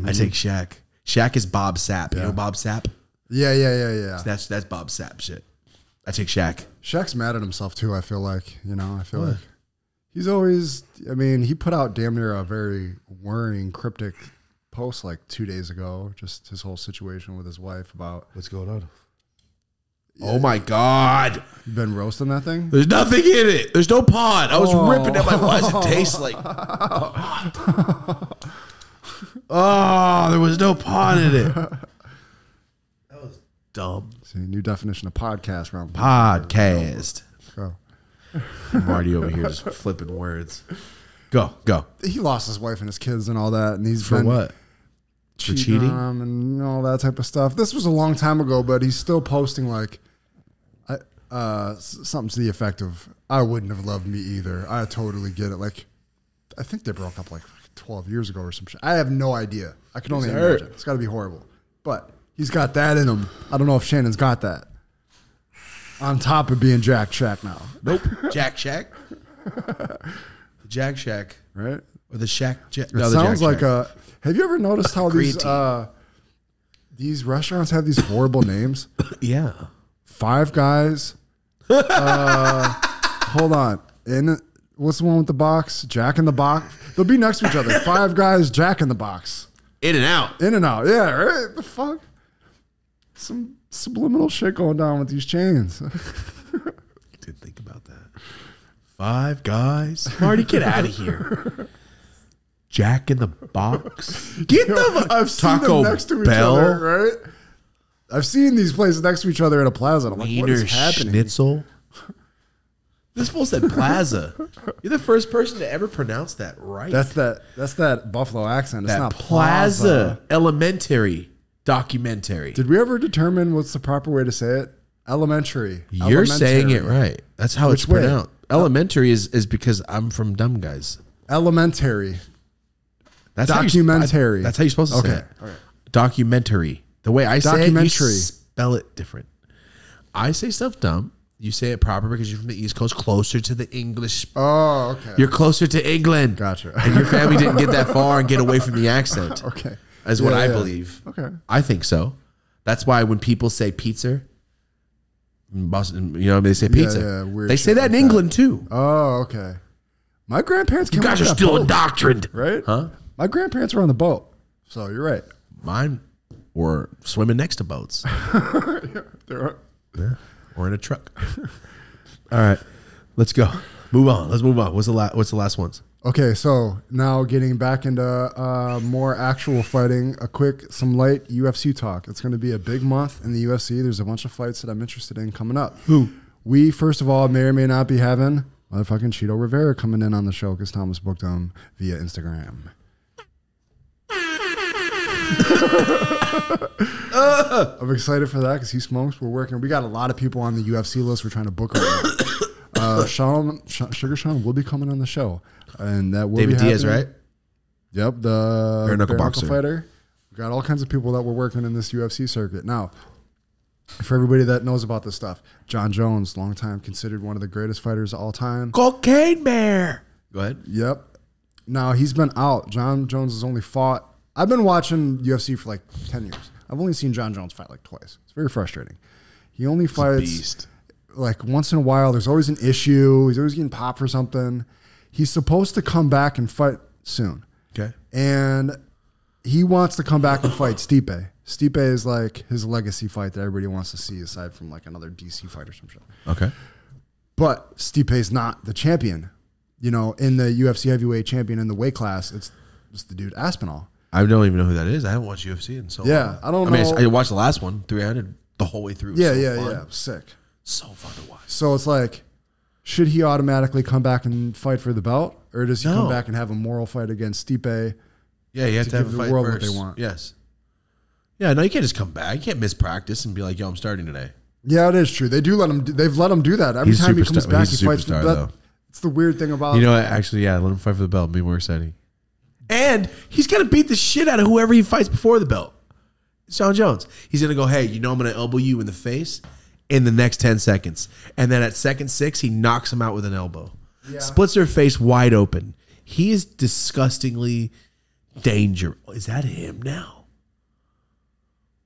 I take Shaq. Shaq is Bob Sapp. You know Bob Sapp? Yeah. That's Bob Sapp shit. I take Shaq. Shaq's mad at himself too, I feel like. I feel like he's always, he put out damn near a very worrying, cryptic post like 2 days ago. Just his whole situation with his wife about What's going on? Oh my God. you been roasting that thing. There's nothing in it. There's no pod. I was ripping it. Like, why does it taste like pod? Oh, there was no pod in it. That was dumb. See, new definition of podcast round. Podcast. Go. Marty over here just flipping words. Go. He lost his wife and his kids and all that, and he's For been what? For cheating? on him and all that type of stuff. This was a long time ago, but he's still posting like something to the effect of, "I wouldn't have loved me either. I totally get it." Like, I think they broke up like 12 years ago or some shit. I have no idea. I can only imagine. It's got to be horrible. But he's got that in him. I don't know if Shannon's got that. On top of being Jack Shack now. Nope. Jack Shack. Jack Shack. Right? Or the Shack. It sounds like a. Have you ever noticed how these restaurants have these horrible names? Yeah. Five Guys. Hold on. What's the one with the box? Jack in the Box. They'll be next to each other. Five Guys, Jack in the Box. In and out. In and out. Yeah, right? The fuck? Some subliminal shit going down with these chains. Didn't think about that. Five Guys. Marty, get out of here. Jack in the Box. Get the I've seen Taco them next to each Bell. other, right? I've seen these places next to each other in a plaza. And I'm like, what Wiener is happening? Schnitzel. This fool said plaza. You're the first person to ever pronounce that right. That's that Buffalo accent. It's that not plaza. Elementary documentary. Did we ever determine what's the proper way to say it? Elementary. You're saying it right. That's how it's Which way? pronounced. Elementary is because I'm from Dumb Guys. Elementary. That's Documentary. That's how you're supposed to say it. All right. Documentary. The way I say it, you Documentary. spell it different. I say stuff dumb. You say it proper because you're from the East Coast, closer to the English. Oh, okay. You're closer to England. Gotcha. And your family didn't get that far and get away from the accent. Okay. Is what Yeah, I yeah. believe. Okay. I think so. That's why when people say pizza in Boston, they say pizza. yeah, weird they say shit that in like England too. Oh, okay. My grandparents came You guys over are that still boat, indoctrined. right? Huh? My grandparents were on the boat. So you're right. Mine or swimming next to boats. There are. Yeah. Or in a truck. All right. Let's go. Move on. Let's move on. What's the last ones? Okay, so now getting back into more actual fighting, some light UFC talk. It's going to be a big month in the UFC. There's a bunch of fights that I'm interested in coming up. Who? We, first of all, may or may not be having motherfucking Chito Rivera coming in on the show because Thomas booked him via Instagram. I'm excited for that because he smokes. We're working. We got a lot of people on the UFC list. We're trying to book them. Sugar Sean will be coming on the show. And that will David be Diaz, happening. right? Yep, the Bare knuckle bare boxer. fighter. We got all kinds of people that were working in this UFC circuit. Now, for everybody that knows about this stuff, John Jones, long time considered one of the greatest fighters of all time. Cocaine Bear. Go ahead. Yep. Now he's been out. John Jones has only fought. I've been watching UFC for like 10 years. I've only seen John Jones fight like twice. It's very frustrating. He only fights beast. like once in a while. There's always an issue. He's always getting popped for something. He's supposed to come back and fight soon. Okay. And he wants to come back and fight Stipe. Stipe is like his legacy fight that everybody wants to see aside from like another DC fight or some shit. Okay. But Stipe's not the champion. You know, in the UFC heavyweight champion in the weight class, it's the dude Aspinall. I don't even know who that is. I haven't watched UFC in so long. Yeah, I don't mean, know. I watched the last one, 300, the whole way through. Yeah, So fun. yeah. Sick. So fun to watch. So it's like, should he automatically come back and fight for the belt? Or does he No. come back and have a moral fight against Stipe? Yeah, you have to have give a the fight world first. what they want. Yes. Yeah, no, you can't just come back. You can't miss practice and be like, yo, I'm starting today. Yeah, it is true. They do let him. They've let him do that every He's a time he comes superstar. back. He's He a fights for the superstar, belt. though. It's the weird thing about You know what? Actually, yeah, let him fight for the belt. It'd be more exciting. And he's going to beat the shit out of whoever he fights before the belt. John Jones. He's going to go, hey, you know I'm going to elbow you in the face in the next 10 seconds. And then at second 6, he knocks him out with an elbow. Yeah. Splits their face wide open. He is disgustingly dangerous. Is that him now?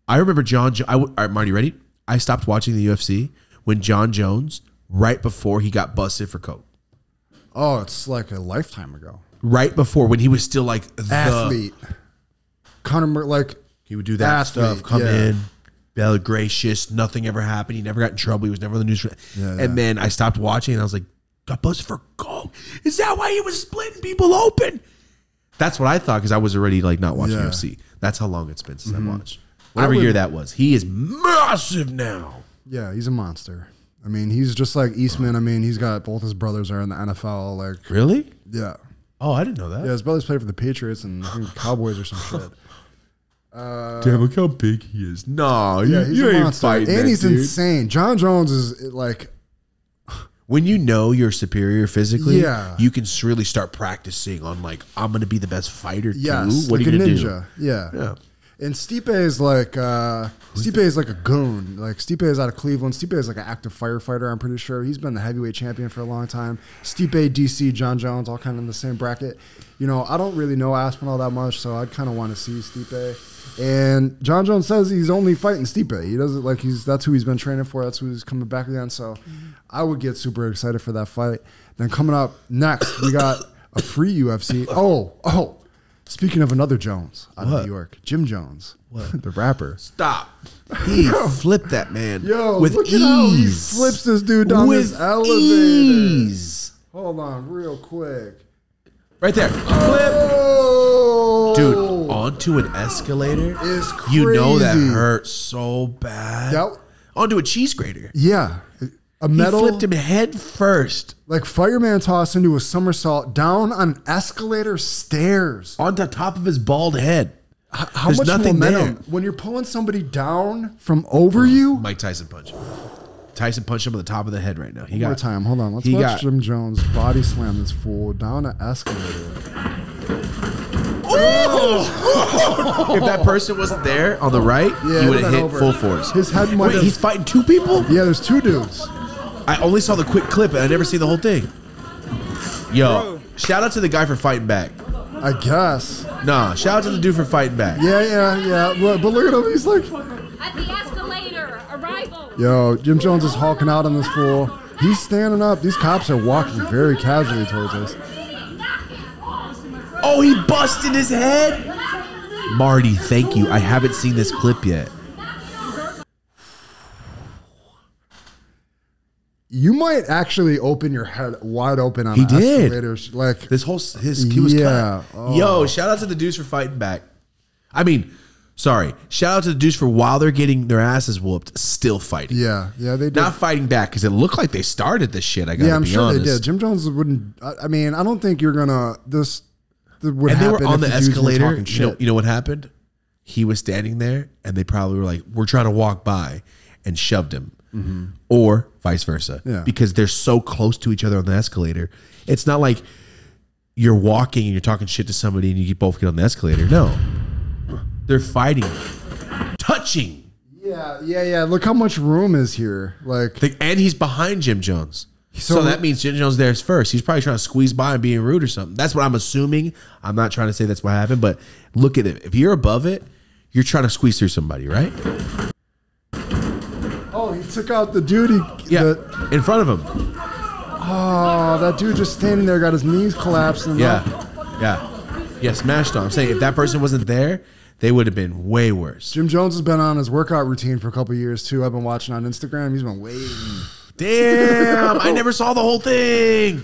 I remember All right, Marty, ready? I stopped watching the UFC when John Jones, right before he got busted for coke. Oh, it's like a lifetime ago. Right before, when he was still like the Athlete. Conor, like he would do that athlete, stuff, come yeah. in, be gracious, nothing ever happened. He never got in trouble. He was never on the news. Yeah. And then I stopped watching and I was like, got busted for coke. Is that why he was splitting people open? That's what I thought because I was already like not watching Yeah. UFC. That's how long it's been since I watched. Whatever year that was. He is massive now. Yeah, he's a monster. I mean, he's just like Eastman. I mean, he's got both his brothers are in the NFL. Like, Really? yeah. Oh, I didn't know that. Yeah, his brothers played for the Patriots and I think Cowboys or some shit. Damn, look how big he is. No, Yeah, he's you a ain't monster. fighting And that he's dude. insane. John Jones is like, When you know you're superior physically, Yeah. you can really start practicing on like, I'm going to be the best fighter yes, too. What like are you a going to ninja. Yeah. do? Yeah. And Stipe is like a goon. Like Stipe is out of Cleveland. Stipe is like an active firefighter. I'm pretty sure he's been the heavyweight champion for a long time. Stipe, DC, John Jones, all kind of in the same bracket. You know, I don't really know Aspinall that much, so I'd kind of want to see Stipe. And John Jones says he's only fighting Stipe. He doesn't like that's who he's been training for. That's who he's coming back again. So I would get super excited for that fight. Then coming up next, we got a free UFC. Oh. Speaking of another Jones out of New York, Jim Jones, the rapper. Stop. He flipped that man with look ease. at how he flips this dude down with this elevator. ease. Hold on, real quick. Right there. Flip. Oh, Dude, onto an escalator. Is You know that crazy. hurt so bad. That- Onto a cheese grater. Yeah, a He metal flipped him head first. like fireman toss into a somersault down on an escalator stairs. On the top of his bald head. How There's much nothing momentum there. when you're pulling somebody down from over you? Mike Tyson punch. Tyson punched him on the top of the head right now. He One more got time, hold on. Let's he watch got- Jim Jones body slam this fool down an escalator. If that person wasn't there on the right, Yeah, he it would have went hit over. full force. His head might Wait, have- he's fighting two people? Yeah, there's two dudes. I only saw the quick clip and I never see the whole thing. Yo, shout out to the guy for fighting back. I guess. Nah, shout out to the dude for fighting back. Yeah. But look at him. He's like, At the escalator, arrival. yo, Jim Jones is hulking out on this fool. He's standing up. These cops are walking very casually towards us. Oh, he busted his head? Marty, thank you. I haven't seen this clip yet. You might actually open your head wide open on He the did. escalators. Like, This whole he was Yeah. cut. Oh. Yo, shout out to the dudes for fighting back. I mean, sorry. Shout out to the dudes for while they're getting their asses whooped, still fighting. yeah, they did. Not fighting back because it looked like they started this shit. I gotta Yeah, I'm be sure honest. they did. Jim Jones wouldn't. I mean, I don't think you're gonna this. Would And they happen were on if the dudes weren't escalator. talking You know, shit. you know what happened? He was standing there, and they probably were like, "We're trying to walk by," and shoved him, or vice versa. Yeah. Because they're so close to each other on the escalator. It's not like you're walking and you're talking shit to somebody and you both get on the escalator. No, they're fighting, touching. Yeah. Look how much room is here. Like, And he's behind Jim Jones. So So- that means Jim Jones there's first. He's probably trying to squeeze by and being rude or something. That's what I'm assuming. I'm not trying to say that's what happened, but look at it. If you're above it, you're trying to squeeze through somebody, right? oh, he took out the dude. Yeah, in front of him. Oh, that dude just standing there, got his knees collapsed. And Yeah, smashed on. I'm saying if that person wasn't there, they would have been way worse. Jim Jones has been on his workout routine for a couple of years too. I've been watching on Instagram. He's been waiting. Damn, I never saw the whole thing.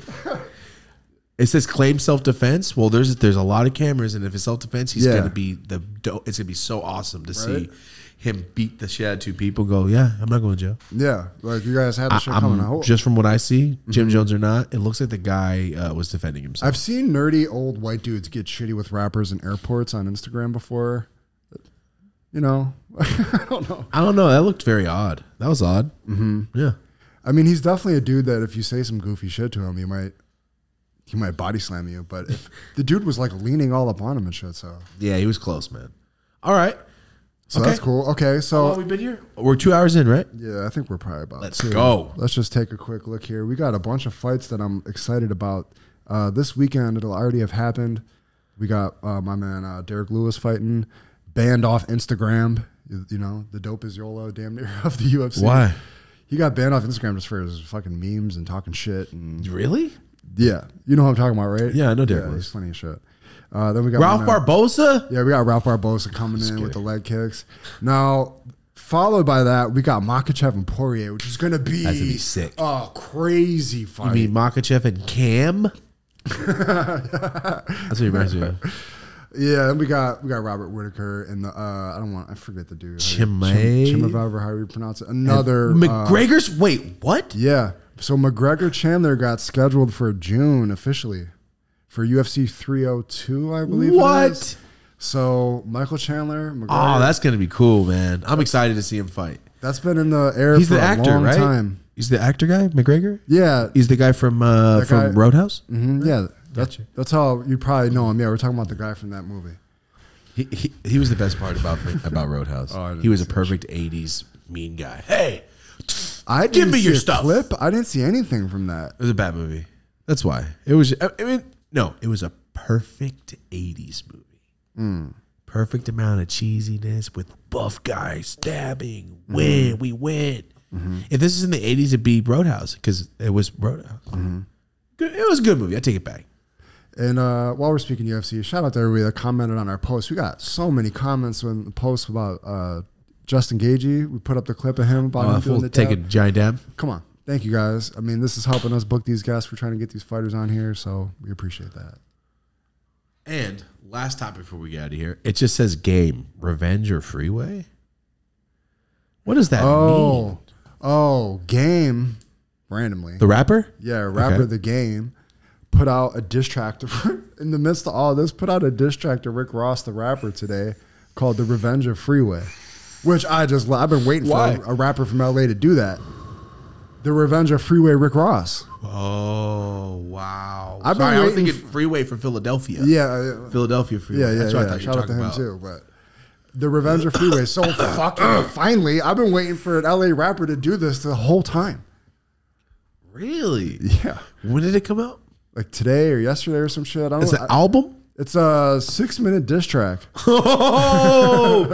It says claim self-defense. Well, there's a lot of cameras, and if it's self-defense, he's Yeah. gonna be it's gonna be so awesome to see Right? him beat the shit out of two people. Go, yeah, I'm not going to jail. Yeah, like you guys had the shit coming. I Just from what I see, Jim Jones or not, it looks like the guy was defending himself. I've seen nerdy old white dudes get shitty with rappers in airports on Instagram before. You know, I don't know. I don't know. That looked very odd. That was odd. Mm-hmm. Yeah. I mean, he's definitely a dude that if you say some goofy shit to him, he might body slam you. But if the dude was like leaning all up on him and shit, so Yeah, he was close, man. All right. that's cool. Okay, How long so we been here? We're 2 hours in, right? yeah, I think we're probably about. Let's 2. go. Let's just take a quick look here. We got a bunch of fights that I'm excited about. This weekend, it'll already have happened. We got my man Derek Lewis fighting, banned off Instagram. You know, the dope is YOLO, damn near of the UFC. Why? He got banned off Instagram just for his fucking memes and talking shit. And Really? yeah, you know what I'm talking about, right? Yeah, I know Derek Yeah, Lewis. he's funny as shit. Then we got Ralph my man- Barbosa? Yeah, we got Ralph Barbosa coming in with the leg kicks. Now, followed by that, we got Makhachev and Poirier, which is going to be That's gonna be sick. a crazy You fight. mean Makachev and Cam? That's what he reminds me of. Yeah, then we got Robert Whitaker and the I forget the dude. Chimay? Chimavava, how you pronounce it? Another McGregor's. Wait, what? yeah. So McGregor Chandler got scheduled for June officially for UFC 302, I believe. What? It is. So Michael Chandler, McGregor, Oh, that's gonna be cool, man. I'm excited to see him fight. that's been in the air He's for the a actor, long right? time. He's the actor guy, McGregor. Yeah, He's the guy from guy- Roadhouse. yeah. Gotcha. That's how you probably know him. Yeah, we're talking about the guy from that movie. He was the best part about Roadhouse. I didn't He was a see that perfect '80s mean guy. Hey, I Give didn't me see your a stuff. clip. I didn't see anything from that. it was a bad movie. That's why it was. I mean, no, it was a perfect '80s movie. Perfect amount of cheesiness with buff guys stabbing. Win, we win. If this is in the '80s, it'd be Roadhouse because it was Roadhouse. Good, it was a good movie. I take it back. And while we're speaking UFC, shout out to everybody that commented on our post. We got so many comments on the post about Justin Gagey. We put up the clip of him about him doing the Take a dab. giant dab. Come on. Thank you guys. I mean, this is helping us book these guests. We're trying to get these fighters on here, so we appreciate that. And last topic before we get out of here, it just says game, revenge or freeway. What does that mean? Oh, Game, randomly. The rapper? Yeah, rapper Okay. The Game put out a diss track to, in the midst of all this, put out a diss track to Rick Ross, the rapper, today called The Revenge of Freeway, which I've been waiting Why? for a rapper from LA to do that. The Revenge of Freeway Rick Ross. Oh, wow. I've been Sorry, I was waiting thinking freeway for Philadelphia. Yeah, Philadelphia freeway. yeah. That's what I thought you were Shout out to talking him about. too, but The Revenge of Freeway. So fucking finally, I've been waiting for an LA rapper to do this the whole time. Really? Yeah. When did it come out? Like today or yesterday or some shit. I don't It's know. an album? It's a 6-minute diss track. Oh,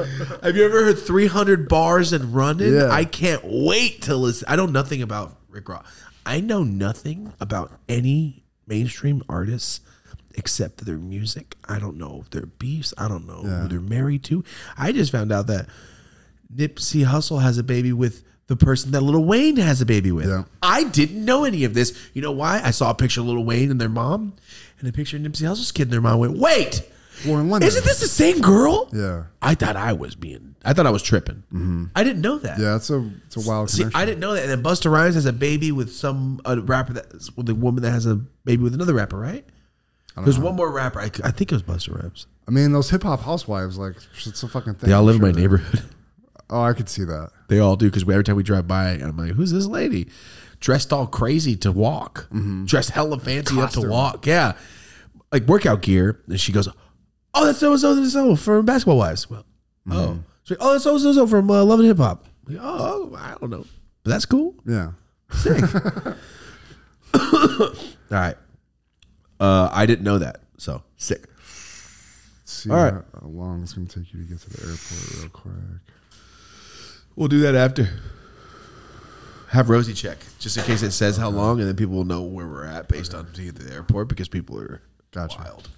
have you ever heard 300 bars and running? Yeah. I can't wait to listen. I know nothing about Rick Ross. I know nothing about any mainstream artists except their music. I don't know if they're beefs. I don't know Yeah. who they're married to. I just found out that Nipsey Hussle has a baby with the person that Lil Wayne has a baby with. Yeah. I didn't know any of this. You know why? I saw a picture of Lil Wayne and their mom, and a picture of Nipsey Hussle's kid, and their mom went, "Wait, Lauren London. isn't this the same girl?" Yeah. I thought I was tripping. I didn't know that. Yeah, it's a wild See, connection. I didn't know that. And then Busta Rhymes has a baby with a rapper with a woman that has a baby with another rapper, right? There's one more rapper. I think it was Busta Rhymes. I mean, those hip hop housewives, like, it's a fucking thing. They all live in my Sure. neighborhood. Oh, I could see that. They all do, because every time we drive by, I'm like, "Who's this lady? Dressed all crazy to walk, dressed hella fancy up to Costume. walk, yeah, like workout gear." And she goes, "Oh, that's so from Basketball Wives." Well, oh, she's like, "Oh, that's so from Love and Hip Hop." Like, oh, I don't know, but that's cool. Yeah. Sick. All right, I didn't know that, so sick. Let's see All right. how long it's going to take you to get to the airport real quick. We'll do that after. Have Rosie check, just in case it says how long, and then people will know where we're at based on to get to the airport, because people are Gotcha. wild.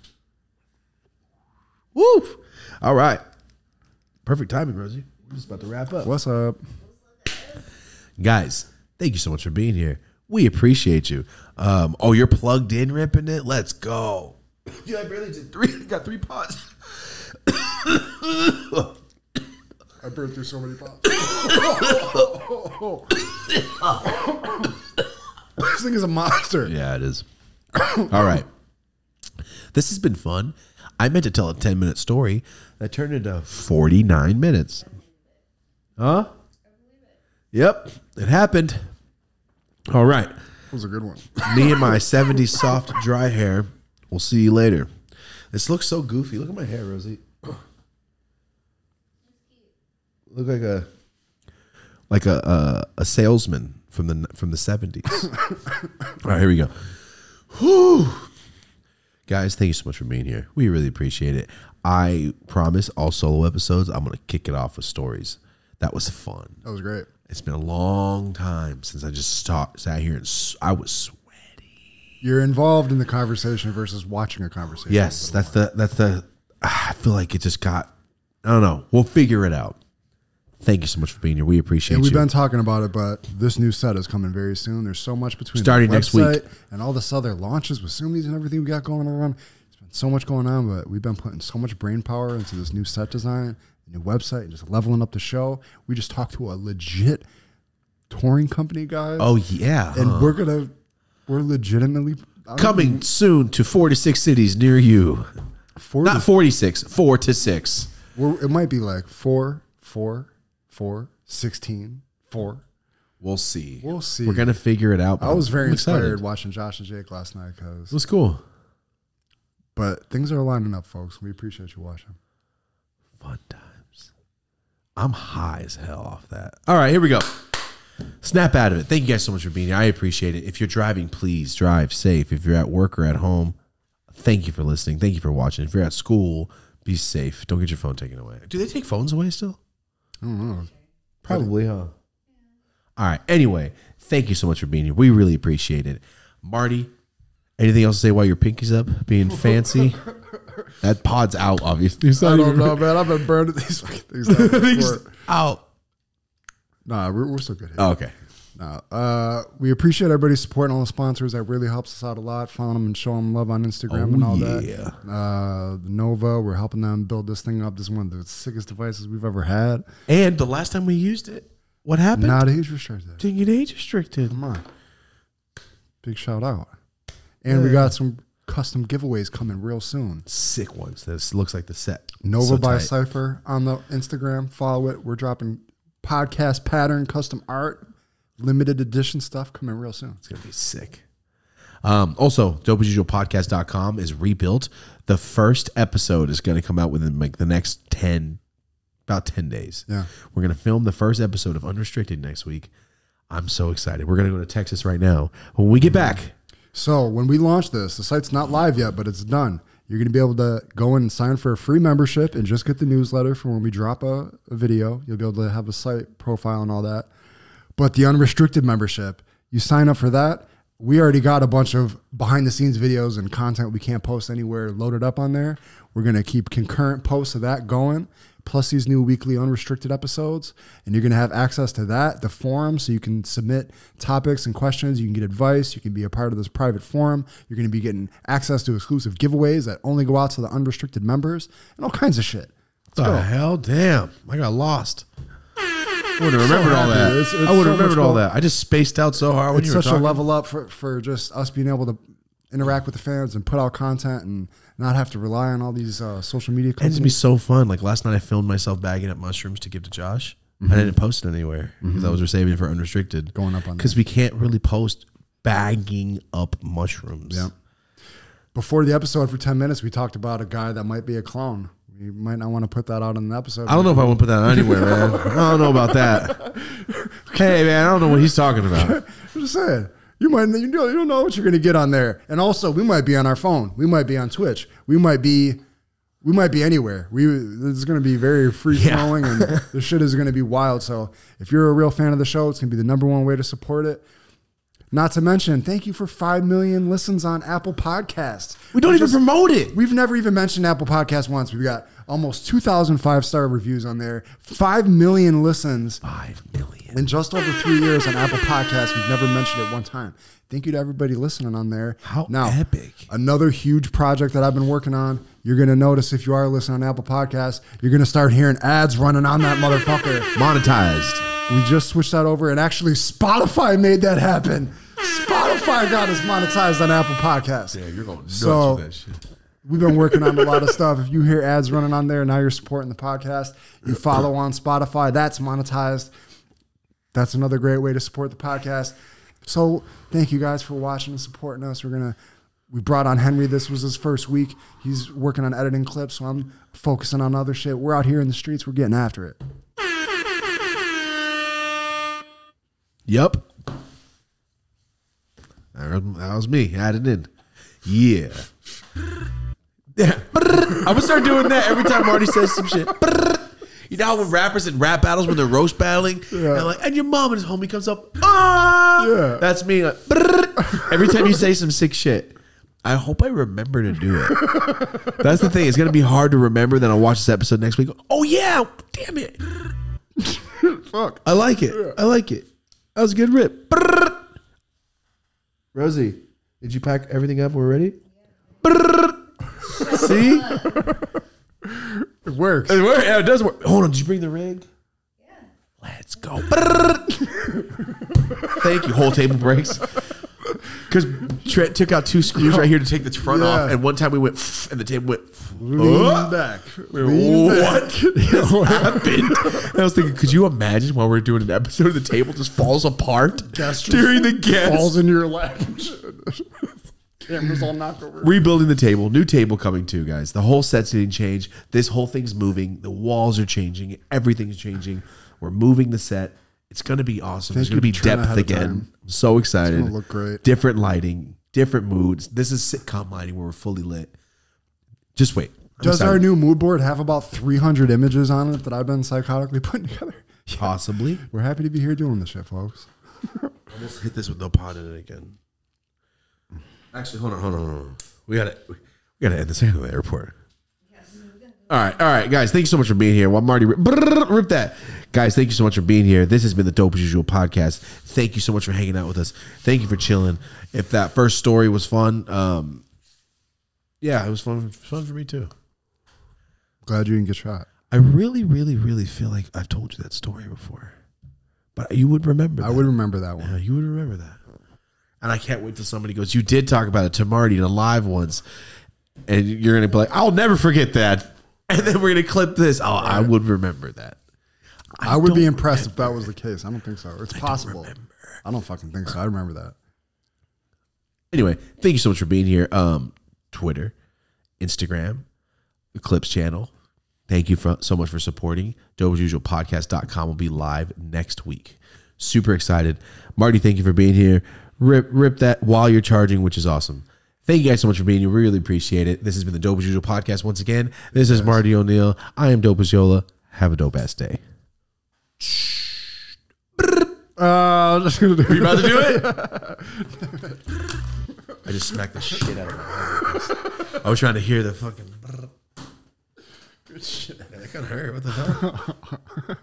Woof! All right. Perfect timing, Rosie. We're just about to wrap up. What's up? Guys, thank you so much for being here. We appreciate you. Oh, you're plugged in ripping it? Let's go. Dude, I barely did 3. Got 3 pots. I burned through so many pots. This thing is a monster. Yeah, it is. All right. This has been fun. I meant to tell a 10-minute story that turned into 49 minutes. Huh? Yep, it happened. All right. That was a good one. Me and my 70s soft, dry hair. We'll see you later. This looks so goofy. Look at my hair, Rosie. Look like a salesman from the 70s. All right, here we go. Whew. Guys, thank you so much for being here. We really appreciate it. I promise all solo episodes, I'm going to kick it off with stories. That was fun. That was great. It's been a long time since I just sat here and I was sweaty. You're involved in the conversation versus watching a conversation. Yes, that's the. I feel like it just got. I don't know. We'll figure it out. Thank you so much for being here. We appreciate And we've you. been talking about it, but this new set is coming very soon. There's so much between Starting the next week. website and all this other launches with Sumis and everything we got going on. It's been so much going on, but we've been putting so much brain power into this new set design, the new website, and just leveling up the show. We just talked to a legit touring company, guys. Oh yeah, and we're legitimately coming soon to 4 to 6 cities near you. Not 46, 4 to 6. It might be like 4, 16, 4. We'll see. We'll see. We're gonna figure it out. I was very I'm excited. inspired watching Josh and Jake last night It was cool. but things are lining up, folks. We appreciate you watching. Fun times. I'm high as hell off that. All right, here we go. Snap out of it. Thank you guys so much for being here. I appreciate it. If you're driving, please drive safe. If you're at work or at home, thank you for listening. Thank you for watching. If you're at school, be safe. Don't get your phone taken away. Do they take phones away still? I don't know. Probably, huh? All right. Anyway, thank you so much for being here. We really appreciate it. Marty, anything else to say while your pinky's up, being fancy? That pod's out, obviously. I don't know, man. I've been burned at these fucking things. Before. Out. Nah, we're still good here. Oh, okay. Nah, we appreciate everybody's support and all the sponsors. That really helps us out a lot. Follow them and show them love on Instagram and all that. The Nova, we're helping them build this thing up. This is one of the sickest devices we've ever had. And the last time we used it, what happened? Not age restricted. Didn't get age restricted. Come on. Big shout out. And we got some custom giveaways coming real soon. Sick ones. This looks like the set. Nova So by tight. Cypher on the Instagram. Follow it. We're dropping podcast pattern, custom art, limited edition stuff coming real soon. It's going to be sick. Also, dopeasusualpodcast.com is rebuilt. The first episode is going to come out within like the next about 10 days. Yeah. We're going to film the first episode of Unrestricted next week. I'm so excited. We're going to go to Texas right now. When we get back, So when we launch this, the site's not live yet, but it's done. You're going to be able to go in and sign for a free membership and just get the newsletter for when we drop a video. You'll be able to have a site profile and all that. But the unrestricted membership, you sign up for that. we already got a bunch of behind the scenes videos and content we can't post anywhere loaded up on there. We're going to keep concurrent posts of that going, plus these new weekly unrestricted episodes. And you're going to have access to that, the forum, so you can submit topics and questions. You can get advice. You can be a part of this private forum. You're going to be getting access to exclusive giveaways that only go out to the unrestricted members and all kinds of shit. What the hell? Damn. I got lost. I would have remembered all that. It's I would so have remembered much all more. that. I just spaced out so hard when It's you were such a talking. level up for just us being able to interact with the fans and put out content and not have to rely on all these social media And companies. it'd be so fun. Like last night, I filmed myself bagging up mushrooms to give to Josh. I didn't post it anywhere because I was saving it for unrestricted. Going up on because we can't really post bagging up mushrooms. Yeah. Before the episode for 10 minutes, we talked about a guy that might be a clone. We might not want to put that out in the episode. I don't know if I want to put that anywhere, man. I don't know about that. Hey, man, I don't know what he's talking about. I'm just saying. You don't know what you're going to get on there. And also, we might be on our phone. We might be on Twitch. We might be anywhere. This is going to be very free flowing, and the shit is going to be wild. So if you're a real fan of the show, it's going to be the #1 way to support it. Not to mention, thank you for 5 million listens on Apple Podcasts. We don't even promote it. We've never even mentioned Apple Podcasts once. We've got almost 2,000 5-star reviews on there, 5 million listens. 5 million. In just over 3 years on Apple Podcasts, we've never mentioned it one time. Thank you to everybody listening on there. How now, epic. Another huge project that I've been working on. You're going to notice if you are listening on Apple Podcasts, you're going to start hearing ads running on that motherfucker. Monetized. We just switched that over, and actually Spotify made that happen. Spotify got us monetized on Apple Podcasts. Yeah, you're going nuts So, with that shit. We've been working on a lot of stuff. If you hear ads running on there, now you're supporting the podcast. You follow on Spotify, that's monetized. That's another great way to support the podcast. So thank you guys for watching and supporting us. We brought on Henry. This was his first week. He's working on editing clips, so I'm focusing on other shit. We're out here in the streets. We're getting after it. Yep. That was me. Added in. Yeah. Yeah. I'm going to start doing that every time Marty says some shit. You know how when rappers in rap battles, when they're roast battling, and your mom and his homie comes up, Yeah. that's me. Like, every time you say some sick shit. I hope I remember to do it. That's the thing. It's going to be hard to remember. Then I'll watch this episode next week. Oh, yeah. Damn it. Fuck. I like it. I like it. That was a good rip. Rosie, did you pack everything up? We're ready? See? It works. Yeah, it does work. Hold on. Did you bring the rig? Yeah. Let's go. Thank you. Whole table breaks. Because Trent took out 2 screws right here to take the front off, and one time we went, and the table went, Lean back. what happened? I was thinking, could you imagine while we're doing an episode, the table just falls apart during the guest? Falls in your lap. Camera's all knocked over. Rebuilding the table, new table coming too, guys. The whole set's getting changed. This whole thing's moving. The walls are changing. Everything's changing. We're moving the set. It's going to be awesome. There's going to be depth again. I'm so excited. It's gonna look great. Different lighting, different moods. This is sitcom lighting where we're fully lit. Just wait. I'm Does excited. our new mood board have about 300 images on it that I've been psychotically putting together? Possibly. We're happy to be here doing this shit, folks. Almost hit this with no pod in it again. Actually, hold on. We gotta end this at the airport. All right, guys. Thank you so much for being here. While Marty rip that, guys. Thank you so much for being here. This has been the Dope as Usual podcast. Thank you so much for hanging out with us. Thank you for chilling. If that first story was fun, yeah, it was fun. It was fun for me too. Glad you didn't get shot. I really, really, really feel like I've told you that story before, but you would remember. I would remember that one. Yeah, you would remember that. And I can't wait till somebody goes, you did talk about it to Marty in a live once. And you're going to be like, I'll never forget that. And then we're going to clip this. Oh, I would remember that. I would be impressed if that was the case. I don't think so. It's possible. I don't fucking think so. I remember that. Anyway, thank you so much for being here. Twitter, Instagram, the Clips channel. Thank you so much for supporting. DopeAsUsualPodcast.com will be live next week. Super excited. Marty, thank you for being here. Rip that while you're charging, which is awesome. Thank you guys so much for being here. We really appreciate it. This has been the Dope as Usual podcast once again. This is Marty O'Neill. I am Dope as Yola. Have a dope ass day. I'm just gonna do Are you about to do it? I just smacked the shit out of my head. I was trying to hear the fucking. Good shit. That kind of hurt. What the hell?